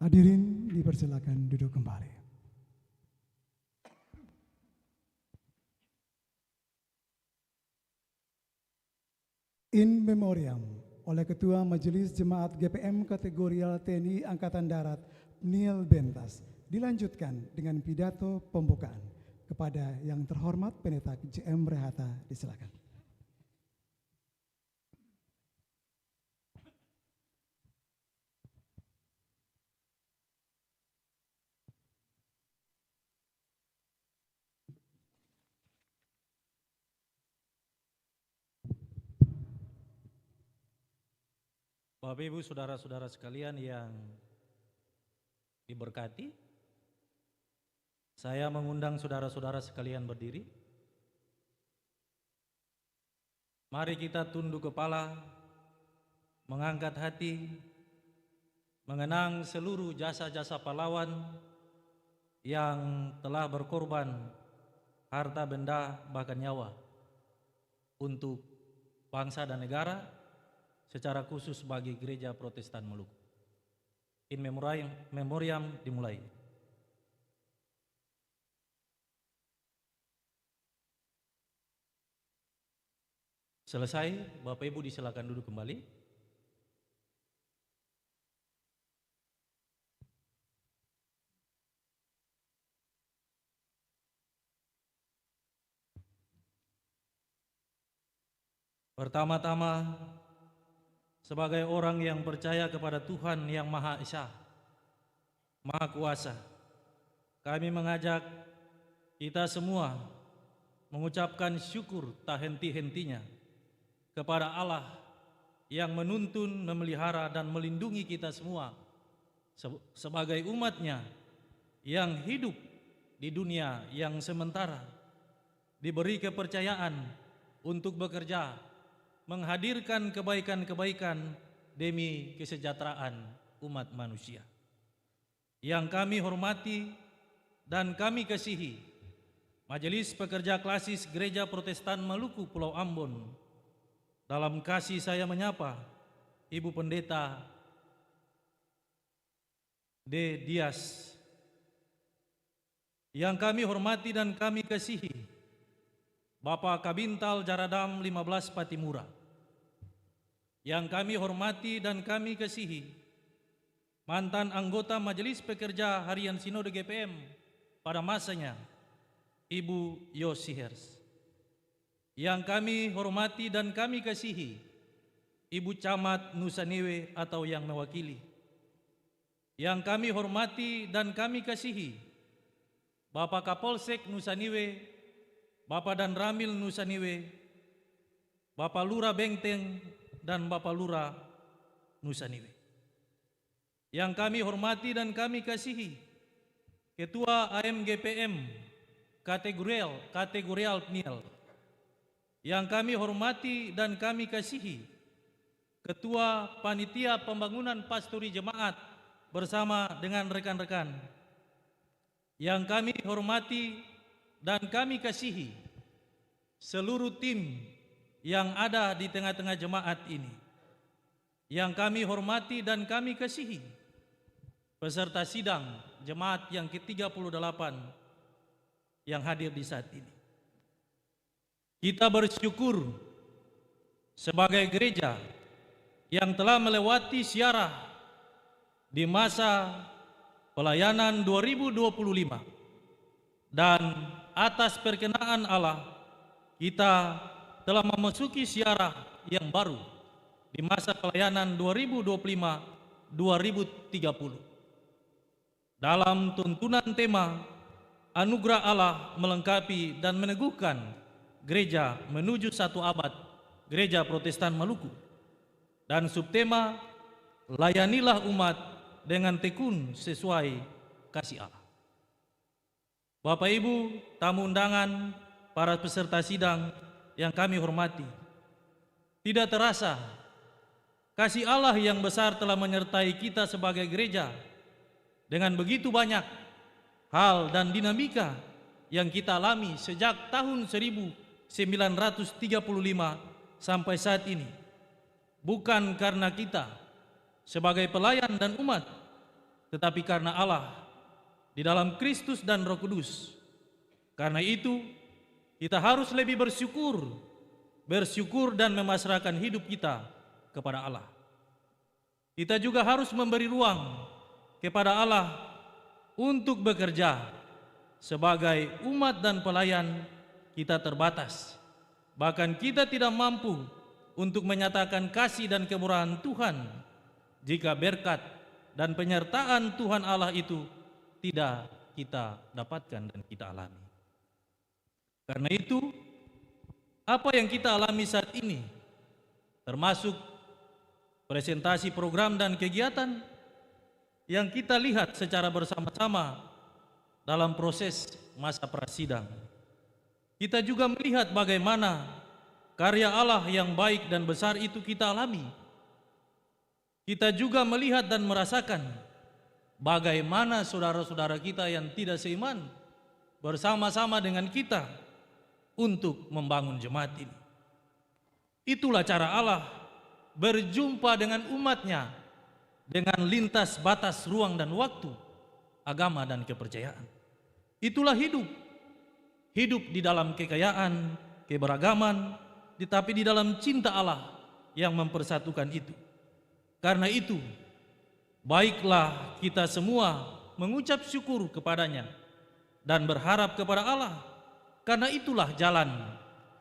Hadirin dipersilakan duduk kembali. In memoriam oleh Ketua Majelis Jemaat GPM Kategorial TNI Angkatan Darat Niel Bentas dilanjutkan dengan pidato pembukaan. Kepada yang terhormat Pendeta JM Rehata, disilakan. Bapak Ibu saudara-saudara sekalian yang diberkati, saya mengundang saudara-saudara sekalian berdiri. Mari kita tunduk kepala, mengangkat hati, mengenang seluruh jasa-jasa pahlawan yang telah berkorban harta benda bahkan nyawa untuk bangsa dan negara, secara khusus bagi Gereja Protestan Maluku. In memoriam dimulai. Selesai, Bapak Ibu disilakan duduk kembali. Pertama-tama, sebagai orang yang percaya kepada Tuhan yang Maha Esa, Maha Kuasa, kami mengajak kita semua mengucapkan syukur tak henti-hentinya kepada Allah yang menuntun, memelihara, dan melindungi kita semua sebagai umat-Nya yang hidup di dunia yang sementara, diberi kepercayaan untuk bekerja menghadirkan kebaikan-kebaikan demi kesejahteraan umat manusia. Yang kami hormati dan kami kasihi Majelis Pekerja Klasis Gereja Protestan Maluku Pulau Ambon, dalam kasih saya menyapa Ibu Pendeta D. Dias. Yang kami hormati dan kami kasihi Bapak Kabintal Jaradam 15 Patimura. Yang kami hormati dan kami kasihi mantan anggota Majelis Pekerja Harian Sinode GPM pada masanya, Ibu Yosihers. Yang kami hormati dan kami kasihi Ibu Camat Nusanewe atau yang mewakili. Yang kami hormati dan kami kasihi Bapak Kapolsek Nusanewe, Bapak Dan Ramil Nusanewe, Bapak Lurah Bengteng, dan Bapak Lurah Nusanewe. Yang kami hormati dan kami kasihi Ketua AMGPM Kategorial PNIL. Yang kami hormati dan kami kasihi Ketua Panitia Pembangunan Pastori Jemaat bersama dengan rekan-rekan. Yang kami hormati dan kami kasihi seluruh tim yang ada di tengah-tengah jemaat ini. Yang kami hormati dan kami kasihi peserta sidang jemaat yang ke-38 yang hadir di saat ini. Kita bersyukur sebagai gereja yang telah melewati siarah di masa pelayanan 2025, dan atas perkenaan Allah kita telah memasuki siarah yang baru di masa pelayanan 2025-2030 dalam tuntunan tema Anugerah Allah melengkapi dan meneguhkan gereja menuju satu abad Gereja Protestan Maluku, dan subtema layanilah umat dengan tekun sesuai kasih Allah. Bapak Ibu tamu undangan, para peserta sidang yang kami hormati, tidak terasa kasih Allah yang besar telah menyertai kita sebagai gereja dengan begitu banyak hal dan dinamika yang kita alami sejak tahun 1935 sampai saat ini. Bukan karena kita sebagai pelayan dan umat, tetapi karena Allah di dalam Kristus dan Roh Kudus. Karena itu, kita harus lebih bersyukur dan memasrahkan hidup kita kepada Allah. Kita juga harus memberi ruang kepada Allah untuk bekerja. Sebagai umat dan pelayan, kita terbatas. Bahkan kita tidak mampu untuk menyatakan kasih dan kemurahan Tuhan jika berkat dan penyertaan Tuhan Allah itu tidak kita dapatkan dan kita alami. Karena itu, apa yang kita alami saat ini, termasuk presentasi program dan kegiatan yang kita lihat secara bersama-sama dalam proses masa prasidang. Kita juga melihat bagaimana karya Allah yang baik dan besar itu kita alami. Kita juga melihat dan merasakan bagaimana saudara-saudara kita yang tidak seiman bersama-sama dengan kita untuk membangun jemaat ini. Itulah cara Allah berjumpa dengan umatnya dengan lintas batas ruang dan waktu, agama dan kepercayaan. Itulah hidup di dalam kekayaan, keberagaman, tetapi di dalam cinta Allah yang mempersatukan itu. Karena itu, baiklah kita semua mengucap syukur kepadanya dan berharap kepada Allah. Karena itulah jalan,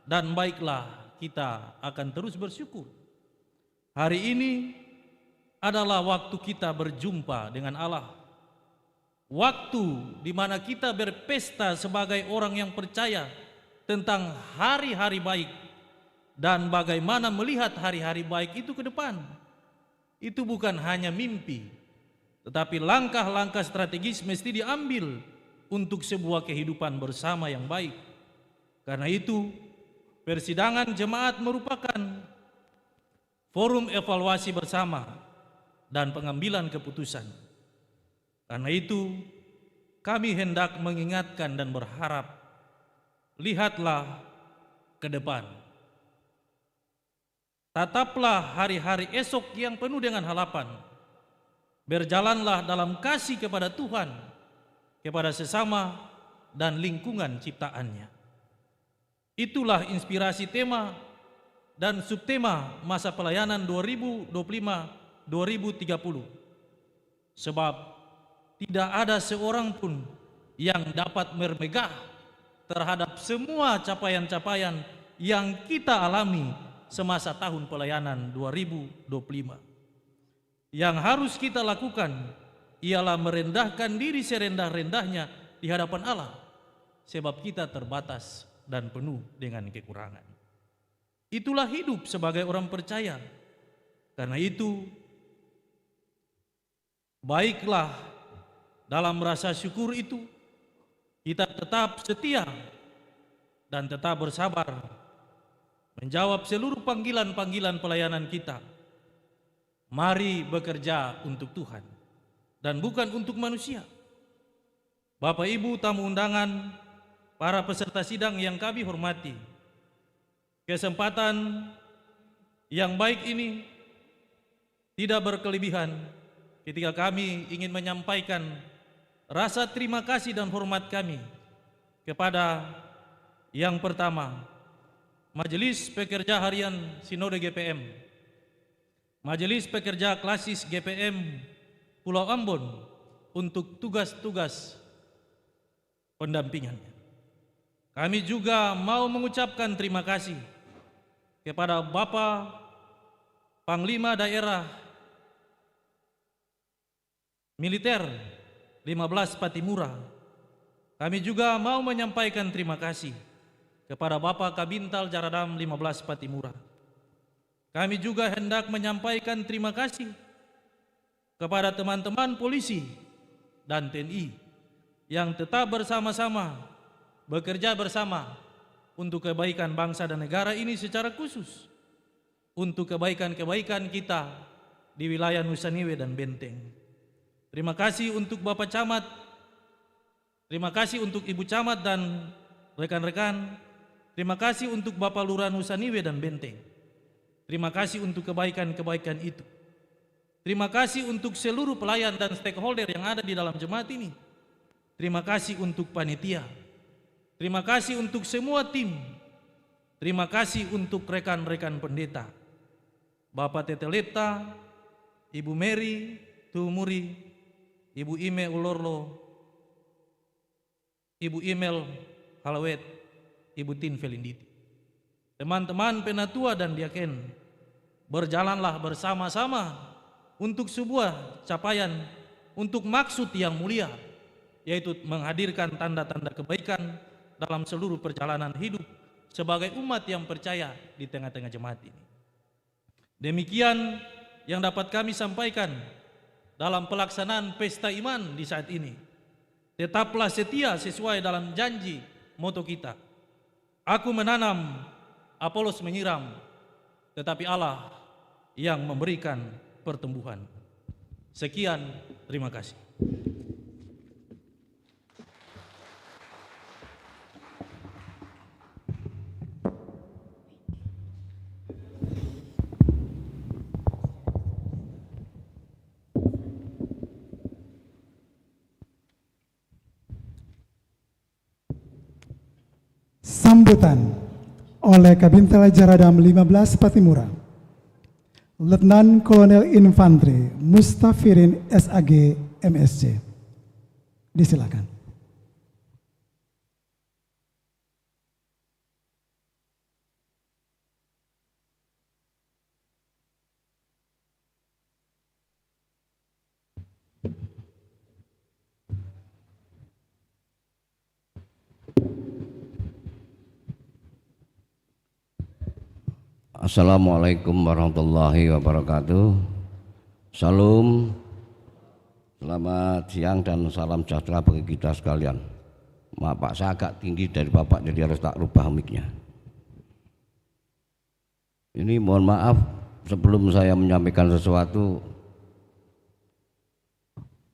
dan baiklah kita akan terus bersyukur. Hari ini adalah waktu kita berjumpa dengan Allah. Waktu di mana kita berpesta sebagai orang yang percaya tentang hari-hari baik dan bagaimana melihat hari-hari baik itu ke depan. Itu bukan hanya mimpi, tetapi langkah-langkah strategis mesti diambil untuk sebuah kehidupan bersama yang baik. Karena itu, persidangan jemaat merupakan forum evaluasi bersama dan pengambilan keputusan. Karena itu, kami hendak mengingatkan dan berharap, lihatlah ke depan. Tataplah hari-hari esok yang penuh dengan harapan. Berjalanlah dalam kasih kepada Tuhan, kepada sesama, dan lingkungan ciptaannya. Itulah inspirasi tema dan subtema masa pelayanan 2025-2030. Sebab tidak ada seorang pun yang dapat bermegah terhadap semua capaian-capaian yang kita alami semasa tahun pelayanan 2025. Yang harus kita lakukan ialah merendahkan diri serendah-rendahnya di hadapan Allah, sebab kita terbatas dan penuh dengan kekurangan. Itulah hidup sebagai orang percaya. Karena itu, baiklah dalam rasa syukur itu kita tetap setia dan tetap bersabar menjawab seluruh panggilan-panggilan pelayanan kita. Mari bekerja untuk Tuhan dan bukan untuk manusia. Bapak Ibu tamu undangan, para peserta sidang yang kami hormati, kesempatan yang baik ini tidak berkelebihan ketika kami ingin menyampaikan rasa terima kasih dan hormat kami kepada yang pertama, Majelis Pekerja Harian Sinode GPM, Majelis Pekerja Klasis GPM Pulau Ambon untuk tugas-tugas pendampingannya. Kami juga mau mengucapkan terima kasih kepada Bapak Panglima Daerah Militer 15 Patimura. Kami juga mau menyampaikan terima kasih kepada Bapak Kabintal Jaradam 15 Patimura. Kami juga hendak menyampaikan terima kasih kepada teman-teman polisi dan TNI yang tetap bersama-sama bekerja bersama untuk kebaikan bangsa dan negara ini, secara khusus untuk kebaikan-kebaikan kita di wilayah Nusa Niwe dan Benteng. Terima kasih untuk Bapak Camat, terima kasih untuk Ibu Camat dan rekan-rekan, terima kasih untuk Bapak Lurah Nusa Niwe dan Benteng. Terima kasih untuk kebaikan-kebaikan itu. Terima kasih untuk seluruh pelayan dan stakeholder yang ada di dalam jemaat ini. Terima kasih untuk panitia. Terima kasih untuk semua tim. Terima kasih untuk rekan-rekan pendeta. Bapak Tete Leta, Ibu Mary Tumuri, Ibu Ime Ulorlo, Ibu Imel Halawet, Ibu Tin Felinditi. Teman-teman penatua dan diaken, berjalanlah bersama-sama untuk sebuah capaian, untuk maksud yang mulia, yaitu menghadirkan tanda-tanda kebaikan dalam seluruh perjalanan hidup sebagai umat yang percaya di tengah-tengah jemaat ini. Demikian yang dapat kami sampaikan dalam pelaksanaan pesta iman di saat ini. Tetaplah setia sesuai dalam janji moto kita. Aku menanam, Apolos menyiram, tetapi Allah yang memberikan pertumbuhan. Sekian, terima kasih. Sambutan oleh Kabintel Jaradam 15 Patimura, Letnan Kolonel Infantri Mustafirin SAG MSC. Disilakan. Assalamualaikum warahmatullahi wabarakatuh. Salam, selamat siang dan salam sejahtera bagi kita sekalian. Maaf Pak, saya agak tinggi dari Bapak jadi harus tak rubah mic-nya. Ini mohon maaf sebelum saya menyampaikan sesuatu.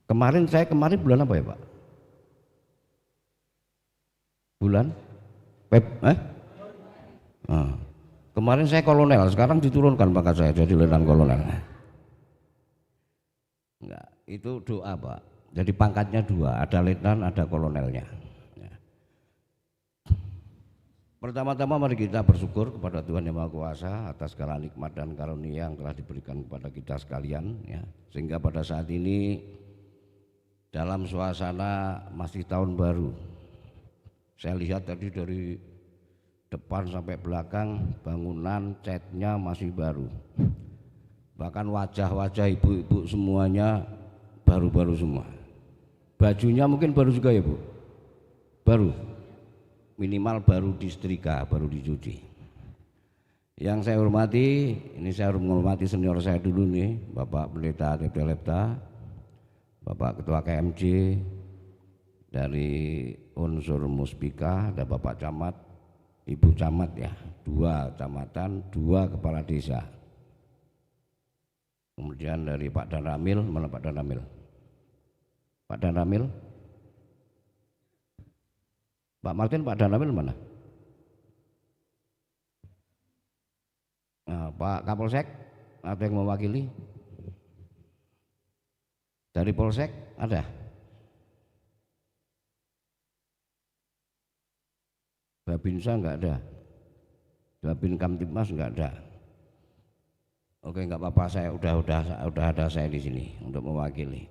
Kemarin bulan apa ya Pak? Bulan? Kemarin saya kolonel, sekarang diturunkan pangkat saya jadi letnan kolonel. Enggak, itu doa Pak. Jadi pangkatnya dua, ada letnan, ada kolonelnya. Ya. Pertama-tama mari kita bersyukur kepada Tuhan Yang Maha Kuasa atas segala nikmat dan karunia yang telah diberikan kepada kita sekalian, ya. Sehingga pada saat ini dalam suasana masih tahun baru. Saya lihat tadi dari depan sampai belakang bangunan catnya masih baru, bahkan wajah-wajah ibu-ibu semuanya baru-baru semua. Bajunya mungkin baru juga ya Bu, baru, minimal baru disetrika, baru dicuci. Yang saya hormati, ini saya harus menghormati senior saya dulu nih, Bapak Pendeta Tete Leta, Bapak Ketua KMJ dari unsur Muspika, ada Bapak Camat, Ibu Camat ya, 2 kecamatan, 2 kepala desa. Kemudian dari Pak Dan Ramil, mana Pak Dan Ramil? Pak Dan Ramil? Pak Martin, Pak Dan Ramil mana? Nah, Pak Kapolsek, ada yang mewakili? Dari Polsek ada? Babinsa enggak ada, Babin Kamtipmas enggak ada. Oke, enggak apa-apa, saya udah ada saya di sini untuk mewakili.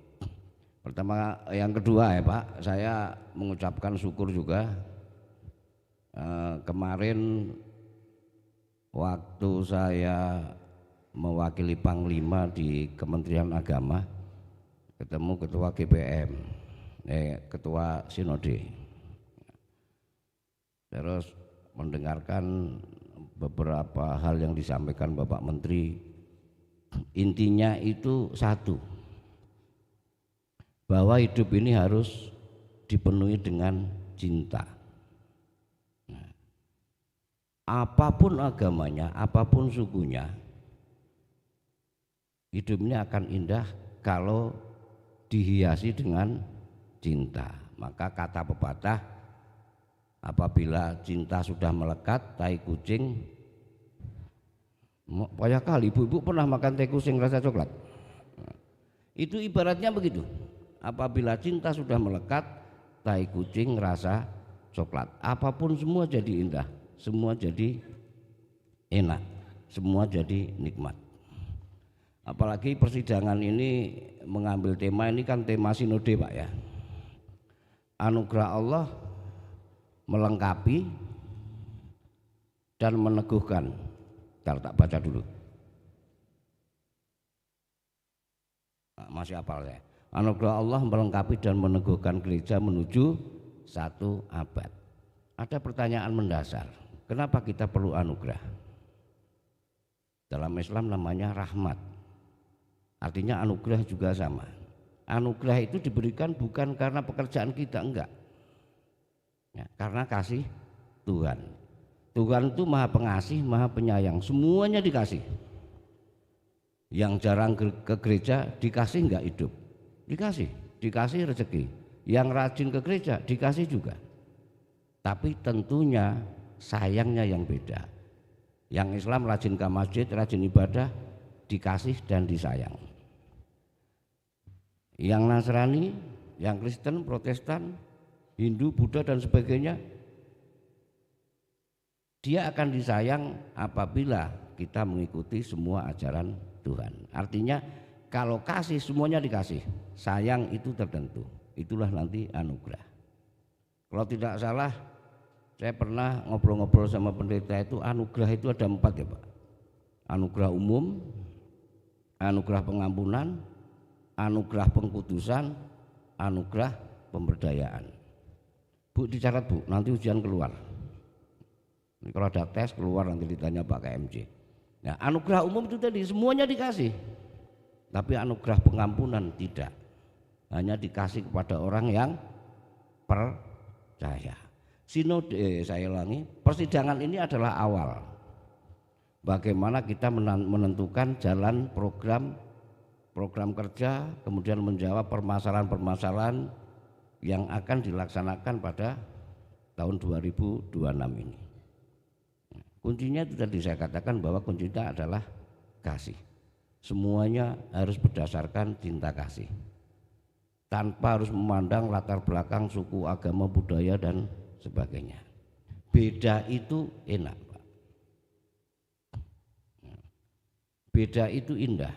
Pertama, yang kedua ya Pak, saya mengucapkan syukur juga. Kemarin waktu saya mewakili Panglima di Kementerian Agama, ketemu Ketua GPM, Ketua Sinode. Terus mendengarkan beberapa hal yang disampaikan Bapak Menteri. Intinya itu satu, bahwa hidup ini harus dipenuhi dengan cinta. Apapun agamanya, apapun sukunya, hidupnya akan indah kalau dihiasi dengan cinta. Maka kata pepatah, apabila cinta sudah melekat, tai kucing payah kali. Ibu-ibu pernah makan tai kucing rasa coklat? Itu ibaratnya begitu. Apabila cinta sudah melekat, tai kucing rasa coklat. Apapun semua jadi indah, semua jadi enak, semua jadi nikmat. Apalagi persidangan ini mengambil tema, ini kan tema sinode Pak ya. Anugerah Allah melengkapi dan meneguhkan. Ntar tak baca dulu. Masih hafal saya. Anugerah Allah melengkapi dan meneguhkan gereja menuju 1 abad. Ada pertanyaan mendasar. Kenapa kita perlu anugerah? Dalam Islam namanya rahmat. Artinya anugerah juga sama. Anugerah itu diberikan bukan karena pekerjaan kita, enggak. Ya, karena kasih Tuhan. Tuhan itu maha pengasih, maha penyayang, semuanya dikasih. Yang jarang ke gereja dikasih enggak hidup, dikasih rezeki. Yang rajin ke gereja dikasih juga. Tapi tentunya sayangnya yang beda. Yang Islam rajin ke masjid, rajin ibadah, dikasih dan disayang. Yang Nasrani, yang Kristen, Protestan, Hindu, Buddha dan sebagainya, dia akan disayang apabila kita mengikuti semua ajaran Tuhan. Artinya kalau kasih semuanya dikasih, sayang itu tertentu. Itulah nanti anugerah. Kalau tidak salah, saya pernah ngobrol-ngobrol sama pendeta itu, anugerah itu ada 4 ya Pak. Anugerah umum, anugerah pengampunan, anugerah pengkudusan, anugerah pemberdayaan. Bu dicatat Bu, nanti ujian keluar. Ini kalau ada tes keluar nanti ditanya Pak KMJ. Nah, anugerah umum itu tadi semuanya dikasih. Tapi anugerah pengampunan tidak. Hanya dikasih kepada orang yang percaya. Sinode, saya ulangi, persidangan ini adalah awal. Bagaimana kita menentukan jalan program kerja, kemudian menjawab permasalahan-permasalahan yang akan dilaksanakan pada tahun 2026 ini. Kuncinya itu tadi saya katakan bahwa kuncinya adalah kasih. Semuanya harus berdasarkan cinta kasih. Tanpa harus memandang latar belakang suku, agama, budaya dan sebagainya. Beda itu enak, Pak. Beda itu indah.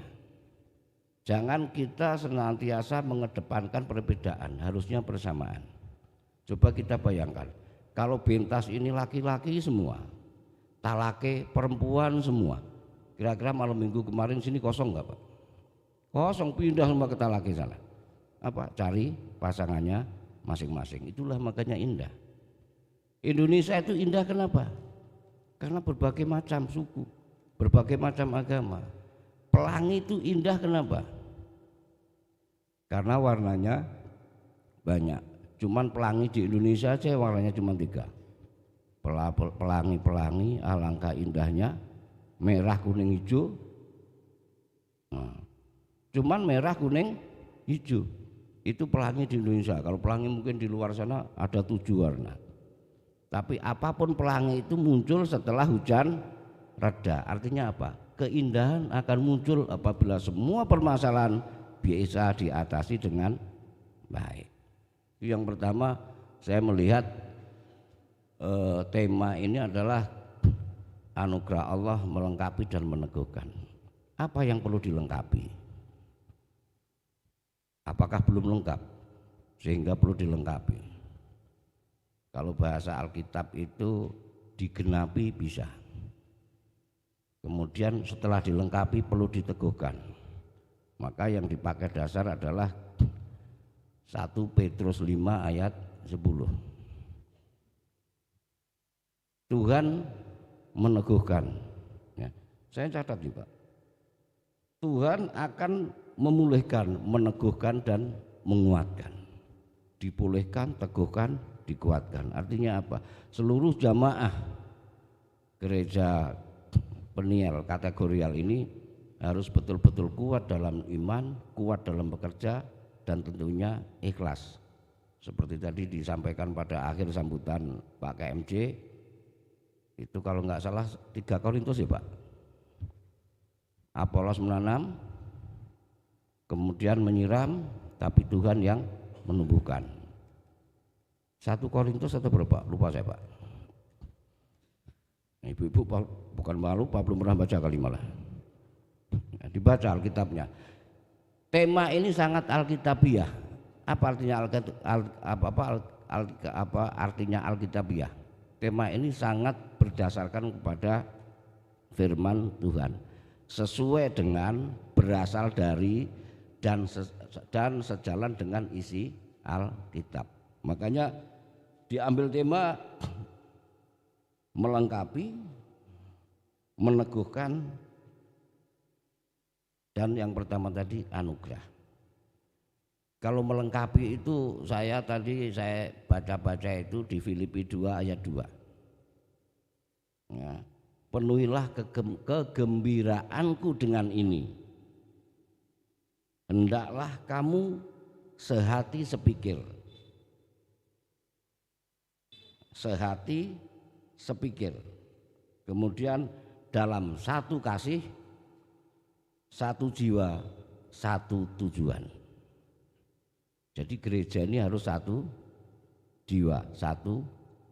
Jangan kita senantiasa mengedepankan perbedaan, harusnya persamaan. Coba kita bayangkan, kalau pentas ini laki-laki semua, talake perempuan semua, kira-kira malam minggu kemarin sini kosong nggak Pak? Kosong, pindah semua ke talake sana. Apa? Cari pasangannya masing-masing. Itulah makanya indah. Indonesia itu indah kenapa? Karena berbagai macam suku, berbagai macam agama. Pelangi itu indah kenapa? Karena warnanya banyak. Cuman pelangi di Indonesia aja warnanya cuma 3. Pelangi-pelangi alangkah indahnya, merah, kuning, hijau. Nah, cuman merah, kuning, hijau. Itu pelangi di Indonesia. Kalau pelangi mungkin di luar sana ada 7 warna. Tapi apapun pelangi itu muncul setelah hujan reda. Artinya apa? Keindahan akan muncul apabila semua permasalahan bisa diatasi dengan baik. Yang pertama saya melihat tema ini adalah anugerah Allah melengkapi dan meneguhkan. Apa yang perlu dilengkapi? Apakah belum lengkap sehingga perlu dilengkapi? Kalau bahasa Alkitab itu digenapi bisa. Kemudian setelah dilengkapi perlu diteguhkan. Maka yang dipakai dasar adalah 1 Petrus 5 ayat 10. Tuhan meneguhkan. Ya, saya catat juga. Tuhan akan memulihkan, meneguhkan dan menguatkan. Dipulihkan, teguhkan, dikuatkan. Artinya apa? Seluruh jamaah gereja Peniel kategorial ini harus betul-betul kuat dalam iman, kuat dalam bekerja, dan tentunya ikhlas. Seperti tadi disampaikan pada akhir sambutan Pak KMJ, itu kalau nggak salah 3 Korintus ya Pak. Apolos menanam, kemudian menyiram, tapi Tuhan yang menumbuhkan. 1 Korintus atau berapa? Lupa saya Pak. Ibu-ibu bukan malu, Pak belum pernah baca kali malah. Dibaca Alkitabnya. Tema ini sangat alkitabiah. Apa artinya alkitabiah? Tema ini sangat berdasarkan kepada firman Tuhan, sesuai dengan, berasal dari, dan sejalan dengan isi Alkitab. Makanya diambil tema melengkapi, meneguhkan, dan yang pertama tadi anugerah. Kalau melengkapi itu saya baca-baca itu di Filipi 2 ayat 2. Ya, penuhilah kegembiraanku dengan ini. Hendaklah kamu sehati sepikir. Sehati sepikir. Kemudian dalam satu kasih, satu jiwa, satu tujuan. Jadi gereja ini harus satu jiwa, satu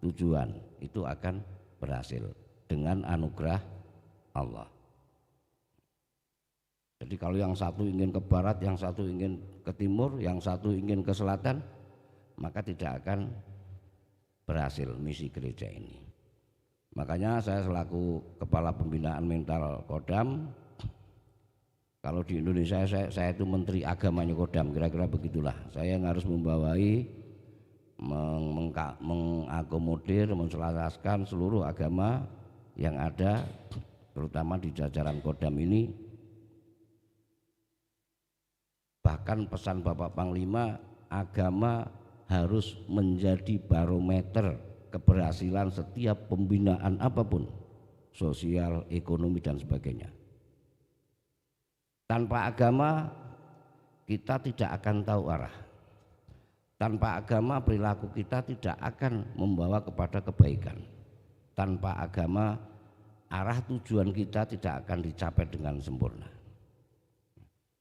tujuan. Itu akan berhasil dengan anugerah Allah. Jadi kalau yang satu ingin ke barat, yang satu ingin ke timur, yang satu ingin ke selatan, maka tidak akan berhasil misi gereja ini. Makanya saya selaku Kepala Pembinaan Mental Kodam, kalau di Indonesia saya itu Menteri Agamanya Kodam, kira-kira begitulah. Saya yang harus membawai, mengakomodir, menselaraskan seluruh agama yang ada, terutama di jajaran Kodam ini. Bahkan pesan Bapak Panglima, agama harus menjadi barometer keberhasilan setiap pembinaan apapun, sosial, ekonomi, dan sebagainya. Tanpa agama kita tidak akan tahu arah. Tanpa agama perilaku kita tidak akan membawa kepada kebaikan. Tanpa agama arah tujuan kita tidak akan dicapai dengan sempurna.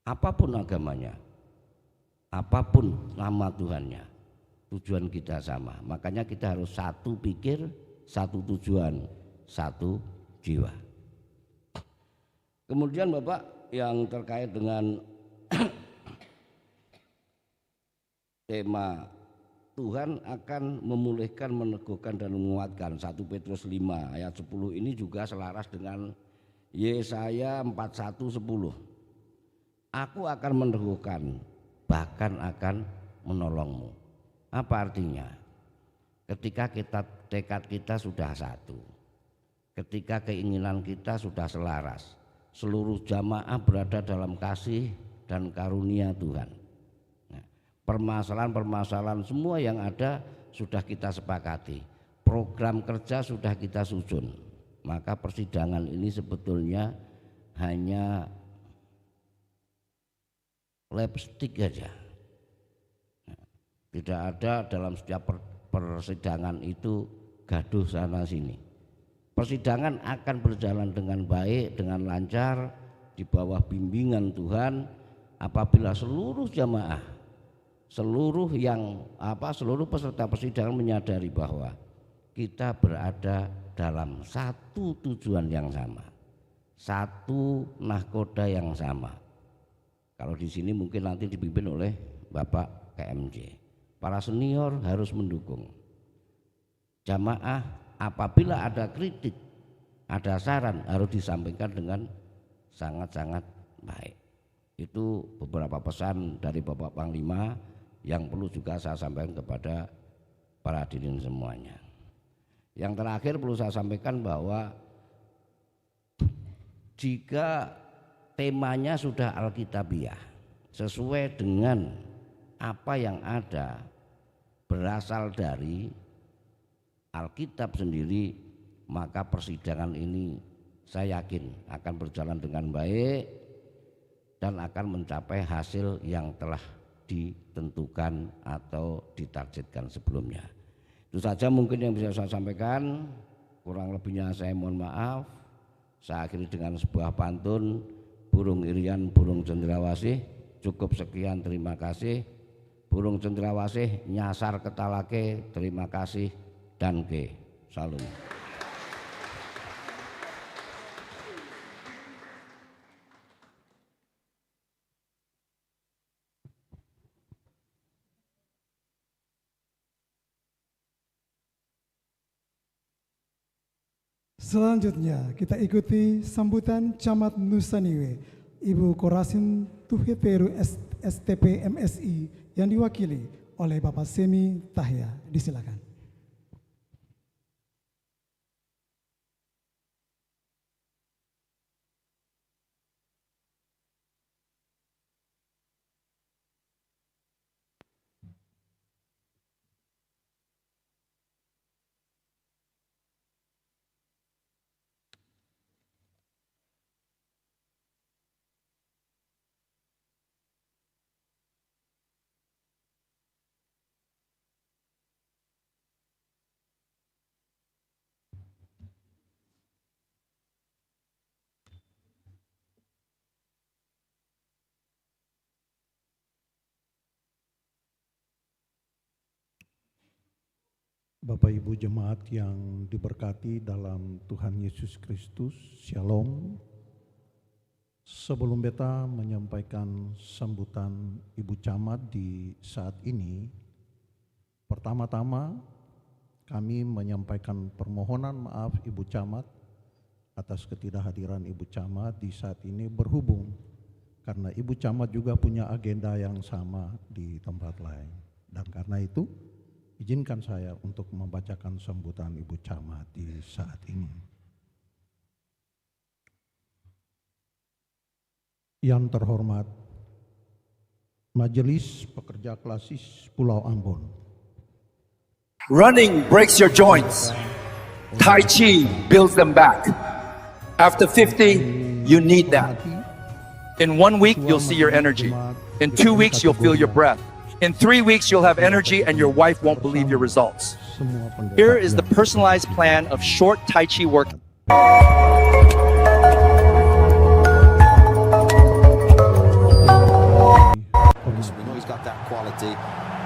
Apapun agamanya, apapun nama Tuhannya, tujuan kita sama. Makanya kita harus satu pikir, satu tujuan, satu jiwa. Kemudian Bapak, yang terkait dengan tema Tuhan akan memulihkan, meneguhkan, dan menguatkan, 1 Petrus 5 ayat 10 ini juga selaras dengan Yesaya 41:10. Aku akan meneguhkan, bahkan akan menolongmu. Apa artinya? Ketika tekad kita sudah satu, ketika keinginan kita sudah selaras, seluruh jamaah berada dalam kasih dan karunia Tuhan. Permasalahan-permasalahan semua yang ada sudah kita sepakati, program kerja sudah kita susun. Maka persidangan ini sebetulnya hanya lipstick aja. Tidak ada dalam setiap persidangan itu gaduh sana sini. Persidangan akan berjalan dengan baik, dengan lancar, di bawah bimbingan Tuhan, apabila seluruh jamaah, seluruh peserta persidangan menyadari bahwa kita berada dalam satu tujuan yang sama, satu nahkoda yang sama. Kalau di sini mungkin nanti dipimpin oleh Bapak KMJ. Para senior harus mendukung. Jamaah apabila ada kritik, ada saran, harus disampaikan dengan sangat-sangat baik. Itu beberapa pesan dari Bapak Panglima yang perlu juga saya sampaikan kepada para hadirin semuanya. Yang terakhir perlu saya sampaikan bahwa jika temanya sudah alkitabiah, sesuai dengan apa yang ada, berasal dari Alkitab sendiri, maka persidangan ini saya yakin akan berjalan dengan baik dan akan mencapai hasil yang telah ditentukan atau ditargetkan sebelumnya. Itu saja mungkin yang bisa saya sampaikan, kurang lebihnya saya mohon maaf. Saya akhiri dengan sebuah pantun, burung irian burung cendrawasih, Cukup sekian, terima kasih. Burung cendrawasih nyasar ketalake, terima kasih dan ke. Salam. Selanjutnya kita ikuti sambutan Camat Nusaniwe, Ibu Korasin Tuheteru STP MSI yang diwakili oleh Bapak Semi Tahya. Disilakan. Bapak Ibu jemaat yang diberkati dalam Tuhan Yesus Kristus, Shalom. Sebelum beta menyampaikan sambutan Ibu Camat di saat ini, pertama-tama kami menyampaikan permohonan maaf Ibu Camat atas ketidakhadiran Ibu Camat di saat ini, berhubung karena Ibu Camat juga punya agenda yang sama di tempat lain. Dan karena itu, izinkan saya untuk membacakan sambutan Ibu Camat di saat ini. Yang terhormat Majelis Pekerja Klasis Pulau Ambon. Running breaks your joints. Tai Chi builds them back. After 50, you need that. In 1 week, you'll see your energy. In 2 weeks, you'll feel your breath. In 3 weeks, you'll have energy and your wife won't believe your results. Here is the personalized plan of short Tai Chi work. We know he's got that quality,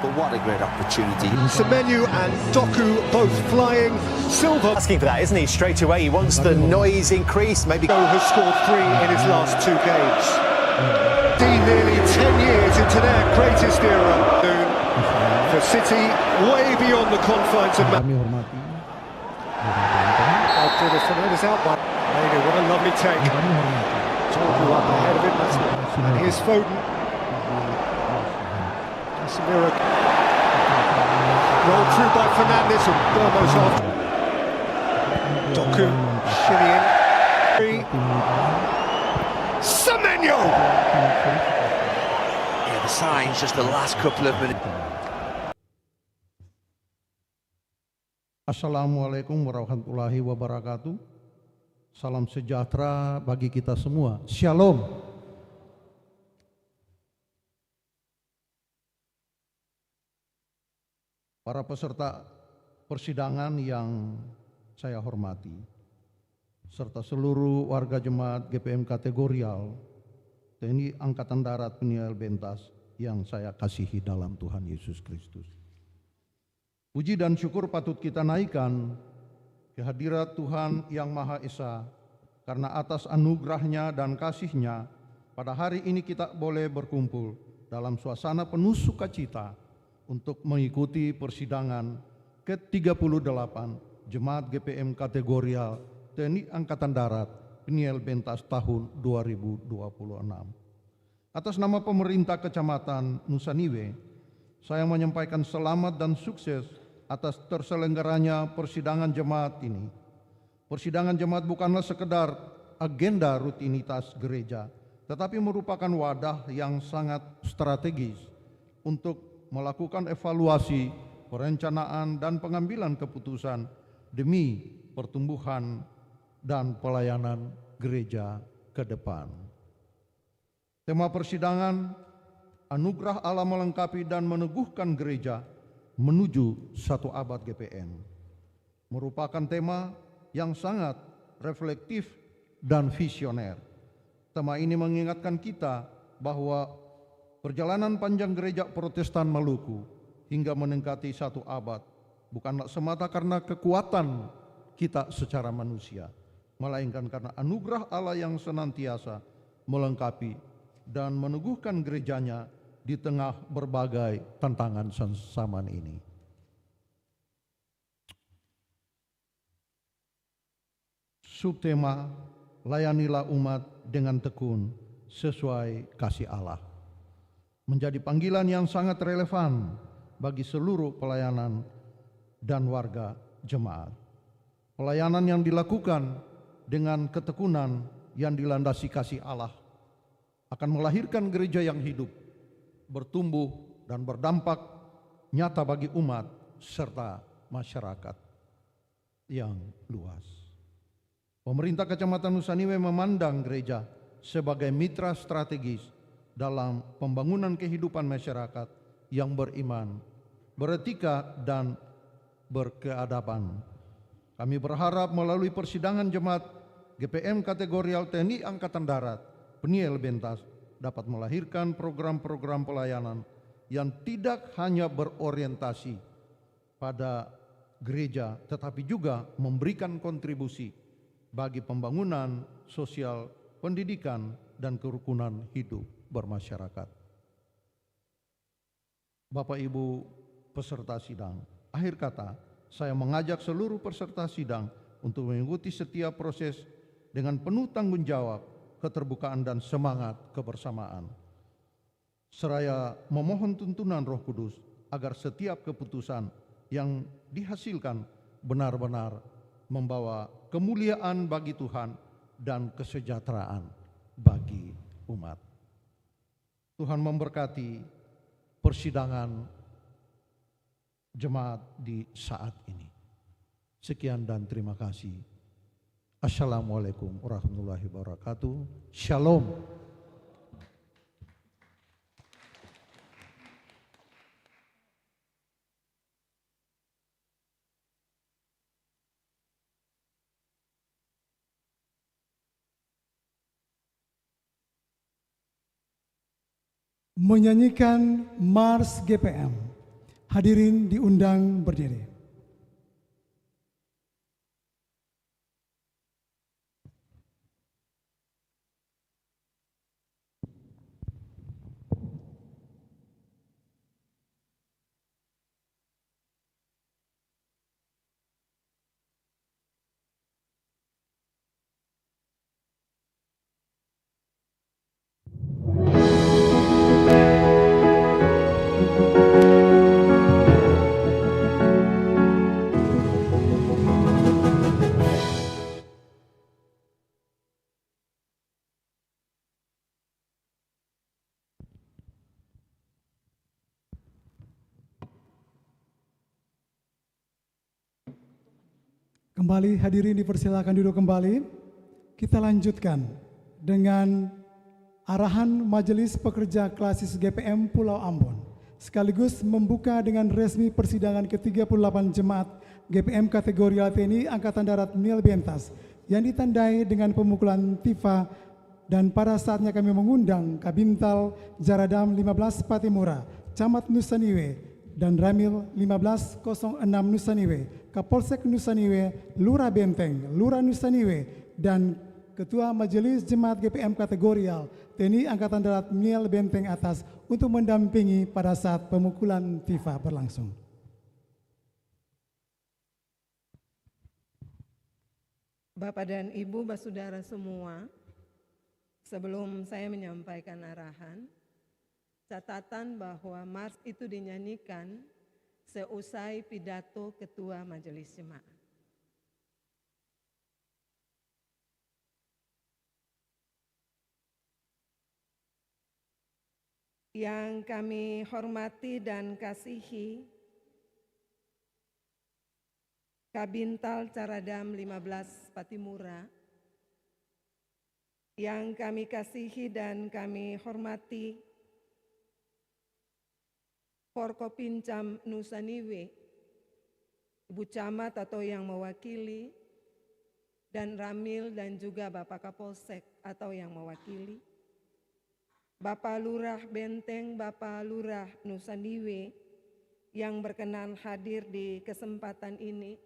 but what a great opportunity. Semenyo and Doku both flying. Silva asking for that, isn't he? Straight away, he wants the noise increase. Maybe has scored 3 in his last 2 games. Nearly 10 years into their greatest era. For City, way beyond the confines of. Kami hormati. Fernandez out by. What a lovely take. Toku up ahead of him. And here's Foden. Casemiro rolled through by Fernandez and Burmos off. Doku shimmy in. Semenyo! Yeah, the signs just the last couple of minutes. Assalamualaikum warahmatullahi wabarakatuh. Salam sejahtera bagi kita semua. Shalom. Para peserta persidangan yang saya hormati, serta seluruh warga jemaat GPM kategorial TNI Angkatan Darat Peniel Bentas yang saya kasihi dalam Tuhan Yesus Kristus. Puji dan syukur patut kita naikkan kehadirat Tuhan yang Maha Esa, karena atas anugerahnya dan kasihnya pada hari ini kita boleh berkumpul dalam suasana penuh sukacita untuk mengikuti persidangan ke-38 Jemaat GPM kategorial TNI Angkatan Darat Peniel Bentas tahun 2026. Atas nama pemerintah Kecamatan Nusaniwe, saya menyampaikan selamat dan sukses atas terselenggaranya persidangan jemaat ini. Persidangan jemaat bukanlah sekedar agenda rutinitas gereja, tetapi merupakan wadah yang sangat strategis untuk melakukan evaluasi, perencanaan, dan pengambilan keputusan demi pertumbuhan dan pelayanan gereja ke depan. Tema persidangan, anugerah Allah melengkapi dan meneguhkan gereja menuju 1 abad GPM, merupakan tema yang sangat reflektif dan visioner. Tema ini mengingatkan kita bahwa Perjalanan panjang gereja Protestan Maluku hingga meningkati 1 abad bukanlah semata karena kekuatan kita secara manusia, melainkan karena anugerah Allah yang senantiasa melengkapi dan meneguhkan gerejanya di tengah berbagai tantangan zaman ini. Subtema, layanilah umat dengan tekun sesuai kasih Allah, menjadi panggilan yang sangat relevan bagi seluruh pelayanan dan warga jemaat. Pelayanan yang dilakukan dengan ketekunan yang dilandasi kasih Allah akan melahirkan gereja yang hidup, bertumbuh dan berdampak nyata bagi umat serta masyarakat yang luas. Pemerintah Kecamatan Nusa-Niue memandang gereja sebagai mitra strategis dalam pembangunan kehidupan masyarakat yang beriman, beretika dan berkeadaban. Kami berharap melalui persidangan jemaat GPM Kategorial TNI Angkatan Darat Peniel Bentas dapat melahirkan program-program pelayanan yang tidak hanya berorientasi pada gereja tetapi juga memberikan kontribusi bagi pembangunan sosial, pendidikan dan kerukunan hidup bermasyarakat. Bapak Ibu peserta sidang, akhir kata saya mengajak seluruh peserta sidang untuk mengikuti setiap proses dengan penuh tanggung jawab, keterbukaan dan semangat kebersamaan. Seraya memohon tuntunan Roh Kudus agar setiap keputusan yang dihasilkan benar-benar membawa kemuliaan bagi Tuhan dan kesejahteraan bagi umat. Tuhan memberkati persidangan jemaat di saat ini. Sekian dan terima kasih. Assalamualaikum warahmatullahi wabarakatuh. Shalom. Menyanyikan Mars GPM. Hadirin diundang berdiri. Kembali hadirin dipersilakan duduk kembali. Kita lanjutkan dengan arahan Majelis Pekerja Klasis GPM Pulau Ambon, sekaligus membuka dengan resmi persidangan ke-38 Jemaat GPM Kategorial TNI Angkatan Darat Peniel Bentas yang ditandai dengan pemukulan tifa, dan pada saatnya kami mengundang Kabintal Jaradam 15 Patimura, Camat Nusa-Niue, dan Ramil 1506 Nusa-Niue, Kapolsek Nusa-Niue, Lurah Benteng, Lurah Nusa-Niue, dan Ketua Majelis Jemaat GPM Kategorial TNI Angkatan Darat Peniel Benteng Atas untuk mendampingi pada saat pemukulan tifa berlangsung. Bapak dan Ibu, Saudara semua, sebelum saya menyampaikan arahan, catatan bahwa Mars itu dinyanyikan seusai pidato Ketua Majelis Jemaat. Yang kami hormati dan kasihi Kabintal Caradam 15 Patimura, yang kami kasihi dan kami hormati Forkopincam Nusa-Niue, Ibu Camat atau yang mewakili, dan Ramil dan juga Bapak Kapolsek atau yang mewakili, Bapak Lurah Benteng, Bapak Lurah Nusandiwe yang berkenan hadir di kesempatan ini,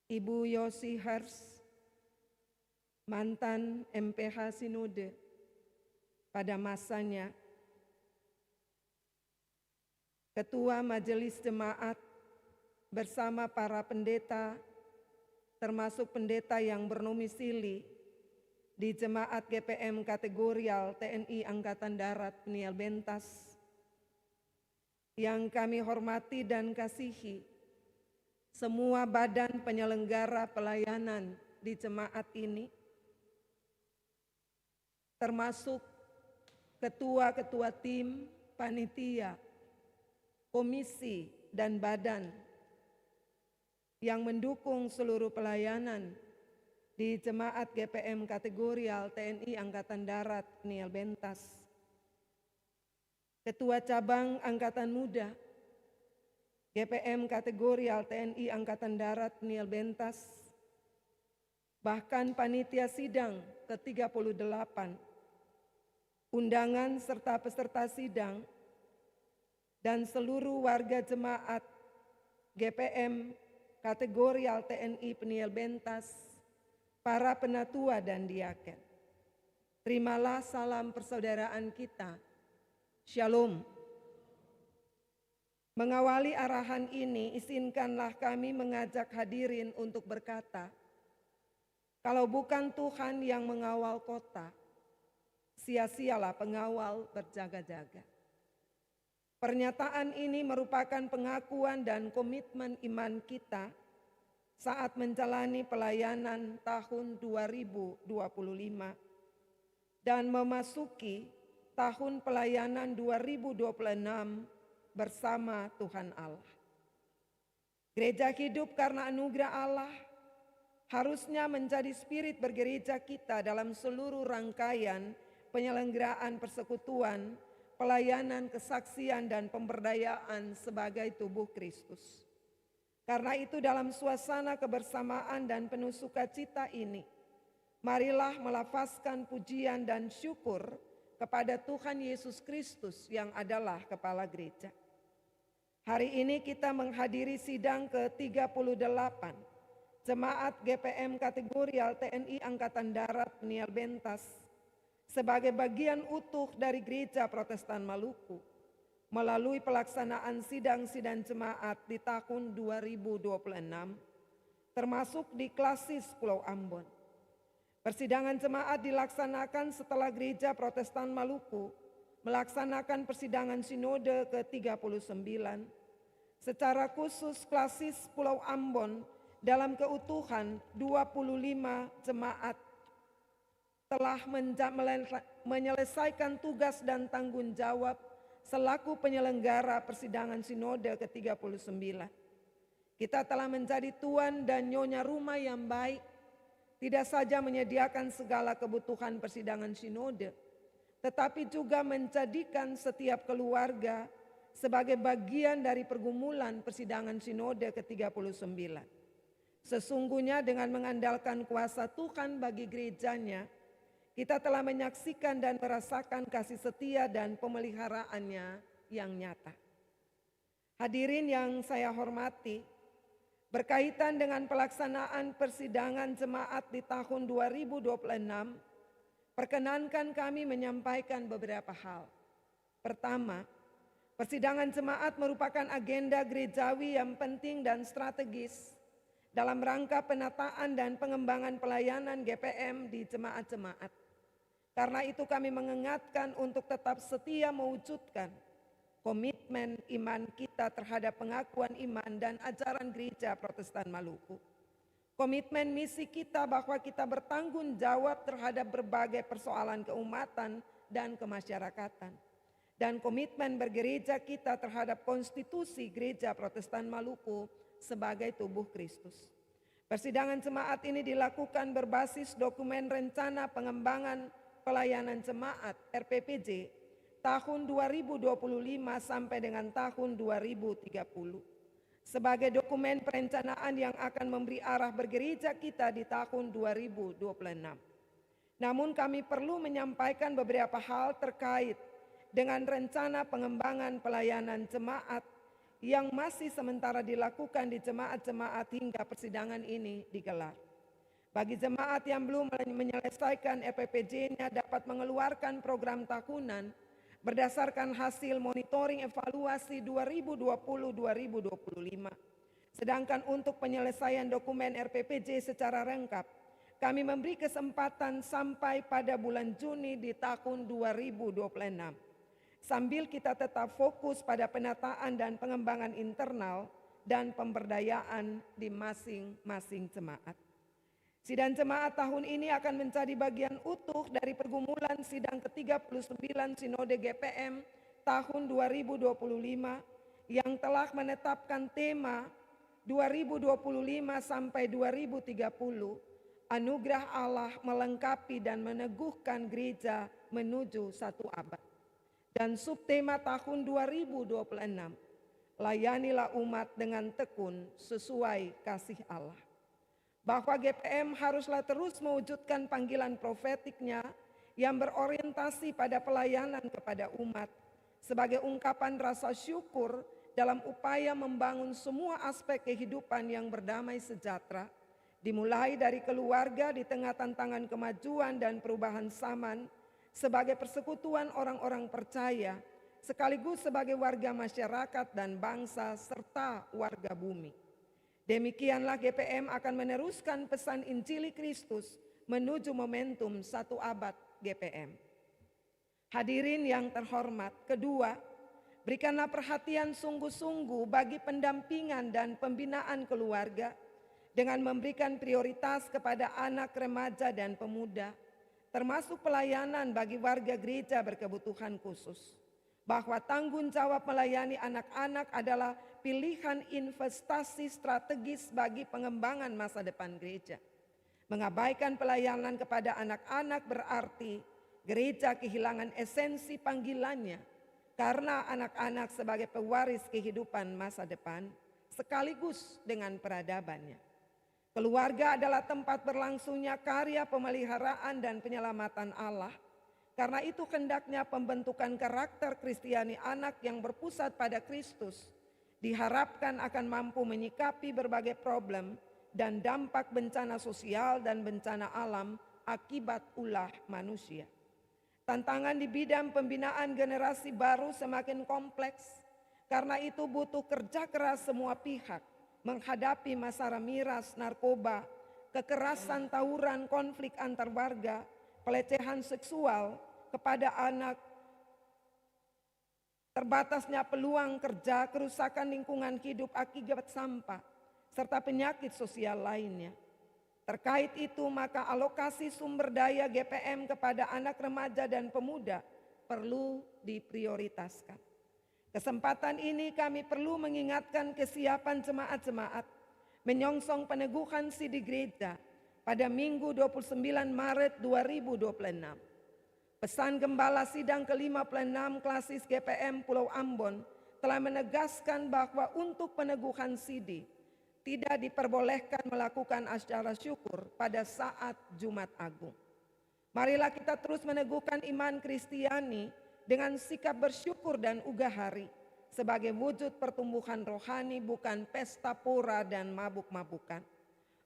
Ibu Yosi Hers, mantan MPH Sinode pada masanya, Ketua Majelis Jemaat bersama para pendeta, termasuk pendeta yang bernomisili di Jemaat GPM Kategorial TNI Angkatan Darat Peniel Bentas, yang kami hormati dan kasihi, semua badan penyelenggara pelayanan di jemaat ini, termasuk ketua-ketua tim, panitia, komisi, dan badan yang mendukung seluruh pelayanan di Jemaat GPM Kategorial TNI Angkatan Darat Peniel Bentas, Ketua Cabang Angkatan Muda GPM Kategorial TNI Angkatan Darat Peniel Bentas, bahkan panitia sidang ke-38, undangan serta peserta sidang, dan seluruh warga jemaat GPM Kategorial TNI Peniel Bentas, para penatua dan diaken. Terimalah salam persaudaraan kita. Shalom. Mengawali arahan ini, izinkanlah kami mengajak hadirin untuk berkata, kalau bukan Tuhan yang mengawal kota, sia-sialah pengawal berjaga-jaga. Pernyataan ini merupakan pengakuan dan komitmen iman kita saat menjalani pelayanan tahun 2025 dan memasuki tahun pelayanan 2026 bersama Tuhan Allah. Gereja hidup karena anugerah Allah harusnya menjadi spirit bergereja kita dalam seluruh rangkaian penyelenggaraan persekutuan, pelayanan, kesaksian, dan pemberdayaan sebagai tubuh Kristus. Karena itu dalam suasana kebersamaan dan penuh sukacita ini, marilah melafazkan pujian dan syukur kepada Tuhan Yesus Kristus yang adalah Kepala Gereja. Hari ini kita menghadiri sidang ke-38 Jemaat GPM Kategorial TNI Angkatan Darat Peniel Bentas sebagai bagian utuh dari Gereja Protestan Maluku melalui pelaksanaan sidang-sidang jemaat di tahun 2026, termasuk di Klasis Pulau Ambon. Persidangan jemaat dilaksanakan setelah Gereja Protestan Maluku melaksanakan persidangan sinode ke-39. Secara khusus Klasis Pulau Ambon dalam keutuhan 25 jemaat telah menyelesaikan tugas dan tanggung jawab selaku penyelenggara persidangan sinode ke-39. Kita telah menjadi tuan dan nyonya rumah yang baik, tidak saja menyediakan segala kebutuhan persidangan sinode, tetapi juga menjadikan setiap keluarga sebagai bagian dari pergumulan persidangan sinode ke-39. Sesungguhnya dengan mengandalkan kuasa Tuhan bagi gerejanya, kita telah menyaksikan dan merasakan kasih setia dan pemeliharaannya yang nyata. Hadirin yang saya hormati, berkaitan dengan pelaksanaan persidangan jemaat di tahun 2026, perkenankan kami menyampaikan beberapa hal. Pertama, persidangan jemaat merupakan agenda gerejawi yang penting dan strategis dalam rangka penataan dan pengembangan pelayanan GPM di jemaat-jemaat. Karena itu kami mengingatkan untuk tetap setia mewujudkan komitmen iman kita terhadap pengakuan iman dan ajaran Gereja Protestan Maluku. Komitmen misi kita bahwa kita bertanggung jawab terhadap berbagai persoalan keumatan dan kemasyarakatan. Dan komitmen bergereja kita terhadap konstitusi Gereja Protestan Maluku sebagai tubuh Kristus. Persidangan jemaat ini dilakukan berbasis dokumen rencana pengembangan pelayanan jemaat RPPJ tahun 2025 sampai dengan tahun 2030 sebagai dokumen perencanaan yang akan memberi arah bergereja kita di tahun 2026. Namun kami perlu menyampaikan beberapa hal terkait dengan rencana pengembangan pelayanan jemaat yang masih sementara dilakukan di jemaat-jemaat hingga persidangan ini digelar. Bagi jemaat yang belum menyelesaikan RPPJ-nya dapat mengeluarkan program tahunan berdasarkan hasil monitoring evaluasi 2020-2025. Sedangkan untuk penyelesaian dokumen RPPJ secara lengkap, kami memberi kesempatan sampai pada bulan Juni di tahun 2026. Sambil kita tetap fokus pada penataan dan pengembangan internal dan pemberdayaan di masing-masing jemaat. Sidang jemaat tahun ini akan menjadi bagian utuh dari pergumulan sidang ke-39 Sinode GPM tahun 2025 yang telah menetapkan tema 2025 sampai 2030, Anugerah Allah melengkapi dan meneguhkan gereja menuju satu abad. Dan subtema tahun 2026, layanilah umat dengan tekun sesuai kasih Allah. Bahwa GPM haruslah terus mewujudkan panggilan profetiknya yang berorientasi pada pelayanan kepada umat sebagai ungkapan rasa syukur dalam upaya membangun semua aspek kehidupan yang berdamai sejahtera, dimulai dari keluarga di tengah tantangan kemajuan dan perubahan zaman, sebagai persekutuan orang-orang percaya, sekaligus sebagai warga masyarakat dan bangsa serta warga bumi. Demikianlah GPM akan meneruskan pesan Injili Kristus menuju momentum satu abad GPM. Hadirin yang terhormat, kedua, berikanlah perhatian sungguh-sungguh bagi pendampingan dan pembinaan keluarga dengan memberikan prioritas kepada anak, remaja, dan pemuda, termasuk pelayanan bagi warga gereja berkebutuhan khusus. Bahwa tanggung jawab melayani anak-anak adalah pilihan investasi strategis bagi pengembangan masa depan gereja. Mengabaikan pelayanan kepada anak-anak berarti gereja kehilangan esensi panggilannya, karena anak-anak sebagai pewaris kehidupan masa depan sekaligus dengan peradabannya. Keluarga adalah tempat berlangsungnya karya pemeliharaan dan penyelamatan Allah. Karena itu hendaknya pembentukan karakter Kristiani anak yang berpusat pada Kristus diharapkan akan mampu menyikapi berbagai problem dan dampak bencana sosial dan bencana alam akibat ulah manusia. Tantangan di bidang pembinaan generasi baru semakin kompleks, karena itu butuh kerja keras semua pihak menghadapi masalah miras, narkoba, kekerasan, tawuran, konflik antar warga, pelecehan seksual kepada anak, terbatasnya peluang kerja, kerusakan lingkungan hidup akibat sampah, serta penyakit sosial lainnya. Terkait itu, maka alokasi sumber daya GPM kepada anak, remaja, dan pemuda perlu diprioritaskan. Kesempatan ini kami perlu mengingatkan kesiapan jemaat-jemaat menyongsong peneguhan sidi gereja pada Minggu 29 Maret 2026. Pesan Gembala Sidang ke-56 Klasis GPM Pulau Ambon telah menegaskan bahwa untuk peneguhan sidi tidak diperbolehkan melakukan acara syukur pada saat Jumat Agung. Marilah kita terus meneguhkan iman Kristiani dengan sikap bersyukur dan ugahari sebagai wujud pertumbuhan rohani, bukan pesta pora dan mabuk-mabukan.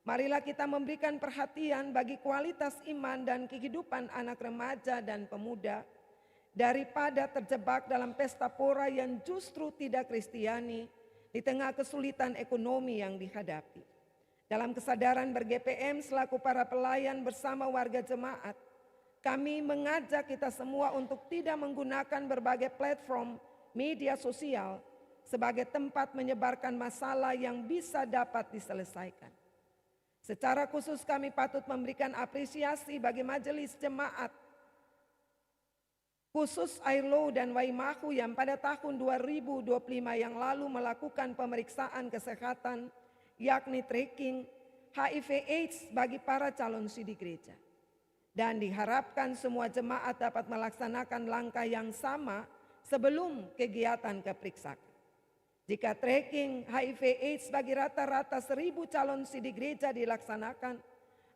Marilah kita memberikan perhatian bagi kualitas iman dan kehidupan anak, remaja, dan pemuda daripada terjebak dalam pesta pora yang justru tidak Kristiani di tengah kesulitan ekonomi yang dihadapi. Dalam kesadaran ber-GPM selaku para pelayan bersama warga jemaat, kami mengajak kita semua untuk tidak menggunakan berbagai platform media sosial sebagai tempat menyebarkan masalah yang bisa dapat diselesaikan. Secara khusus kami patut memberikan apresiasi bagi majelis jemaat khusus Airlo dan Waimahu yang pada tahun 2025 yang lalu melakukan pemeriksaan kesehatan, yakni tracking HIV/AIDS bagi para calon sidi gereja. Dan diharapkan semua jemaat dapat melaksanakan langkah yang sama sebelum kegiatan keperiksaan. Jika tracking HIV/AIDS bagi rata-rata 1.000 calon sidi gereja dilaksanakan,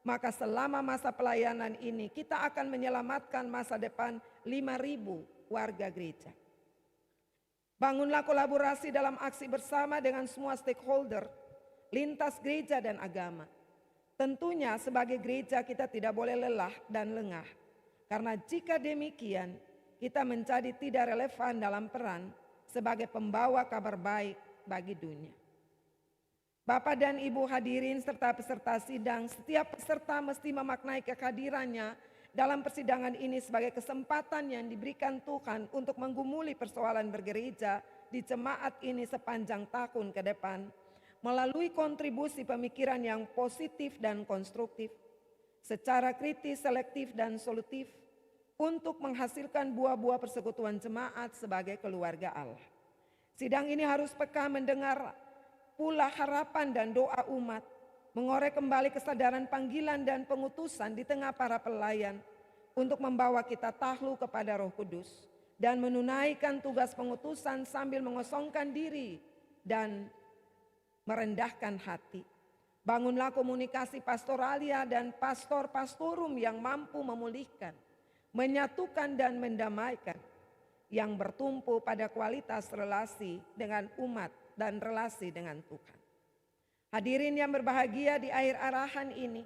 maka selama masa pelayanan ini kita akan menyelamatkan masa depan 5.000 warga gereja. Bangunlah kolaborasi dalam aksi bersama dengan semua stakeholder, lintas gereja dan agama. Tentunya sebagai gereja kita tidak boleh lelah dan lengah, karena jika demikian kita menjadi tidak relevan dalam peran sebagai pembawa kabar baik bagi dunia. Bapak dan Ibu hadirin serta peserta sidang, setiap peserta mesti memaknai kehadirannya dalam persidangan ini sebagai kesempatan yang diberikan Tuhan untuk menggumuli persoalan bergereja di jemaat ini sepanjang tahun ke depan, melalui kontribusi pemikiran yang positif dan konstruktif, secara kritis, selektif, dan solutif, untuk menghasilkan buah-buah persekutuan jemaat sebagai keluarga Allah. Sidang ini harus peka mendengar pula harapan dan doa umat, mengorek kembali kesadaran panggilan dan pengutusan di tengah para pelayan untuk membawa kita takluk kepada Roh Kudus dan menunaikan tugas pengutusan sambil mengosongkan diri dan merendahkan hati. Bangunlah komunikasi pastoralia dan pastor-pastorum yang mampu memulihkan, menyatukan dan mendamaikan, yang bertumpu pada kualitas relasi dengan umat dan relasi dengan Tuhan. Hadirin yang berbahagia, di akhir arahan ini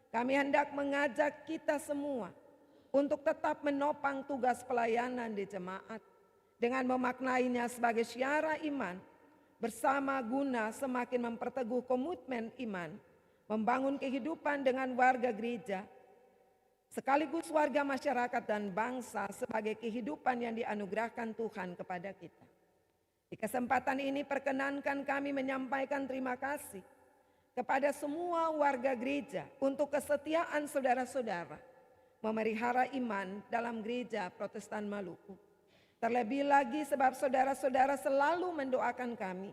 kami hendak mengajak kita semua untuk tetap menopang tugas pelayanan di jemaat dengan memaknainya sebagai syiara iman bersama guna semakin memperteguh komitmen iman, membangun kehidupan dengan warga gereja sekaligus warga masyarakat dan bangsa sebagai kehidupan yang dianugerahkan Tuhan kepada kita. Di kesempatan ini perkenankan kami menyampaikan terima kasih kepada semua warga gereja untuk kesetiaan saudara-saudara memelihara iman dalam gereja Protestan Maluku. Terlebih lagi sebab saudara-saudara selalu mendoakan kami,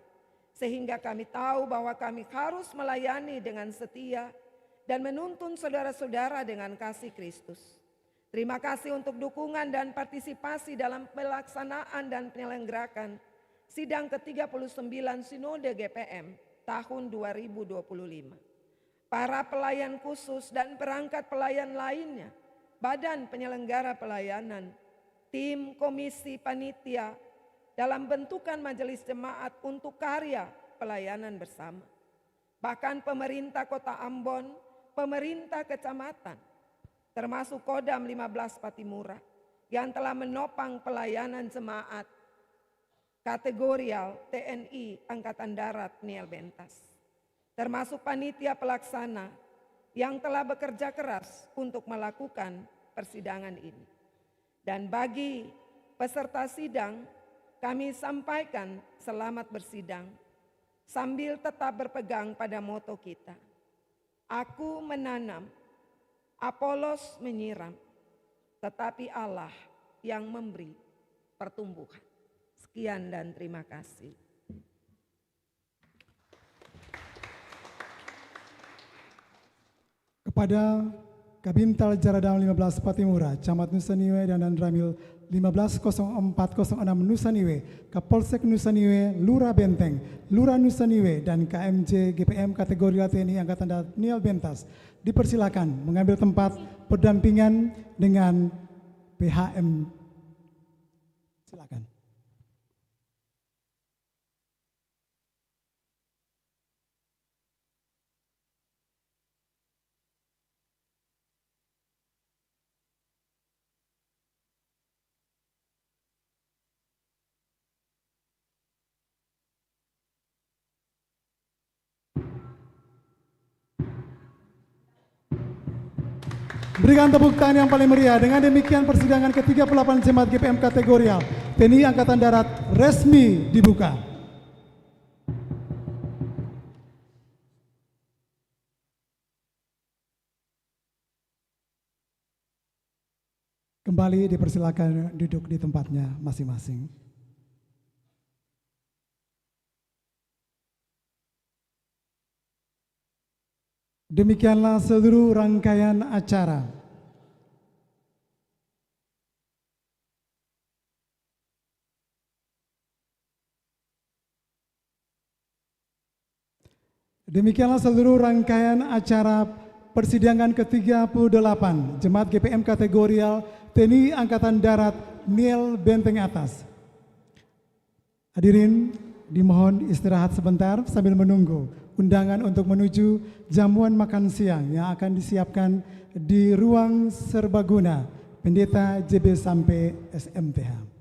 sehingga kami tahu bahwa kami harus melayani dengan setia dan menuntun saudara-saudara dengan kasih Kristus. Terima kasih untuk dukungan dan partisipasi dalam pelaksanaan dan penyelenggarakan sidang ke-39 Sinode GPM tahun 2025. Para pelayan khusus dan perangkat pelayan lainnya, badan penyelenggara pelayanan, tim, komisi, panitia, dalam bentukan majelis jemaat untuk karya pelayanan bersama. Bahkan pemerintah Kota Ambon, pemerintah kecamatan, termasuk Kodam 15 Patimura, yang telah menopang pelayanan jemaat kategorial TNI Angkatan Darat Niel Bentas, termasuk panitia pelaksana yang telah bekerja keras untuk melakukan persidangan ini. Dan bagi peserta sidang, kami sampaikan selamat bersidang sambil tetap berpegang pada moto kita. Aku menanam, Apolos menyiram, tetapi Allah yang memberi pertumbuhan. Sekian dan terima kasih. Kepada Kabintal Jaradam 15 Patimura, Camat Nusa Niue dan Ramil 150406 Nusa Niue, Kapolsek Nusa Niue, Lurah Benteng, Lurah Nusa Niue, dan KMJ GPM kategori TNI Angkatan Darat Niel Bentas dipersilakan mengambil tempat berdampingan dengan PHM. Silakan. Berikan tepuk tangan yang paling meriah. Dengan demikian persidangan ke-38 Jemaat GPM kategorial TNI Angkatan Darat resmi dibuka. Kembali dipersilakan duduk di tempatnya masing-masing. Demikianlah seluruh rangkaian acara. Demikianlah seluruh rangkaian acara persidangan ke-38 Jemaat GPM Kategorial TNI Angkatan Darat Niel Benteng Atas. Hadirin dimohon istirahat sebentar sambil menunggu undangan untuk menuju jamuan makan siang yang akan disiapkan di ruang serbaguna Pendeta JB sampai SMTH.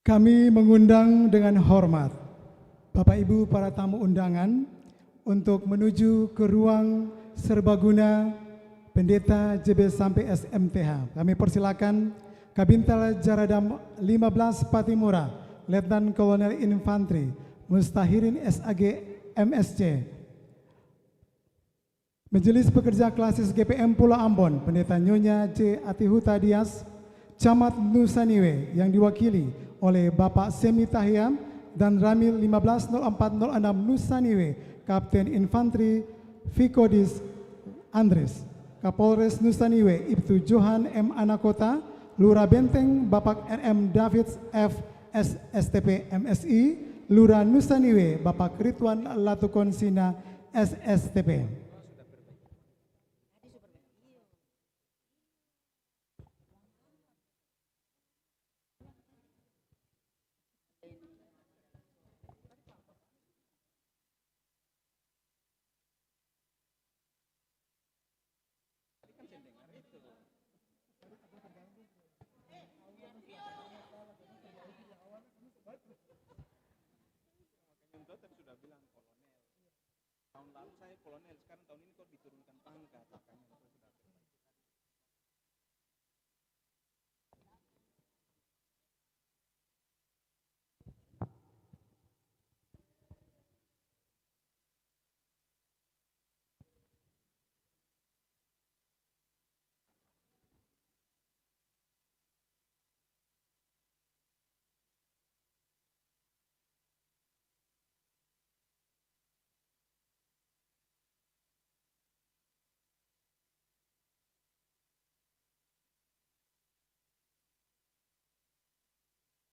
Kami mengundang dengan hormat Bapak Ibu para tamu undangan untuk menuju ke ruang serbaguna Pendeta JB sampai SMTH. Kami persilakan Kabintal Jaradam 15 Patimura, Letnan Kolonel Infantri Mustahirin SAG MSC, Majelis Pekerja Klasis GPM Pulau Ambon, Pendeta Nyonya J. Atihuta Dias, Camat Nusaniwe yang diwakili oleh Bapak Semi Tahiam dan Ramil 150406 Nusaniwe, Kapten Infantri Fikodis Andres, Kapolres Nusaniwe Ibtu Johan M. Anakota, Lurah Benteng Bapak RM Davids F. SSTP MSI, Lurah Nusaniwe Bapak Ridwan Latukonsina SSTP. Tahun lalu saya kolonel, sekarang tahun ini kok diturunkan pangkat.